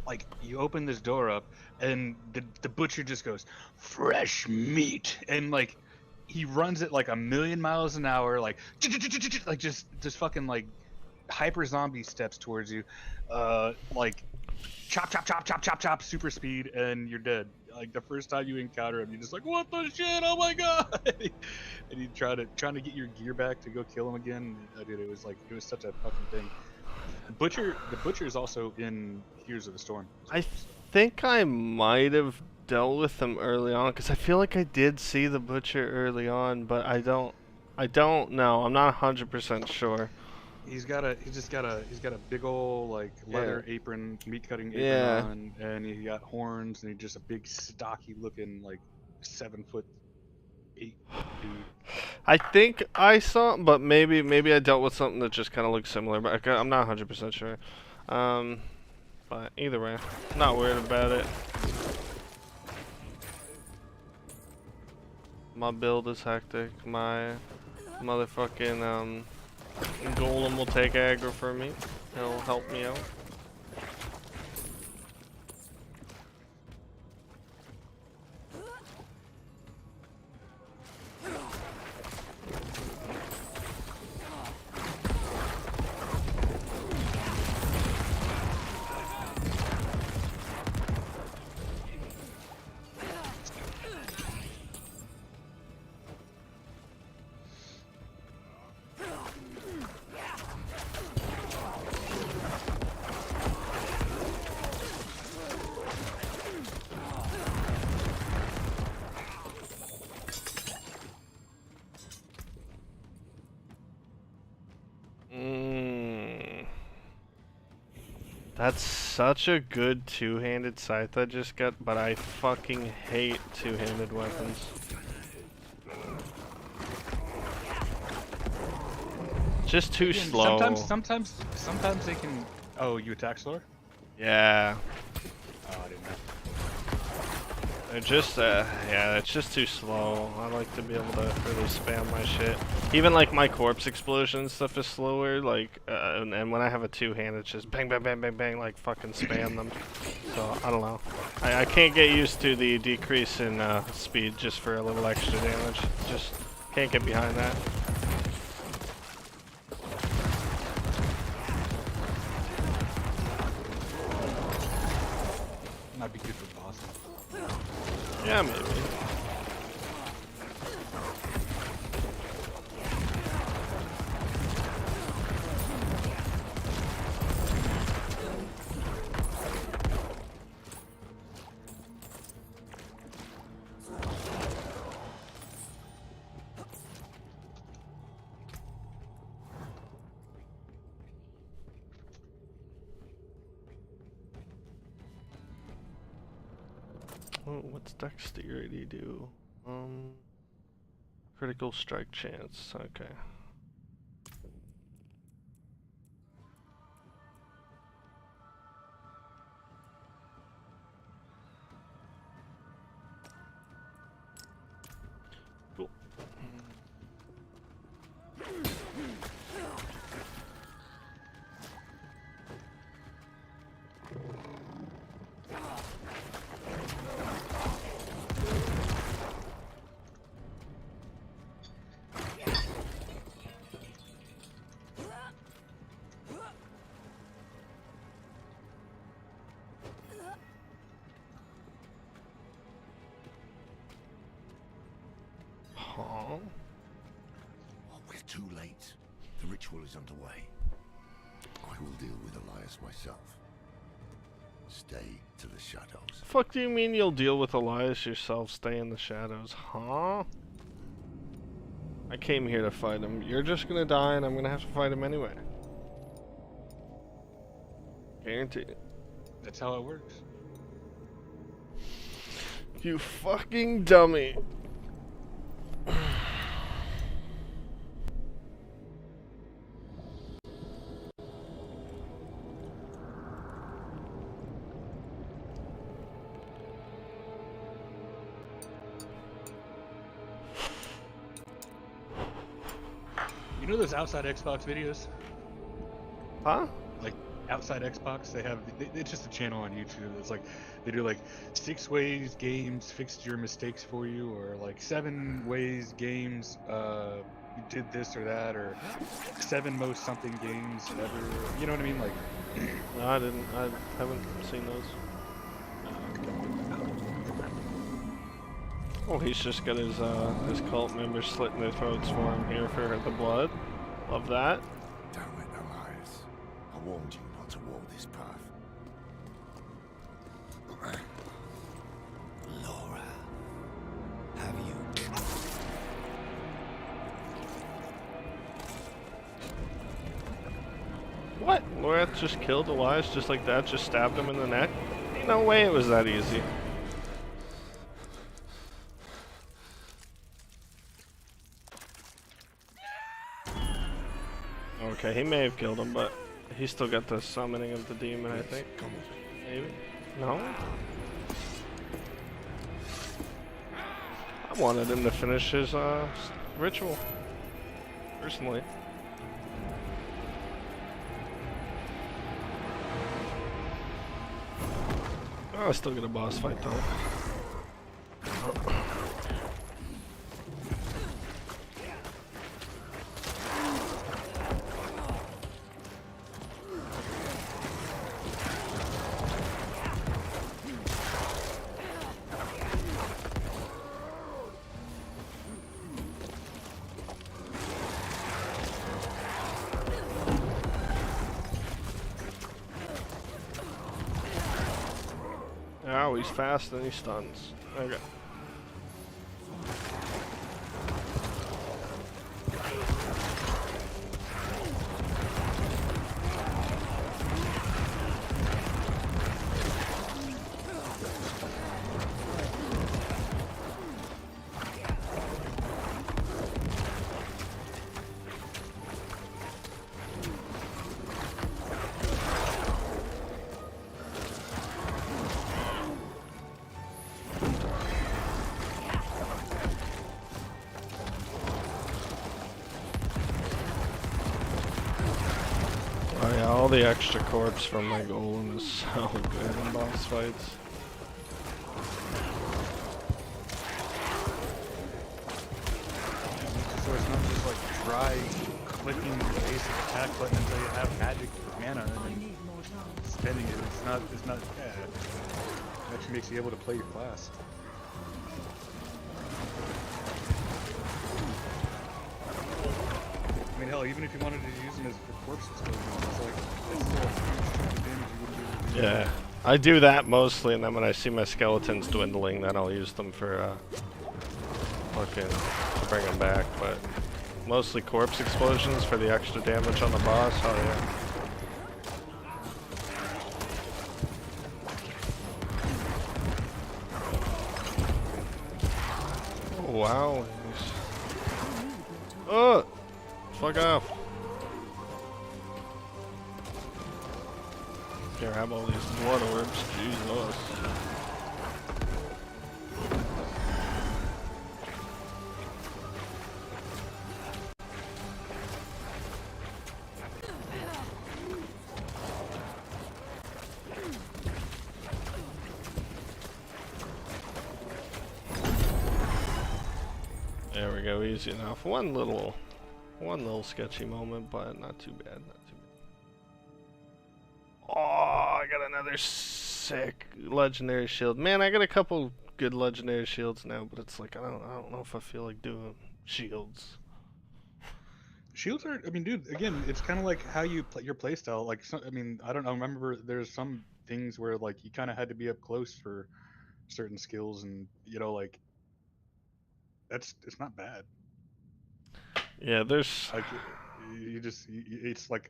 like you open this door up, and the Butcher just goes fresh meat, and like he runs it like a million miles an hour, like just fucking like hyper zombie steps towards you, like chop chop chop chop chop chop super speed, and you're dead. Like the first time you encounter him, you're just like, what the shit, oh my god. And you trying to get your gear back to go kill him again. Dude, it was such a fucking thing. The Butcher is also in Heroes of the Storm as well, I think I might have dealt with him early on, because I feel like I did see the Butcher early on, but I don't know. I'm not 100% sure. He's got a big old like leather apron, meat cutting apron on, and he got horns, and he's just a big stocky looking like 7'8" dude. I think I saw, but maybe I dealt with something that just kind of looks similar, but I'm not 100% sure. But either way, I'm not worried about it. My build is hectic. My motherfucking Golem will take aggro for me. He'll help me out. That's such a good two-handed scythe I just got, but I fucking hate two-handed weapons. Just too slow. Sometimes they can. Oh, you attack slower? Yeah. Oh, I didn't know. They're just, yeah, it's just too slow. I like to be able to really spam my shit. Even like my corpse explosion stuff is slower, like, and when I have a two-hand, it's just bang, bang, bang, bang, bang, like fucking spam them. So, I don't know. I can't get used to the decrease in speed just for a little extra damage. Just can't get behind that. Might be good for bosses. Yeah, maybe. Oh, what's dexterity do? Critical strike chance. Okay. Cool. Huh? Oh, we're too late. The ritual is underway. I will deal with Elias myself. Stay to the shadows. Fuck do you mean you'll deal with Elias yourself? Stay in the shadows, huh? I came here to fight him. You're just gonna die and I'm gonna have to fight him anyway. Guaranteed. That's how it works. You fucking dummy. You know those outside Xbox videos? Huh? Like outside Xbox, they have it's just a channel on YouTube. It's like they do like 6 ways games fixed your mistakes for you, or like 7 ways games did this or that, or 7 most something games ever. You know what I mean? Like No, I didn't. I haven't seen those. Oh, he's just got his cult members slitting their throats for him here for the blood. Love that. Damn it, Elias. I warned you not to walk this path. Laura, have you... What? Lorath just killed Elias just like that? Just stabbed him in the neck? Ain't no way it was that easy. Okay, he may have killed him, but he still got the summoning of the demon, I think. Maybe? No? I wanted him to finish his ritual. Personally. Oh, I still get a boss fight though. Oh, he's fast and he stuns. Okay. Oh yeah, all the extra corpse from my golem is so good in boss fights. so it's not just like dry clicking your basic attack button until you have magic mana and then spending it. It's not bad. It actually makes you able to play your class. I mean, hell, even if you wanted to use them as for corpse explosion, it's like it's still a huge chunk of damage you wouldn't be able to do. Yeah, I do that mostly, and then when I see my skeletons dwindling, then I'll use them for fucking to bring them back. But mostly corpse explosions for the extra damage on the boss. Oh yeah. Oh wow. Oh, fuck off. Grab all these blood orbs, Jesus. There we go, easy enough. One little sketchy moment, but not too bad, not too bad. Oh, I got another sick legendary shield. Man, I got a couple good legendary shields now, but it's like I don't know if I feel like doing shields. Shields are, I mean, dude, again, it's kind of like how you play your playstyle. Like, I mean, I don't know. Remember, there's some things where like you kind of had to be up close for certain skills, and like it's not bad. Yeah, there's like it's like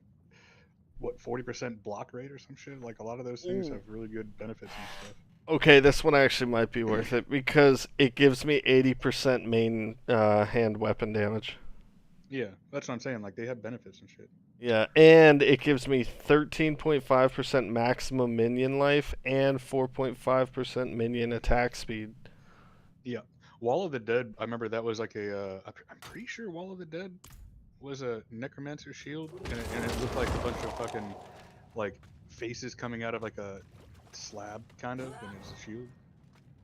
what 40% block rate or some shit. Like a lot of those things have really good benefits and stuff. Okay, this one actually might be worth it because it gives me 80% main hand weapon damage. Yeah, that's what I'm saying. Like they have benefits and shit. Yeah, and it gives me 13.5% maximum minion life and 4.5% minion attack speed. Yeah, Wall of the Dead. I remember that was like I'm pretty sure Wall of the Dead was a necromancer shield, and it looked like a bunch of fucking like faces coming out of like a slab kind of, and it was a shield.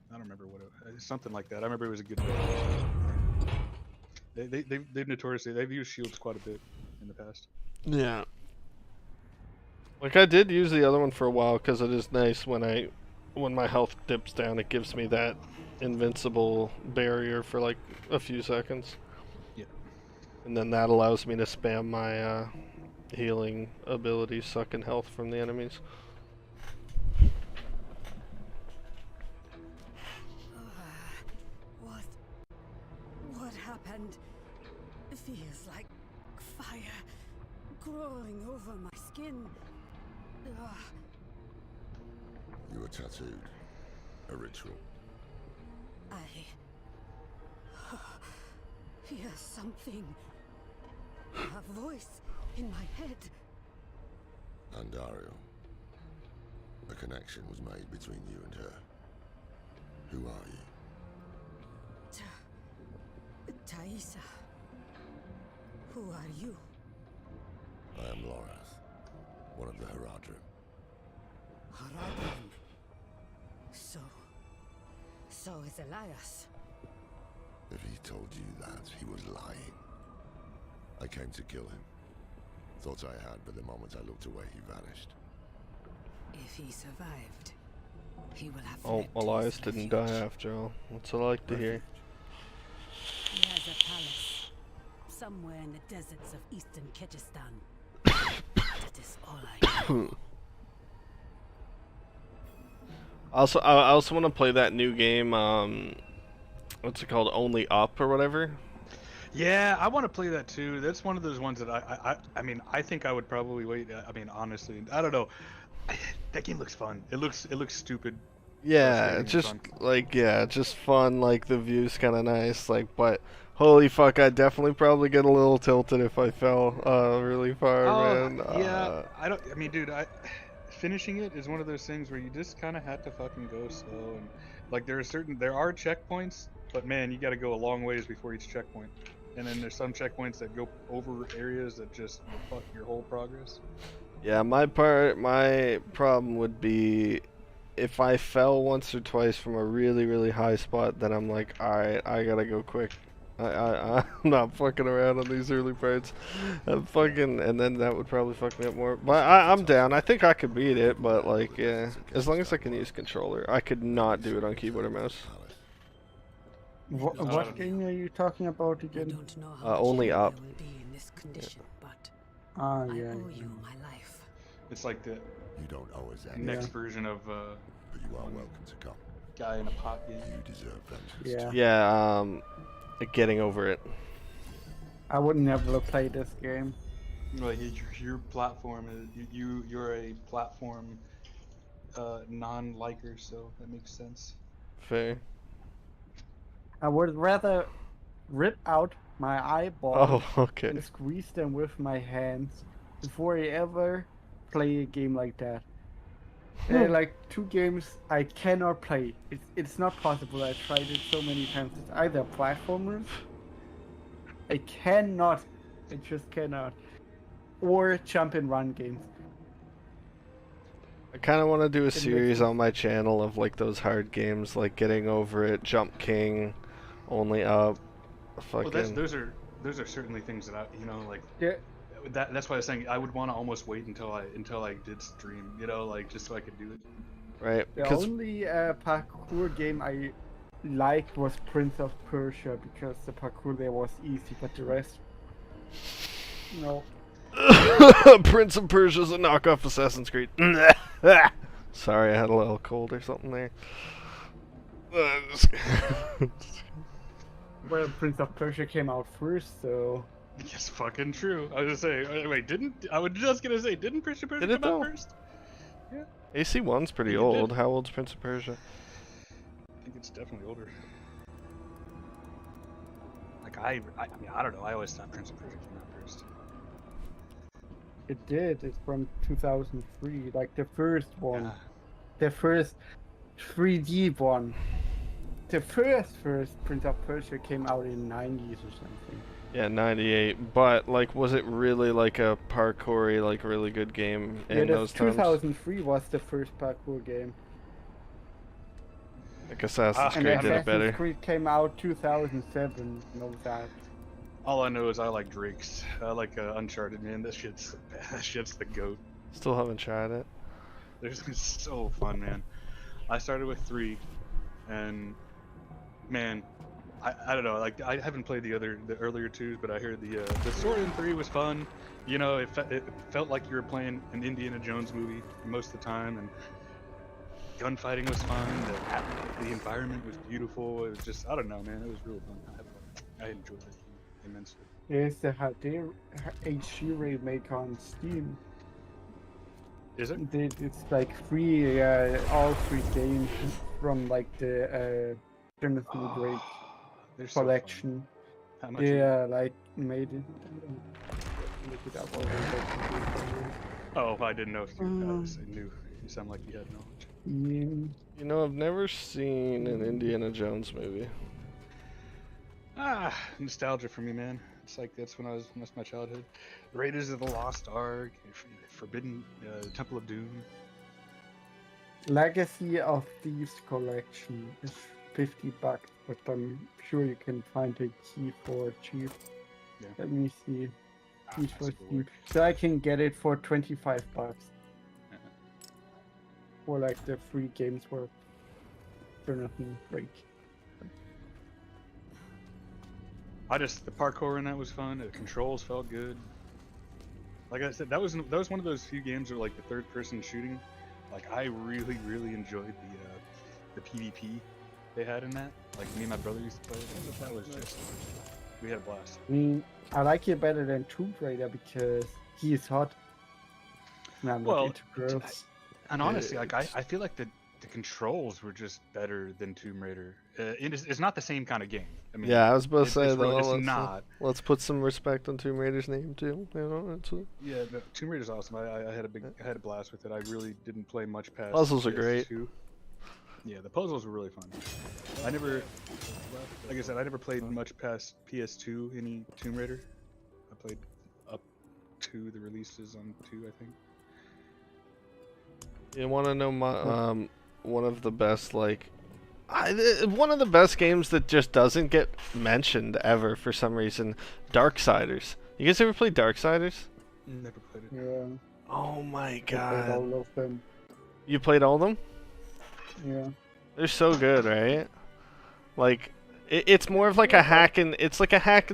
I don't remember what it was. Something like that. I remember it was a good. They've notoriously they've used shields quite a bit in the past. Yeah. Like I did use the other one for a while because it is nice when my health dips down, it gives me that invincible barrier for like a few seconds. Yeah. And then that allows me to spam my healing ability, sucking health from the enemies. What happened? It feels like fire crawling over my skin. You were tattooed. A ritual. I hear something. A voice in my head. Andario. A connection was made between you and her. Who are you? Taisa. Who are you? I am Lorath, one of the Haradrim. Haradrim. So is Elias. If he told you that, he was lying. I came to kill him. Thought I had, but the moment I looked away, he vanished. If he survived, he will have. Oh, Elias didn't die after all. That's what I like to hear. He has a palace somewhere in the deserts of eastern Kyrgyzstan. That is all I know. I also want to play that new game. What's it called? Only Up or whatever. Yeah, I want to play that too. That's one of those ones that I mean, I think I would probably wait. I mean, honestly, I don't know. That game looks fun. It looks stupid. Yeah, just like just fun. Like the view's kind of nice. Like, but holy fuck, I'd definitely probably get a little tilted if I fell really far, man. Yeah, I mean, dude, finishing it is one of those things where you just kind of have to fucking go slow, and like there are checkpoints, but man, you got to go a long ways before each checkpoint, and then there's some checkpoints that go over areas that just will fuck your whole progress. Yeah, my problem would be if I fell once or twice from a really, really high spot, then I'm like, alright, I gotta go quick. I'm not fucking around on these early parts. And then that would probably fuck me up more. But I'm down. I think I could beat it, but like, yeah. As long as I can use controller. I could not do it on keyboard or mouse. What game are you talking about again? Only Up. Ah, yeah. It's like the You don't owe us that. next version of But you are welcome to come. guy in a pot game. You deserve vengeance. Yeah, getting over it. I would never play this game. Like your platform is you're a platform non-liker, so that makes sense. Fair. I would rather rip out my eyeballs okay. and squeeze them with my hands before I ever play a game like that. There are like two games I cannot play. It's not possible. I tried it so many times. It's either platformers. I cannot. I just cannot. Or jump and run games. I kind of want to do a series on my channel of like those hard games, like Getting Over It, Jump King, Only Up, fucking. Well, those are certainly things that like. Yeah. That's why I was saying I would want to almost wait until I did stream, like just so I could do it. Right. The only parkour game I liked was Prince of Persia because the parkour there was easy, but the rest, no. Prince of Persia's a knockoff Assassin's Creed. Sorry, I had a little cold or something there. Well, Prince of Persia came out first, so. Yes, fucking true. I was gonna say, wait, didn't Prince of Persia Did it come out though? first? Yeah. AC1's pretty I think it old. did. How old's Prince of Persia? I think it's definitely older. Like I mean, I don't know. I always thought Prince of Persia came out first. It did. It's from 2003, like the first one. Yeah. The first 3D one. The first Prince of Persia came out in 90s or something. Yeah, 98. But like, was it really like a parkour-y, like really good game in those times? 2003 was the first parkour game. Like Assassin's And Creed did it better. Assassin's Creed came out 2007. Know that. All I know is I like Drake's. I like Uncharted, man. That shit's the goat. Still haven't tried it. It's so fun, man. I started with 3, and man, I don't know. Like I haven't played the earlier 2s, but I heard the story in 3 was fun. You know, it felt like you were playing an Indiana Jones movie most of the time, and gunfighting was fun. The environment was beautiful. It was just, I don't know, man. It was really fun. I enjoyed it immensely. There's the HD remake on Steam. Is it? It's like free, all 3 games from like the Jonathan Drake collection. How much? Yeah, like made it. Look it up. Oh, I didn't know if you knew. You sound like you had knowledge. Yeah. You know, I've never seen an Indiana Jones movie. Nostalgia for me, man. It's like that's my childhood. Raiders of the Lost Ark, Forbidden Temple of Doom. Legacy of Thieves collection is $50, but I'm sure you can find a key for cheap. Yeah. Let me see. Keys for cheap. So I can get it for $25. For like the 3 games for Jonathan Drake. The parkour in that was fun. The controls felt good. Like I said, that was one of those few games where like the third person shooting. Like I really enjoyed the PvP they had in that. Like me and my brother used to play it. That was just, we had a blast. I mean, I like it better than Tomb Raider because he is hot. And I'm not into girls. And honestly, like I feel like the controls were just better than Tomb Raider. It's not the same kind of game. I mean, yeah, I was about to say though. Let's put some respect on Tomb Raider's name too. You know, yeah, Tomb Raider's awesome. I had a blast with it. I really didn't play much past. Puzzles are PS2. great. Yeah, the puzzles were really fun. I never, like I said, I never played much past PS2 any Tomb Raider. I played up to the releases on 2, I think. You want to know my one of the best one of the best games that just doesn't get mentioned ever for some reason, Darksiders. You guys ever played Darksiders? Never played it. Yeah. Oh my god. I played all of them. You played all of them? Yeah. They're so good, right? Like it's more of like a hack and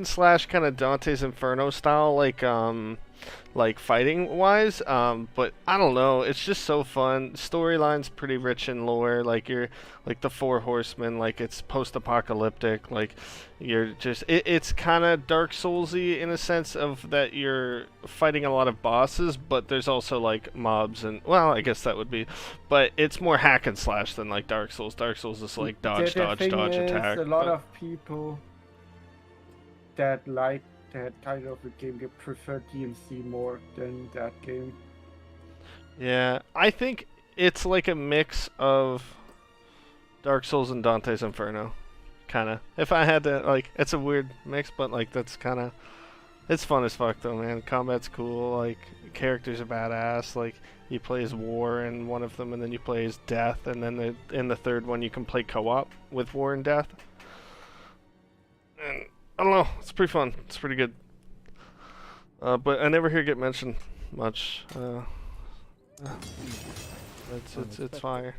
slash kind of Dante's Inferno style, like fighting wise, but I don't know, it's just so fun. Storyline's pretty rich in lore, like you're like the 4 horsemen, like it's post-apocalyptic, like you're just it's kind of Dark Soulsy in a sense of that you're fighting a lot of bosses, but there's also like mobs and, well, I guess that would be, but it's more hack and slash than like Dark Souls. Dark Souls is like dodge, attack. A lot of people that like that kind of a game, they prefer DMC more than that game. Yeah, I think it's like a mix of Dark Souls and Dante's Inferno, kind of. If I had to, like, it's a weird mix, but like that's kind of, it's fun as fuck though, man. Combat's cool, like characters are badass. Like you play as War in one of them, and then you play as Death, and then in the third one you can play co-op with War and Death. And I don't know, it's pretty fun. It's pretty good. But I never hear it get mentioned much. It's fire.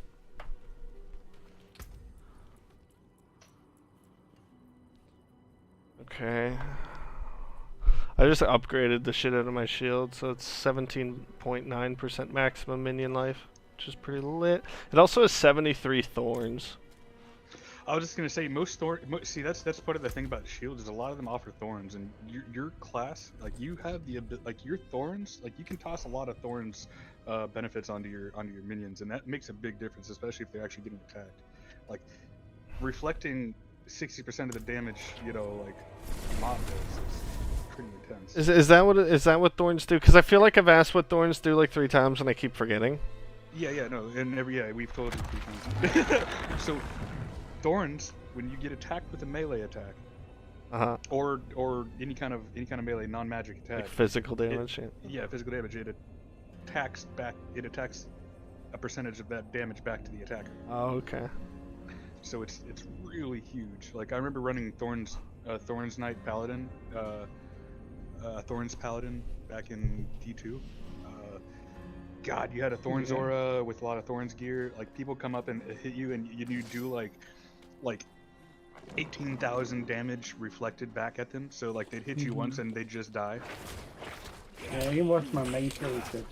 Okay. I just upgraded the shit out of my shield, so it's 17.9% maximum minion life, which is pretty lit. It also has 73 thorns. I was just gonna say see that's part of the thing about shields is a lot of them offer thorns, and your class, like, you have the like your thorns, like you can toss a lot of thorns benefits onto your minions, and that makes a big difference, especially if they're actually getting attacked. Like reflecting 60% of the damage, you know, like mob does is pretty intense. Is that what thorns do? Because I feel like I've asked what thorns do like 3 times and I keep forgetting. Yeah, no, and we've told you 3 times. So thorns, when you get attacked with a melee attack, or any kind of melee non-magic attack, like physical damage. Physical damage. It attacks back. It attacks a percentage of that damage back to the attacker. Oh, okay. So it's really huge. Like I remember running Thorns Knight Paladin, Thorns Paladin back in D2. God, you had a Thorns aura with a lot of Thorns gear. Like people come up and hit you, and you do like 18,000 damage reflected back at them. So like they'd hit you once and they'd just die. Yeah, he was my main character.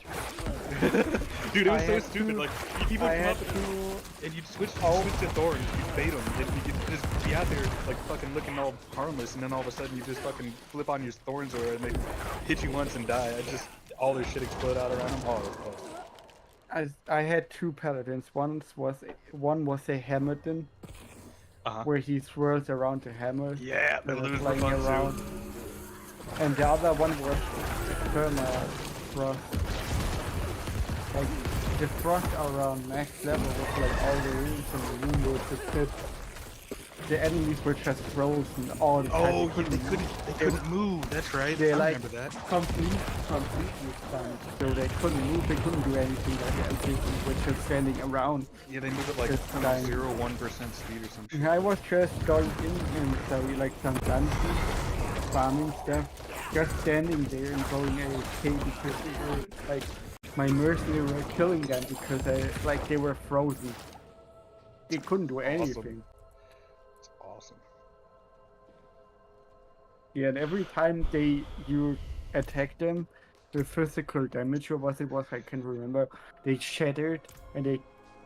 Dude, it was so stupid. Like people come up and you'd switch to Thorns, you'd bait them, and you'd just be out there like fucking looking all harmless, and then all of a sudden you just fucking flip on your Thorns aura and they hit you once and die. All their shit explode out around them. Oh, I had 2 paladins. One was a Hammerton, where he swirls around the hammer. Yeah, that lose flying around. And the other one was Frost. Like the Frost around max level was like all the rooms and the room was the pit. The enemies were just frozen all the time. Oh, they couldn't move. That's right. They I remember that. completely stunned. So they couldn't move. They couldn't do anything. Like they were just standing around. Yeah, they move at like 0.01% speed or some shit. I was just going in and so like some dungeons, farming stuff, just standing there and going AFK because they were like my mercenaries were killing them because they were frozen. They couldn't do anything. Awesome. Yeah, and every time you attack them with physical damage or what it was, I can't remember, they shattered and they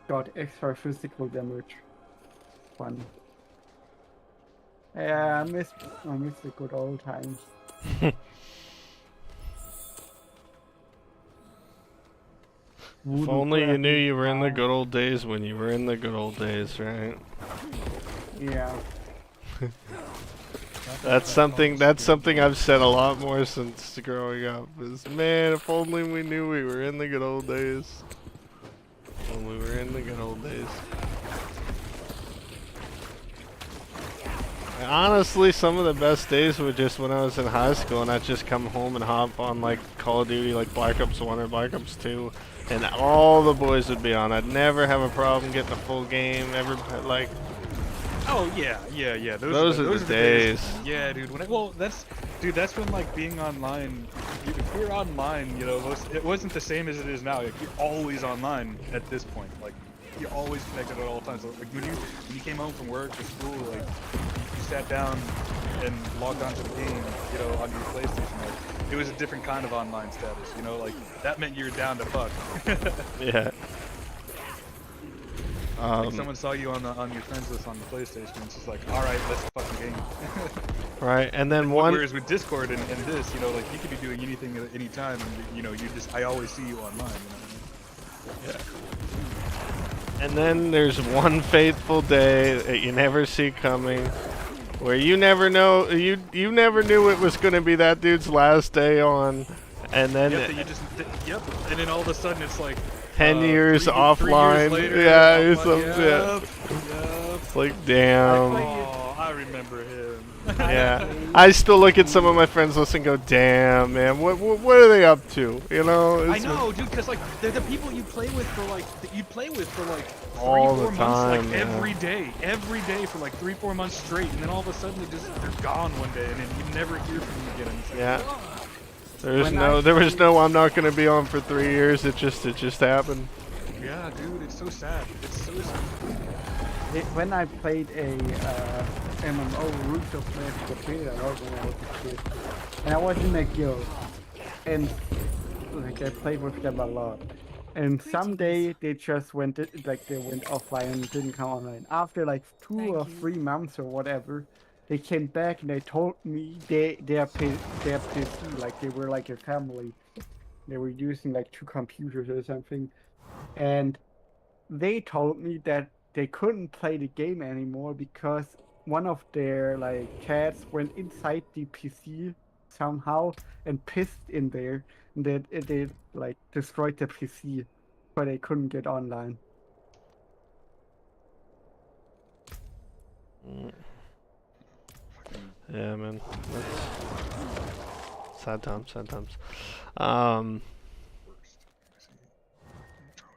got extra physical damage. Fun. Yeah, I miss the good old times. If only you knew you were in the good old days when you were in the good old days, right? Yeah. That's something I've said a lot more since growing up. Is, man, if only we knew we were in the good old days. When we were in the good old days. Honestly, some of the best days were just when I was in high school and I'd just come home and hop on like Call of Duty, like Black Ops 1 or Black Ops 2, and all the boys would be on. I'd never have a problem getting a full game, ever, like... Oh yeah. Those are the days. Yeah, dude. That's when like being online. If you're online, you know, it wasn't the same as it is now. Like, you're always online at this point. Like you're always connected at all times. So, like when you came home from work or school, like you sat down and logged onto the game, you know, on your PlayStation. Like it was a different kind of online status. You know, like that meant you were down to fuck. Yeah. Like someone saw you on your friends list on the PlayStation, it's just like, all right, let's fucking game. Right, and then Whereas with Discord and this, you know, like you could be doing anything at any time, and you know, I always see you online. You know what I mean? Yeah. And then there's one fateful day that you never see coming, where you never know, you never knew it was going to be that dude's last day on, and then and then all of a sudden it's like 10 years 3 offline. Years later, yeah, offline. It's like, damn. Oh, I remember him. Yeah, I still look at some of my friends list and go, damn, man, what are they up to? You know? I know, dude, because like they're the people you play with for like 3-4 months, time, like every day for like 3-4 months straight, and then all of a sudden they're gone one day, and then you never hear from them again. Like, yeah. There was no I'm not gonna be on for 3 years. It just happened. Yeah, dude, it's so sad. It's so sad. When I played a MMO, Roots of Mass, that played a lot when I was a kid. And I was in a guild, and like I played with them a lot. And someday they just went they went offline and didn't come online. After like 2 or 3 months or whatever, they came back and they told me their PC, like they were like a family. They were using like 2 computers or something, and they told me that they couldn't play the game anymore because one of their like cats went inside the PC somehow and pissed in there, and that they like destroyed the PC, but they couldn't get online. Yeah, man. That's sad times, sad times.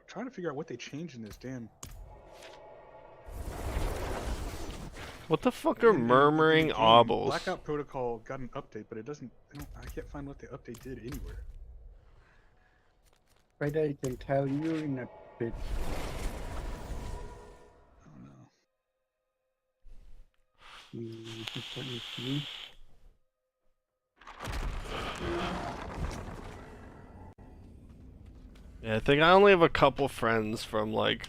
Trying to figure out what they changed in this damn. What the fuck are murmuring obels? Blackout Protocol got an update, but it doesn't. I can't find what the update did anywhere. Right, I can tell you in a bit. Oh no. Let me see. Yeah, I think I only have a couple friends from like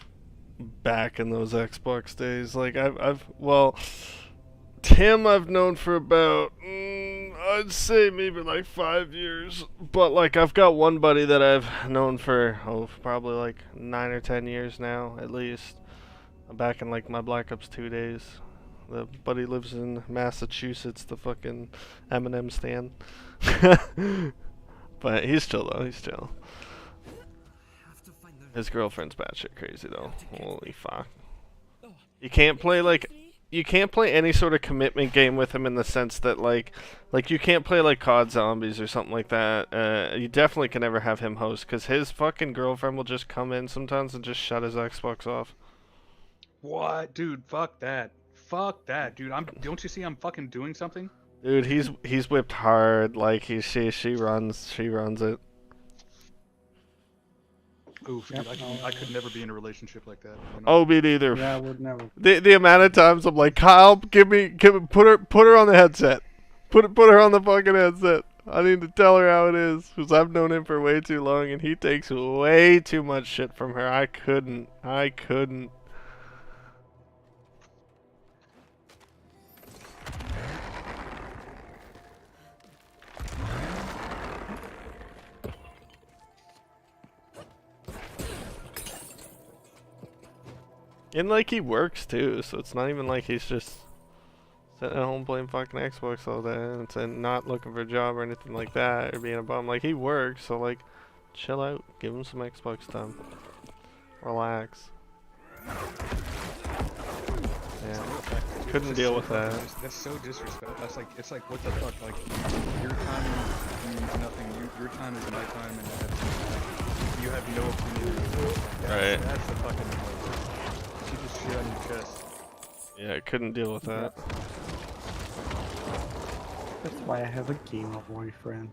back in those Xbox days. Like well, Tim I've known for about I'd say maybe like 5 years, but like I've got one buddy that I've known for probably like 9 or 10 years now at least. Back in like my Black Ops 2 days. The buddy lives in Massachusetts, the fucking Eminem stan. But he's chill though, he's chill. His girlfriend's batshit crazy though. Holy fuck. You can't play any sort of commitment game with him in the sense that like you can't play like COD Zombies or something like that. You definitely can never have him host because his fucking girlfriend will just come in sometimes and just shut his Xbox off. What, dude? Fuck that. Fuck that, dude. Don't you see I'm fucking doing something? Dude, he's whipped hard. Like she runs it. Oof, dude, I could never be in a relationship like that. You know? Oh, me neither. Yeah, I would never. The amount of times I'm like, Kyle, put her on the headset. Put her on the fucking headset. I need to tell her how it is because I've known him for way too long and he takes way too much shit from her. I couldn't. And like he works too, so it's not even like he's just sitting at home playing fucking Xbox all day and not looking for a job or anything like that or being a bum. Like he works, so like chill out, give him some Xbox time. Relax. Yeah. Couldn't deal with that. That's so disrespectful. That's like, it's like, what the fuck? Like, your time means nothing. Your time is my time, and you have no opinion. Right. That's the fucking noise. You just shit on your chest. Yeah, I couldn't deal with that. That's why I have a gamer boyfriend.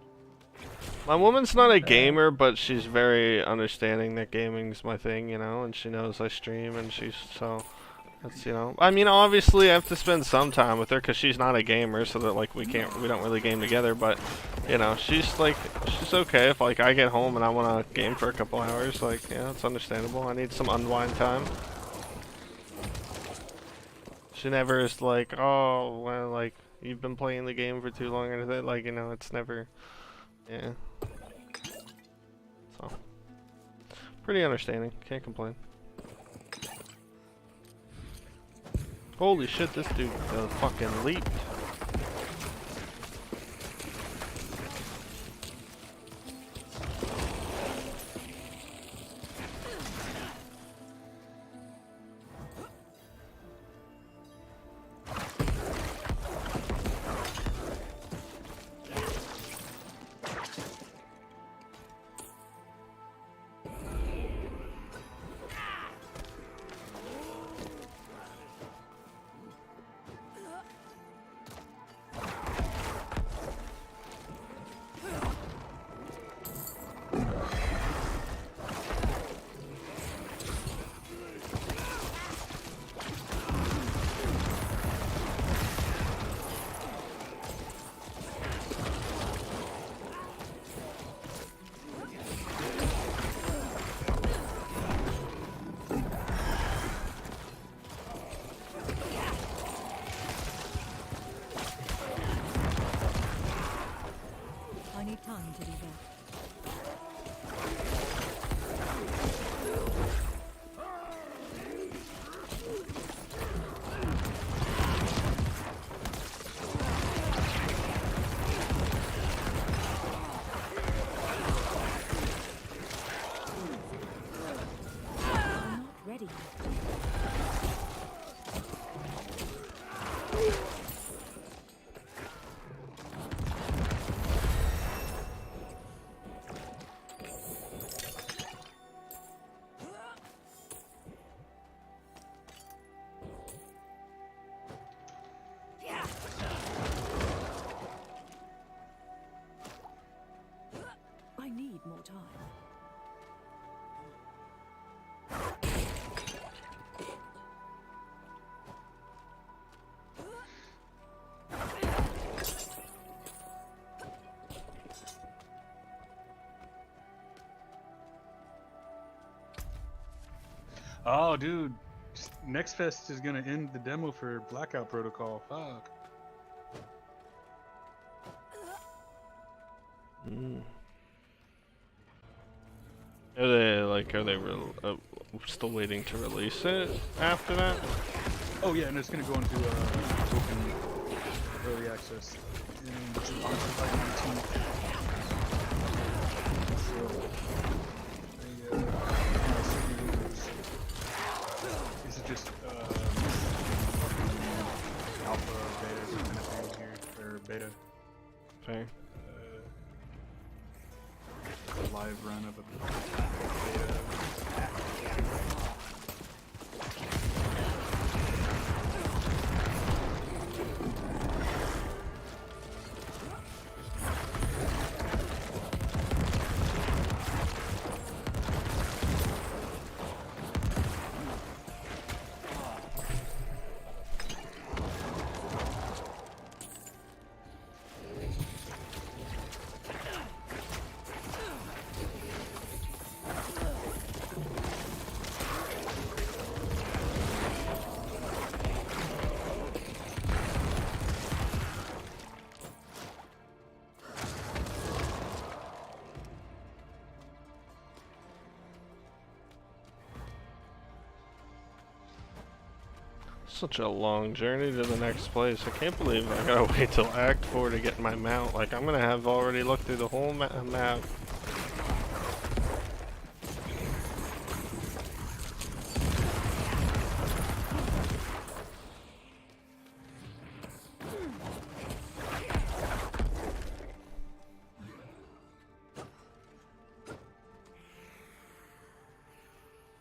My woman's not a gamer, but she's very understanding that gaming's my thing, you know, and she knows I stream, and so that's, you know, I mean, obviously I have to spend some time with her because she's not a gamer, so that like we don't really game together, but you know, she's okay if like I get home and I want to game for a couple hours, like, yeah, it's understandable. I need some unwind time. She never is like, oh, well, like, you've been playing the game for too long or anything, like, you know, it's never, yeah. So, pretty understanding, can't complain. Holy shit, this dude fucking leaped. need more time. Oh, dude. Next Fest is gonna end the demo for Blackout Protocol. Fuck. Are they still waiting to release it after that? Oh yeah, and it's gonna go into open early access on July 19th. This is just alpha, beta kind of thing here, or beta. Okay. Live run of a beta. Such a long journey to the next place. I can't believe I gotta wait till Act 4 to get my mount. Like, I'm gonna have already looked through the whole map.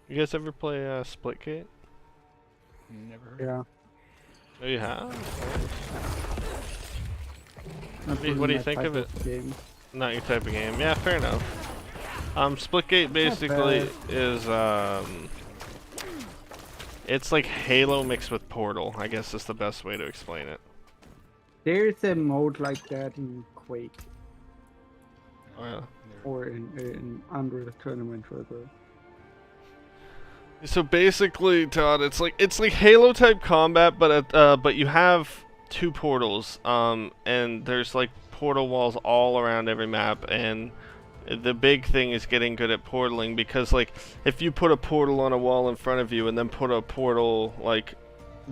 You guys ever play Splitgate? Never heard. Yeah. Oh, you have? What do you think of it? Not your type of game. Yeah, fair enough. Splitgate basically is it's like Halo mixed with Portal. I guess is the best way to explain it. There's a mode like that in Quake. Oh, yeah. Or in Unreal Tournament rather. So basically, Todd, it's like Halo type combat, but you have two portals, and there's like portal walls all around every map, and the big thing is getting good at portaling, because like if you put a portal on a wall in front of you and then put a portal like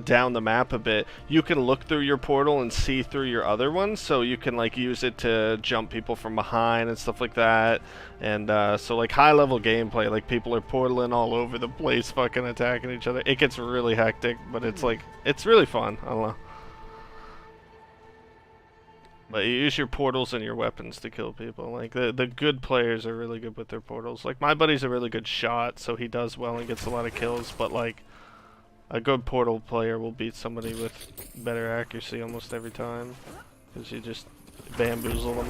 down the map a bit, you can look through your portal and see through your other one, so you can like use it to jump people from behind and stuff like that. And so like high level gameplay, like people are portaling all over the place, fucking attacking each other. It gets really hectic, but it's like, it's really fun. I don't know. But you use your portals and your weapons to kill people. Like the good players are really good with their portals. Like my buddy's a really good shot, so he does well and gets a lot of kills, but like a good portal player will beat somebody with better accuracy almost every time, because you just bamboozle them.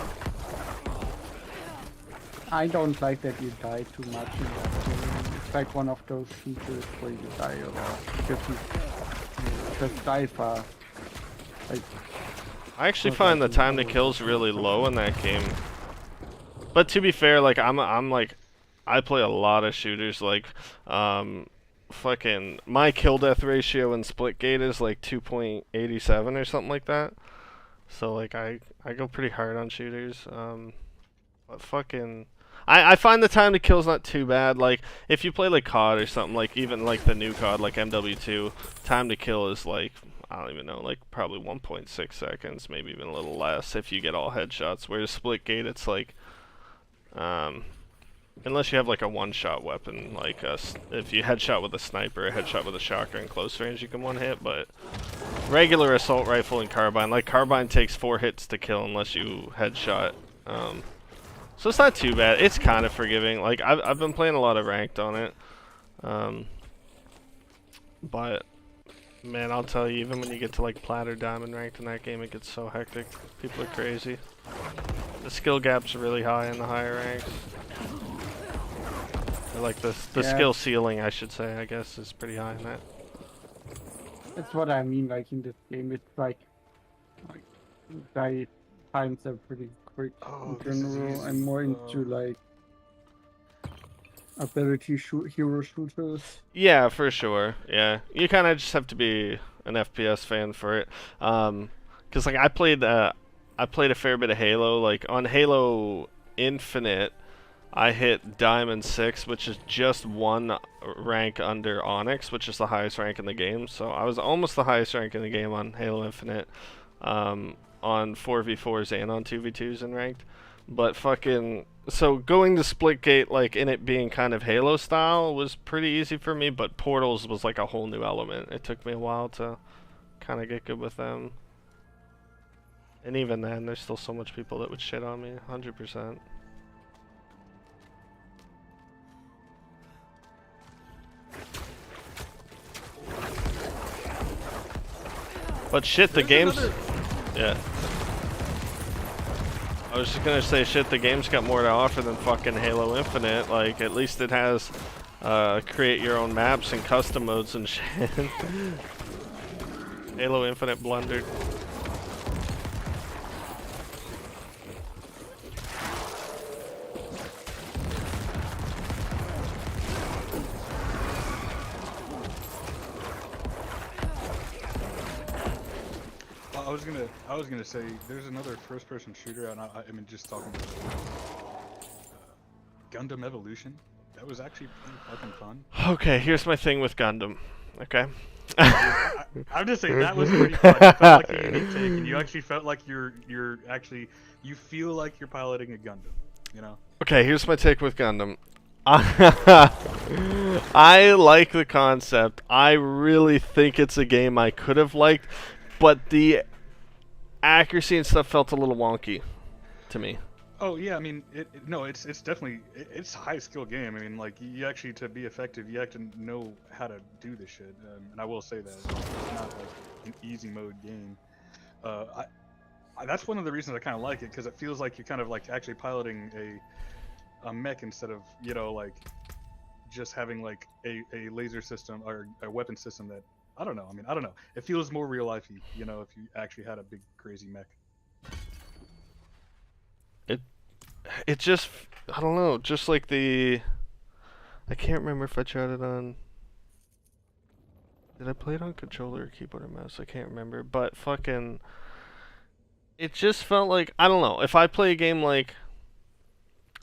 I don't like that you die too much in that game. It's like one of those features where you die a lot, because you just die fast. Like, I actually find the time to kill is really low in that game. But to be fair, like I'm like, I play a lot of shooters. Like, fucking my kill death ratio in Splitgate is like 2.87 or something like that. So like I go pretty hard on shooters. But fucking I find the time to kill is not too bad. Like if you play like COD or something, like even like the new COD, like MW2, time to kill is like, I don't even know, like probably 1.6 seconds, maybe even a little less if you get all headshots. Whereas Splitgate, it's like, unless you have like a one-shot weapon, like if you headshot with a sniper, a headshot with a shotgun close range, you can one-hit. But regular assault rifle and carbine, like carbine takes 4 hits to kill unless you headshot. So it's not too bad. It's kind of forgiving. Like I've been playing a lot of ranked on it, but Man, I'll tell you, even when you get to like plat or diamond ranked in that game, it gets so hectic. People are crazy. The skill gaps are really high in the higher ranks. Or like the skill ceiling, I should say, I guess, is pretty high in that. That's what I mean. Like in this game, it's like die times are pretty quick in general, and more into like ability hero shooters. Yeah, for sure. Yeah, you kind of just have to be an FPS fan for it. 'Cause like I played a fair bit of Halo. Like on Halo Infinite, I hit Diamond 6, which is just one rank under Onyx, which is the highest rank in the game. So I was almost the highest rank in the game on Halo Infinite, on 4v4s and on 2v2s in ranked. But fucking, so going to Splitgate, like in it being kind of Halo style, was pretty easy for me, but Portals was like a whole new element. It took me a while to kind of get good with them. And even then, there's still so much people that would shit on me, 100%. But shit, the game's... Yeah. I was just gonna say, shit, the game's got more to offer than fucking Halo Infinite. Like, at least it has create your own maps and custom modes and shit. Halo Infinite blundered. I was gonna say there's another first-person shooter, and I mean just talking about Gundam Evolution. That was actually pretty fucking fun. Okay, here's my thing with Gundam. Okay. I'm just saying that was pretty fun. It felt like a unique take, and you actually felt like you feel like you're piloting a Gundam, you know? Okay, here's my take with Gundam. I like the concept. I really think it's a game I could have liked, but the accuracy and stuff felt a little wonky to me. Oh yeah, I mean, it's definitely it's a high skill game. I mean, like you actually, to be effective, you have to know how to do this shit. And I will say that it's not like an easy mode game. That's one of the reasons I kind of like it, because it feels like you're kind of like actually piloting a mech instead of, you know, like just having like a laser system or a weapon system that, I don't know. I mean, I don't know. It feels more real lifey, you know, if you actually had a big crazy mech. It just, I don't know, just like I can't remember if I tried it on, did I play it on controller or keyboard or mouse? I can't remember, but fucking, it just felt like, I don't know, if I play a game like,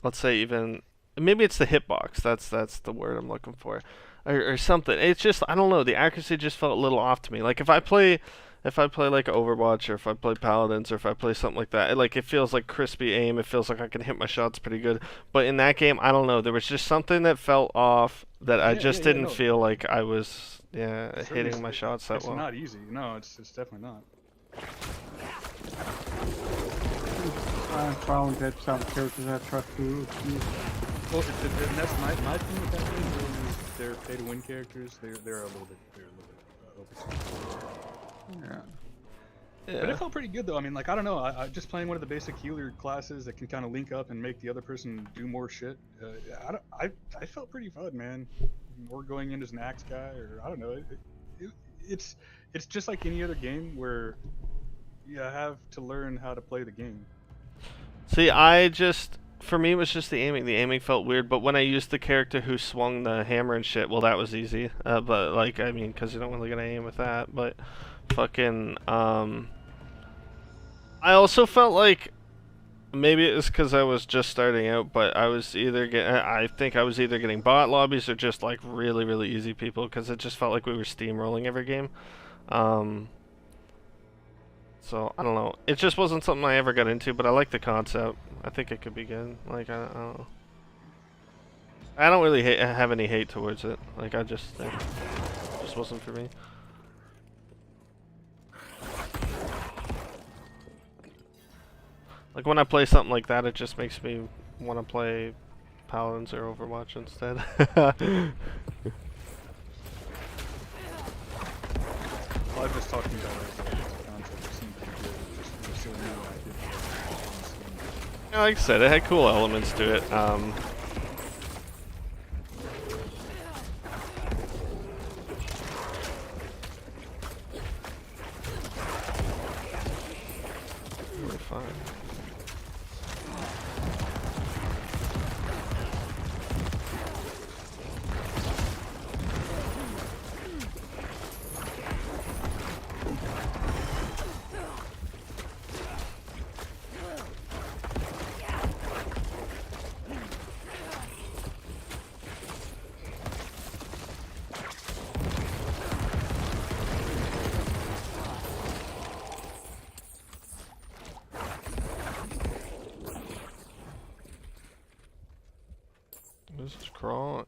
let's say even, maybe it's the hitbox, that's the word I'm looking for, or something. It's just, I don't know, the accuracy just felt a little off to me. Like if I play like Overwatch, or if I play Paladins, or if I play something like that, it feels like crispy aim. It feels like I can hit my shots pretty good. But in that game, I don't know. There was just something that felt off, that I just didn't feel like I was hitting my shots that well. It's not easy. No, it's definitely not. I found that some characters I trust to use. Well, and that's my thing with that game. Is they're pay-to-win characters. They're a little bit Yeah. But it felt pretty good though. I mean, like, I don't know. I just playing one of the basic healer classes that can kind of link up and make the other person do more shit. I felt pretty fun, man. Or going in as an axe guy, or I don't know. It's just like any other game where you have to learn how to play the game. See, for me, it was just the aiming. The aiming felt weird, but when I used the character who swung the hammer and shit, well, that was easy. But, like, I mean, because you don't really get to aim with that, but fucking, I also felt like, maybe it was because I was just starting out, but I think I was either getting bot lobbies or just, like, really, really easy people, because it just felt like we were steamrolling every game. So, I don't know. It just wasn't something I ever got into, but I like the concept. I think it could be good. Like, I don't know. I don't really have any hate towards it. Like, it just wasn't for me. Like, when I play something like that, it just makes me want to play Paladins or Overwatch instead. was just talking about it as a concept. It seemed pretty good. It was so new. I did Yeah, like I said, it had cool elements to it. We're fine. Jesus Christ.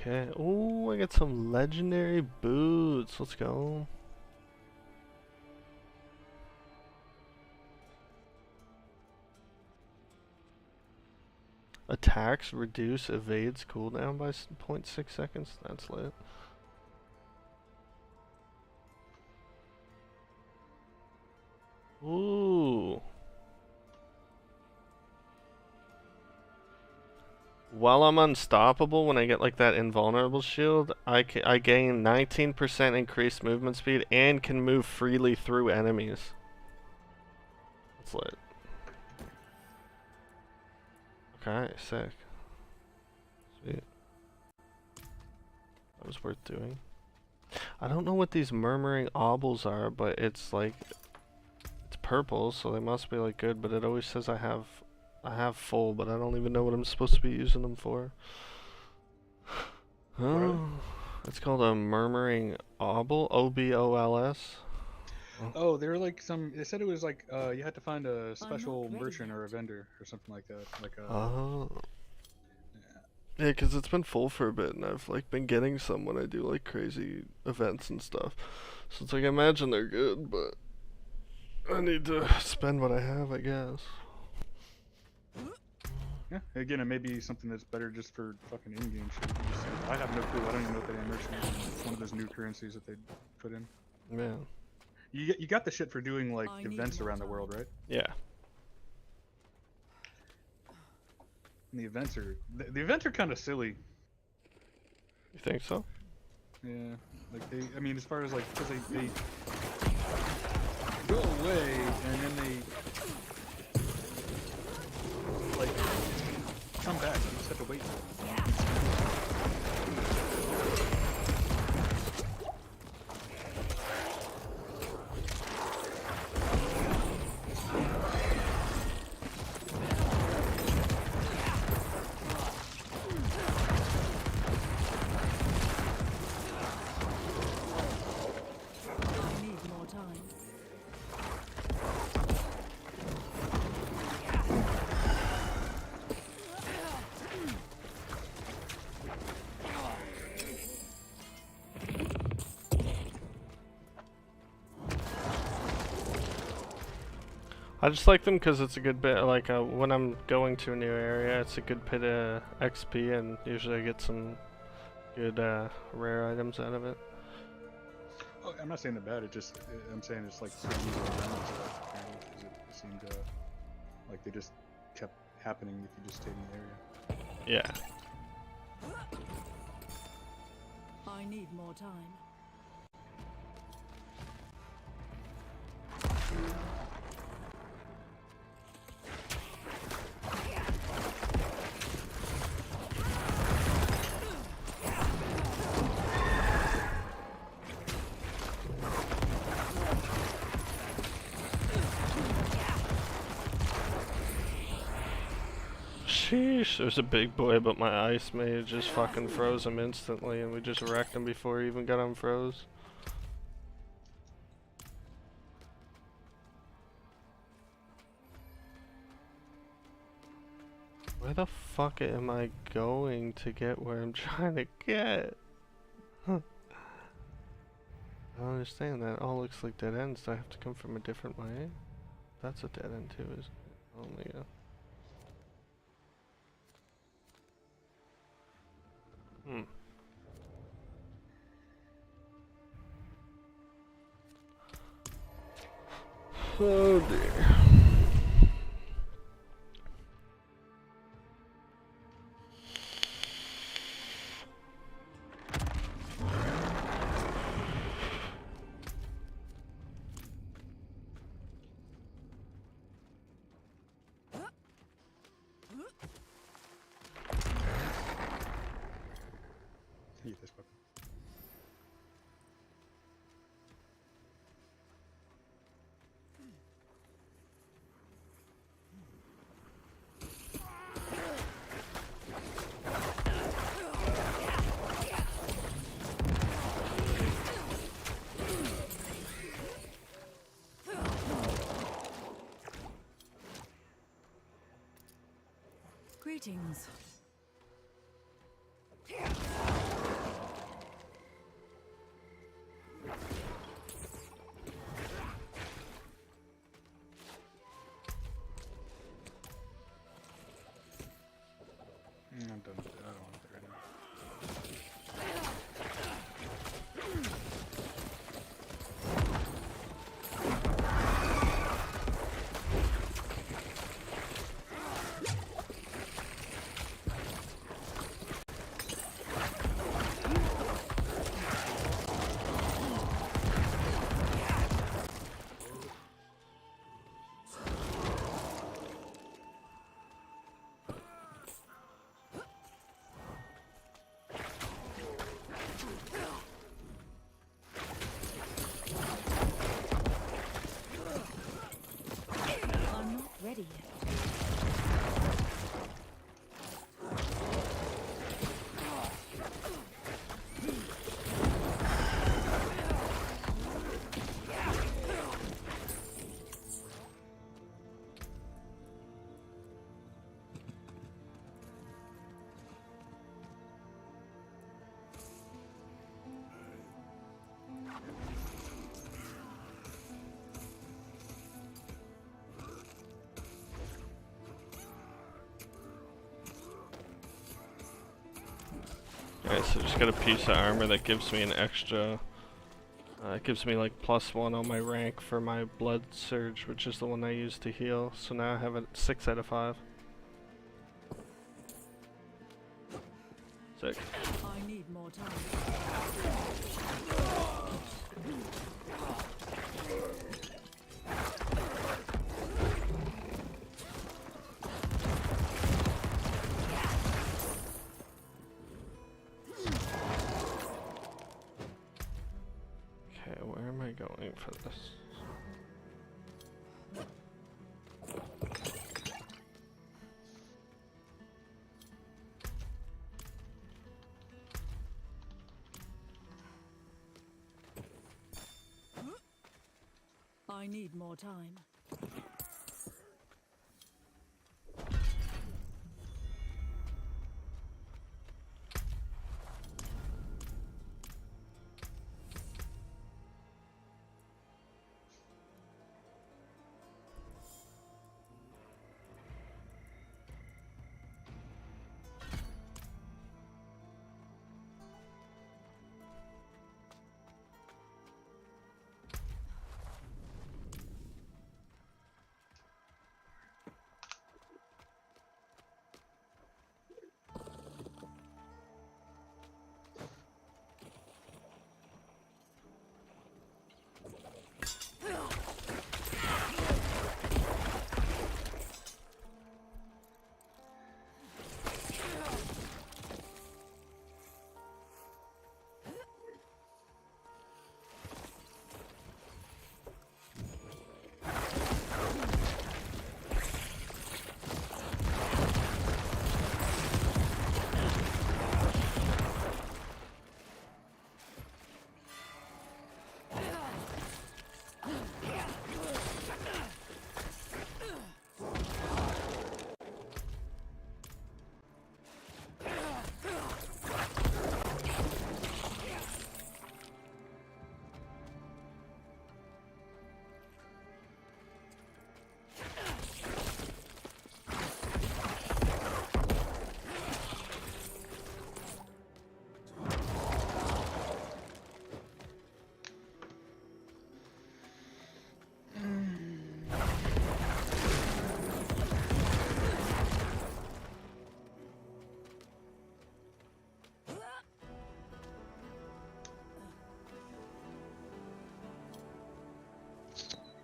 Okay. Oh, I got some legendary boots. Let's go. Attacks reduce evades cooldown by 0.6 seconds. That's lit. Ooh. While I'm unstoppable, when I get like that invulnerable shield, I gain 19% increased movement speed and can move freely through enemies. That's lit. Okay, sick. Sweet. That was worth doing. I don't know what these murmuring obels are, but it's like it's purple, so they must be like good, but it always says I have full, but I don't even know what I'm supposed to be using them for. Oh, it's called a murmuring obel, O-B-O-L-S. Oh, they were like some. They said it was like you had to find a special merchant or a vendor or something like that. Like oh. Yeah, 'cause it's been full for a bit, and I've like been getting some when I do like crazy events and stuff. So it's like I imagine they're good, but I need to spend what I have, I guess. Yeah, again, it may be something that's better just for fucking in-game shit. I have no clue. I don't even know what that immersion is. It's one of those new currencies that they put in. Yeah. You got the shit for doing like events around the world, right? Yeah. And the events are kind of silly. You think so? Yeah, like I mean, as far as like, because they go away and then they like come back. You just have to wait. I need more time. I just like them because it's a good bit, like when I'm going to a new area, it's a good bit of XP, and usually I get some good rare items out of it. Oh, I'm not saying they're bad. I'm saying it's like pretty easy to run and stuff. Apparently, 'cause it seemed like they just kept happening if you just stayed in the area. Yeah. I need more time. Sheesh, there's a big boy, but my ice mage just fucking froze him instantly, and we just wrecked him before he even got unfroze. Where the fuck am I going to get where I'm trying to get? Huh. I don't understand that. All looks like dead ends. Do I have to come from a different way? That's a dead end too, isn't it? Oh my god. Hmm. Oh dear. Eat this fucker. Greetings. I'm done with it. I don't want it right now. I'm not ready yet. Alright, so just got a piece of armor that gives me an extra... it gives me like +1 on my rank for my blood surge, which is the one I use to heal. So now I have a 6 out of 5. Sick. I need more time. Okay, where am I going for this? I need more time.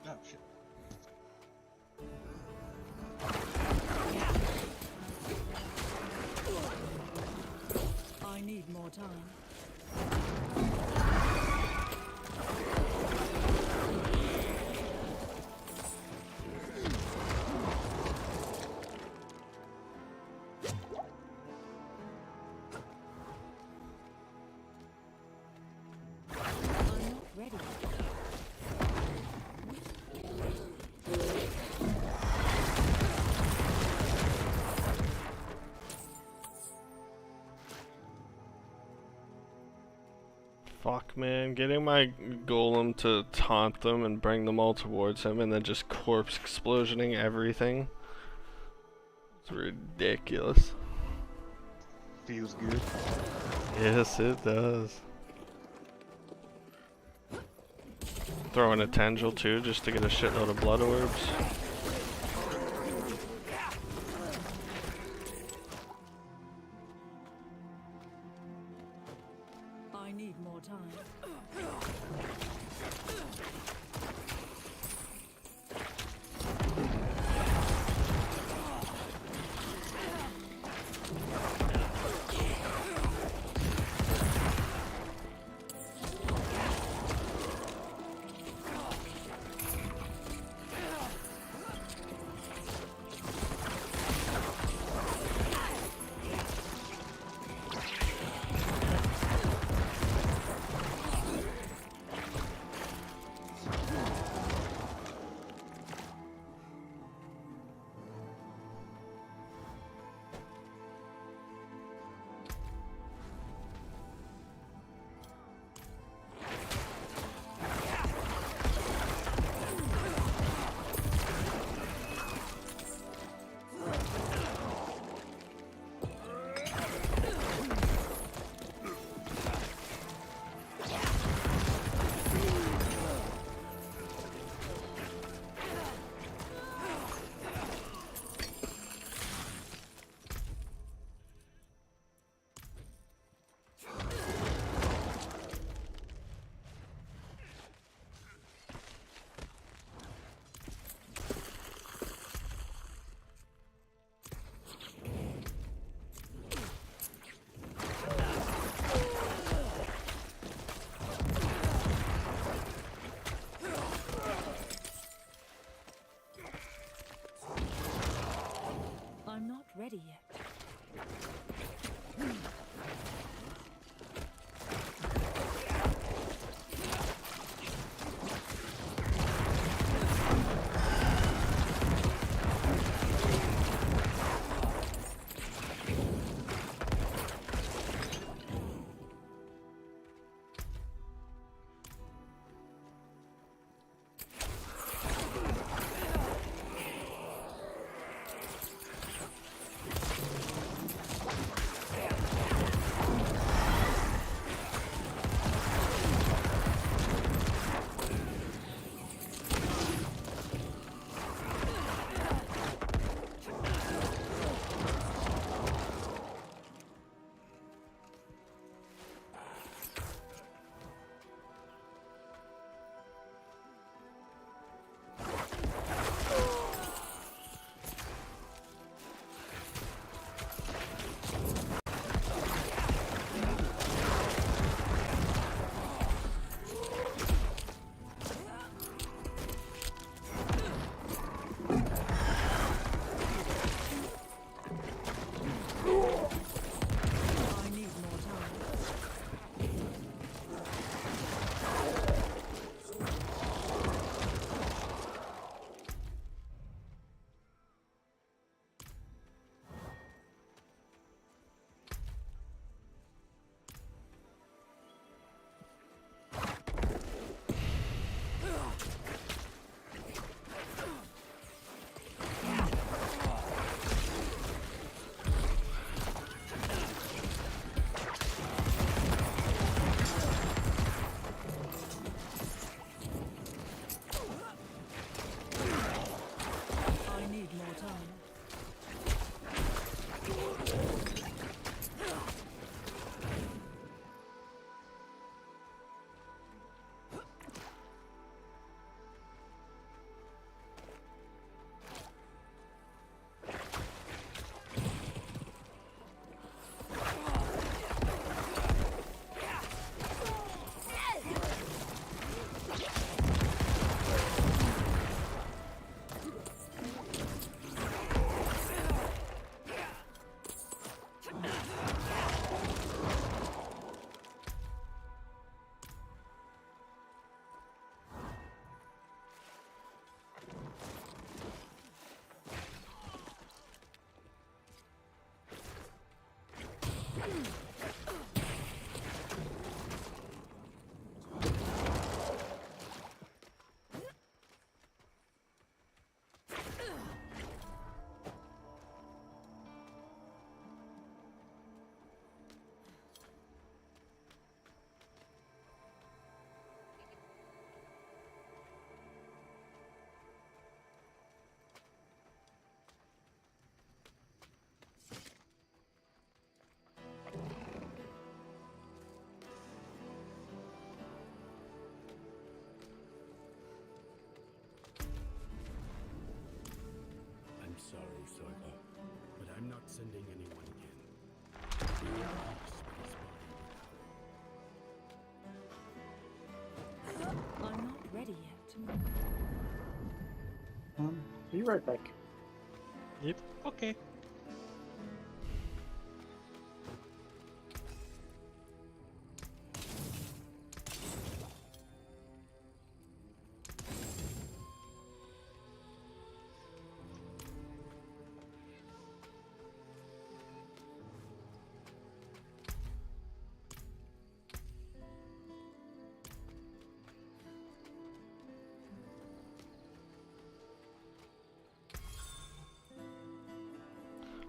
Oh, shit. I need more time. Fuck, man. Getting my golem to taunt them and bring them all towards him and then just corpse explosioning everything. It's ridiculous. Feels good. Yes, it does. Throw in a tendril too, just to get a shitload of blood orbs. I need more time. ready yet. I'm sorry, Sorga, but I'm not sending anyone again. I'm not ready yet. Be right back. Yep. Okay.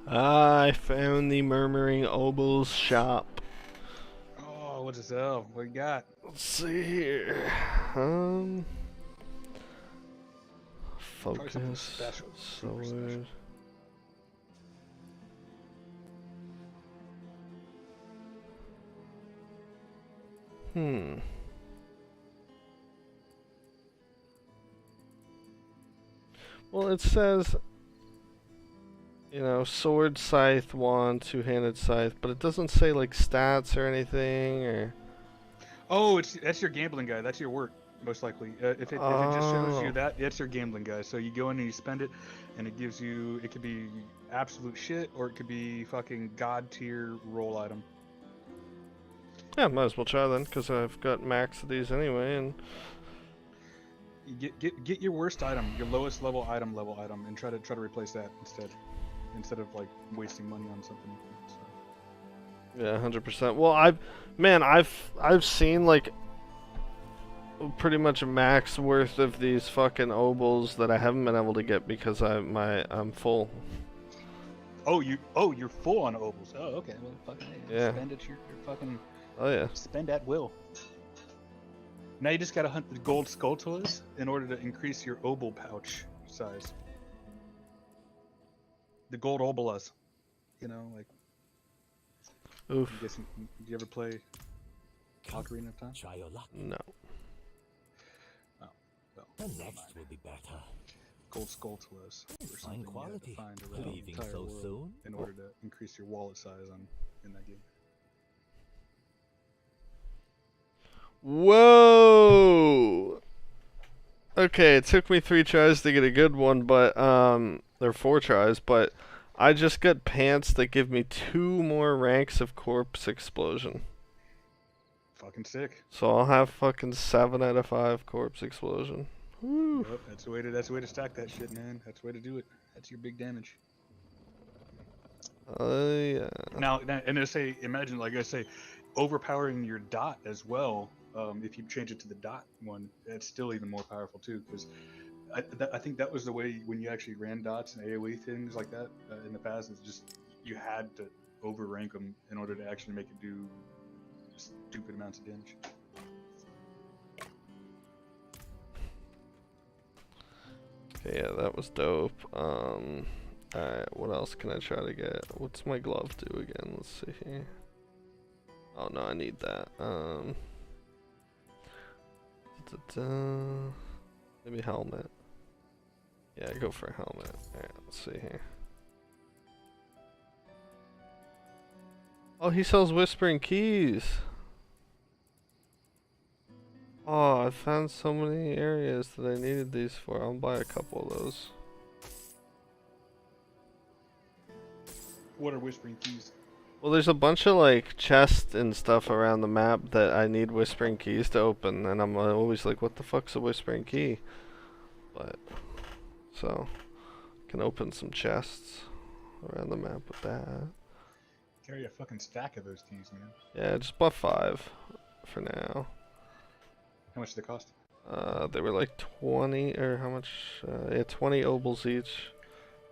I found the Murmuring Obel's shop. Oh, what is up? What you got? Let's see here. Probably something Focus. special. Super Sword. special. Well, it says, you know, sword, scythe, wand, two-handed scythe, but it doesn't say like stats or anything or. Oh, that's your gambling guy. That's your work. Most likely. If it just shows you that, it's your gambling, guys. So you go in and you spend it, and it gives you. It could be absolute shit, or it could be fucking god tier roll item. Yeah, might as well try then, because I've got max of these anyway, and You get your worst item, your lowest level item, and try to replace that instead of like wasting money on something. So. Yeah, 100%. Well, I've seen like pretty much a max worth of these fucking obols that I haven't been able to get because I'm full. Oh, you're full on obols. Oh, okay. Well, fucking yeah. Spend it. You're fucking. Oh yeah. Spend at will. Now you just gotta hunt the gold skulltulas in order to increase your obol pouch size. The gold obolas. You know, like. Oof. Did you ever play Ocarina of Time? Try your luck. No. Oh, well. The next will be better. Gold skulltulas. Fine quality. Find around the entire so world soon? in order to increase your wallet size in that game. Whoa! Okay, it took me 3 tries to get a good one, but, or 4 tries, but I just got pants that give me 2 more ranks of corpse explosion. Fucking sick. So I'll have fucking 7 out of 5 corpse explosion. Woo. Yep, that's the way to stack that shit, man. That's the way to do it. That's your big damage. Yeah. Now, and imagine, like I say, overpowering your dot as well. If you change it to the dot one, it's still even more powerful too. Because I think that was the way when you actually ran dots and AOE things like that in the past. It's just you had to overrank them in order to actually make it do stupid amounts of damage. Okay, yeah, that was dope. Alright, what else can I try to get? What's my glove do again? Let's see here. Oh no, I need that. Maybe helmet. Yeah, go for a helmet. Alright, let's see here. Oh, he sells Whispering Keys. Oh, I found so many areas that I needed these for. I'll buy a couple of those. What are Whispering Keys? Well, there's a bunch of like chests and stuff around the map that I need Whispering Keys to open, and I'm always like, what the fuck's a Whispering Key? But, so, can open some chests around the map with that. Carry a fucking stack of those keys, man. Yeah, just bought 5 for now. How much do they cost? They were like 20, or how much? Yeah, 20 obols each.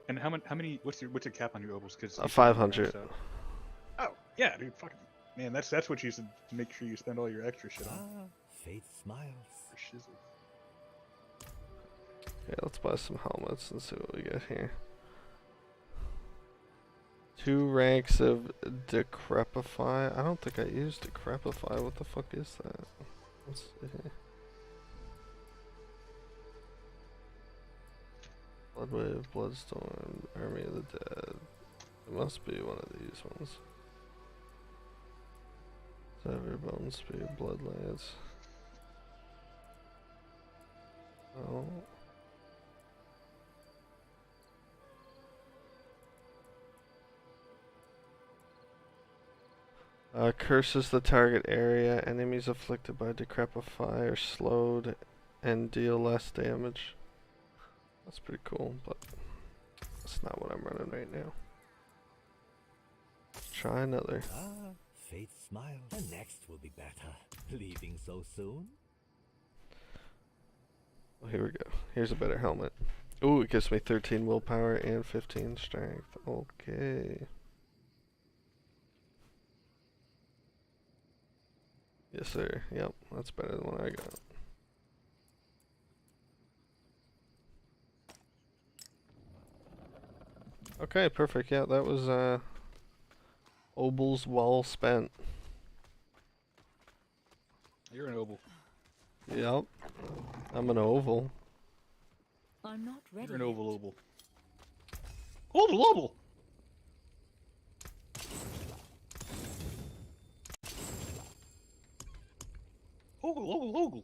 And how many? What's your cap on your obols? Cause 500. Oh yeah, dude, fucking man, that's what you should make sure you spend all your extra shit on. Fate smiles. For shizzle. Yeah, let's buy some helmets and see what we get here. 2 ranks of Decrepify. I don't think I used Decrepify. What the fuck is that? Let's see. Bloodwave, Bloodstorm, Army of the Dead. It must be one of these ones. Sever, Bone Speed, Bloodlands. Oh. Curses the target area. Enemies afflicted by Decrepify are slowed and deal less damage. That's pretty cool, but that's not what I'm running right now. Let's try another. Fate smiles. The next will be better. Leaving so soon? Oh, here we go. Here's a better helmet. Ooh, it gives me 13 willpower and 15 strength. Okay. Yes, sir. Yep, that's better than what I got. Okay, perfect. Yeah, that was obols well spent. You're an obol. Yep. I'm an oval. I'm not ready. You're an oval. Oval. Ogle.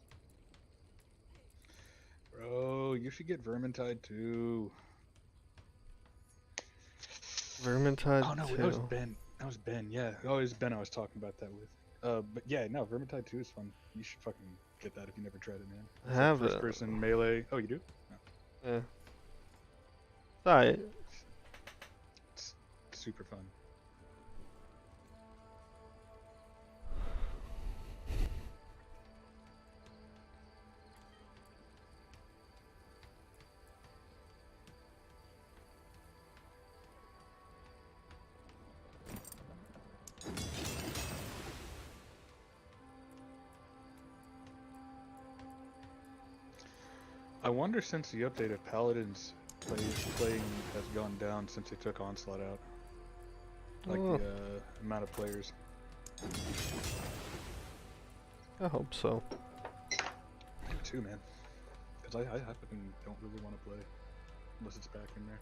Oh, you should get Vermintide too. Vermintide Oh no, 2. that was Ben. That was Ben. Yeah. Oh, it was Ben I was talking about that with. But yeah, no, Vermintide 2 is fun. You should fucking get that if you never tried it, man. I have first it. person melee. Oh, you do? No. Yeah. Alright. It's super fun. I wonder since the update if Paladins playing has gone down since they took Onslaught out. Like the amount of players. I hope so. Me too, man. Because I fucking don't really want to play unless it's back in there.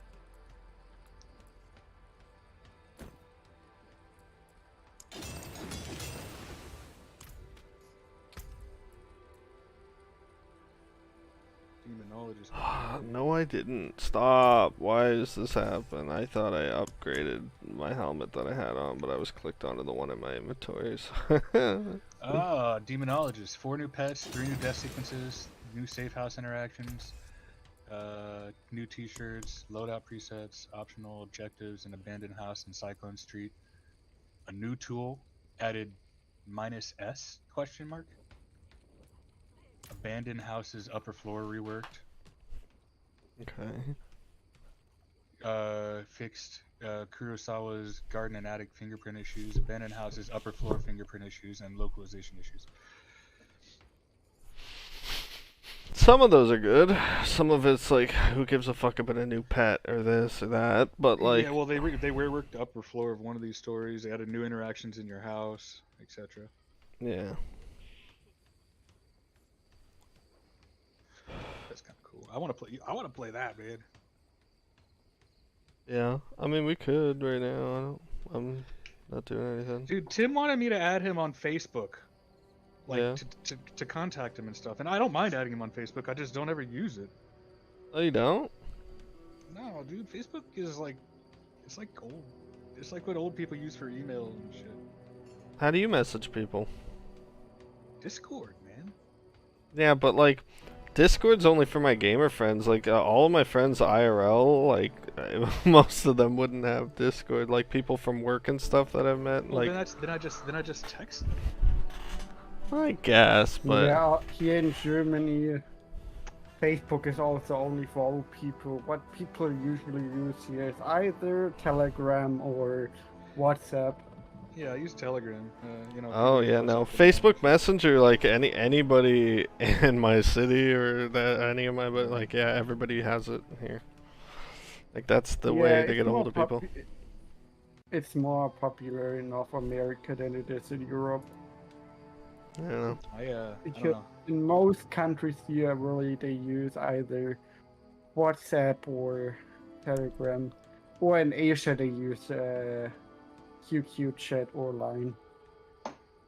Demonologist. No, I didn't. Stop. Why does this happen? I thought I upgraded my helmet that I had on, but I was clicked onto the one in my inventories. Demonologist. 4 new pets, 3 new death sequences, new safe house interactions, new t-shirts, loadout presets, optional objectives, an abandoned house in Cyclone Street. A new tool added -S question mark. Abandoned houses upper floor reworked. Okay. Fixed Kurosawa's garden and attic fingerprint issues, abandoned houses upper floor fingerprint issues, and localization issues. Some of those are good. Some of it's like, who gives a fuck about a new pet or this or that? But like, yeah, well, they reworked the upper floor of one of these stories. They added new interactions in your house, etc. Yeah. That's kind of cool. I want to play that, man. Yeah, I mean we could right now. I'm not doing anything. Dude, Tim wanted me to add him on Facebook, like Yeah. to contact him and stuff. And I don't mind adding him on Facebook. I just don't ever use it. Oh, you don't? No, dude, Facebook is like, it's like old. It's like what old people use for email and shit. How do you message people? Discord, man. Yeah, but like, Discord's only for my gamer friends. Like, all of my friends IRL, like, most of them wouldn't have Discord. Like, people from work and stuff that I've met. Well, like, then I just text them. I guess, but yeah, here in Germany, Facebook is also only for old people. What people usually use here is either Telegram or WhatsApp. Yeah, I use Telegram. You know. oh yeah, no, Facebook Messenger, like anybody in my city or that any of my, but like yeah, everybody has it here. Like that's the way to it's get a more hold of people. It's more popular in North America than it is in Europe. I don't know. I don't Because know. in most countries here, really, they use either WhatsApp or Telegram, or in Asia they use QQ chat or Line.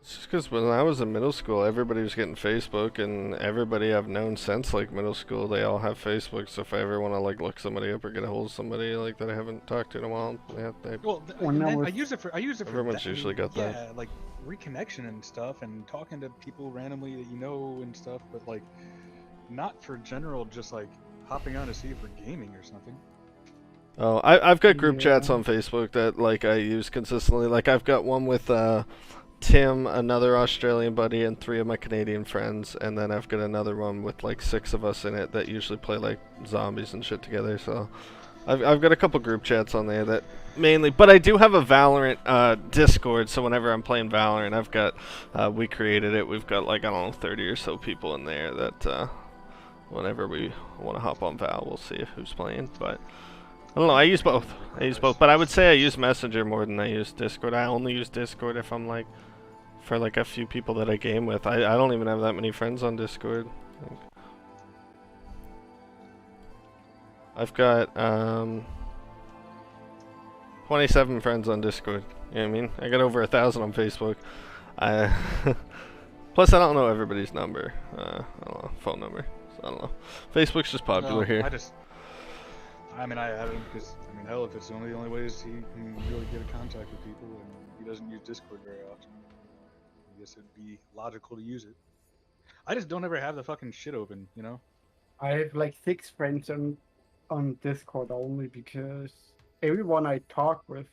It's just because when I was in middle school, everybody was getting Facebook, and everybody I've known since like middle school, they all have Facebook. So if I ever want to like look somebody up or get a hold of somebody like that I haven't talked to in a while, yeah, they. Well, When I I was- use it for Everyone's that, usually got that. Yeah, like reconnection and stuff, and talking to people randomly that you know and stuff, but like not for general, just like hopping on to see if we're gaming or something. Oh, I've got group Yeah. chats on Facebook that like I use consistently. Like I've got one with Tim, another Australian buddy, and 3 of my Canadian friends, and then I've got another one with like 6 of us in it that usually play like zombies and shit together. So I've got a couple group chats on there that mainly, but I do have a Valorant Discord. So whenever I'm playing Valorant, I've got we created it. We've got like I don't know 30 or so people in there that whenever we want to hop on Val, we'll see who's playing. But I don't know. I use both. But I would say I use Messenger more than I use Discord. I only use Discord if I'm like for like a few people that I game with. I don't even have that many friends on Discord. I've got 27 friends on Discord. You know what I mean? I got over 1,000 on Facebook. Plus I don't know everybody's number. I don't know, phone number. I don't know. Facebook's just popular here. I mean, I added him because, I mean, hell, if it's the only ways he can really get in contact with people, and he doesn't use Discord very often, I guess it'd be logical to use it. I just don't ever have the fucking shit open, you know? I have like 6 friends on Discord only because everyone I talk with,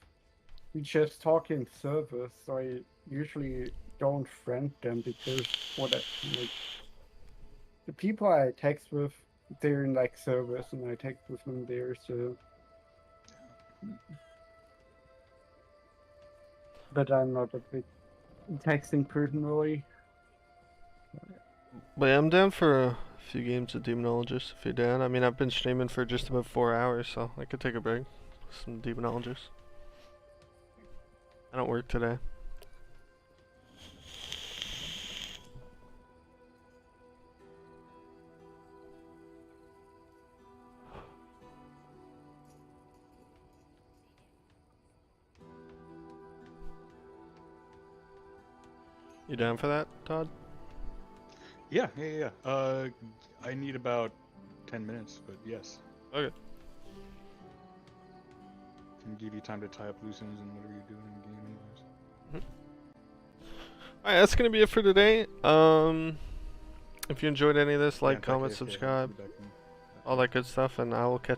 we just talk in servers, so I usually don't friend them because like the people I text with, they're in like servers and I text with them there, so. But I'm not a big texting person really. But yeah, I'm down for a few games of Demonologist if you're down. I mean, I've been streaming for just about 4 hours, so I could take a break with some Demonologist. I don't work today. You down for that, Todd? Yeah. I need about 10 minutes, but yes. Okay. Can give you time to tie up loose ends and whatever you're doing in the game anyways. Alright, that's gonna be it for today. If you enjoyed any of this, like, comment, subscribe, all that good stuff, and I will catch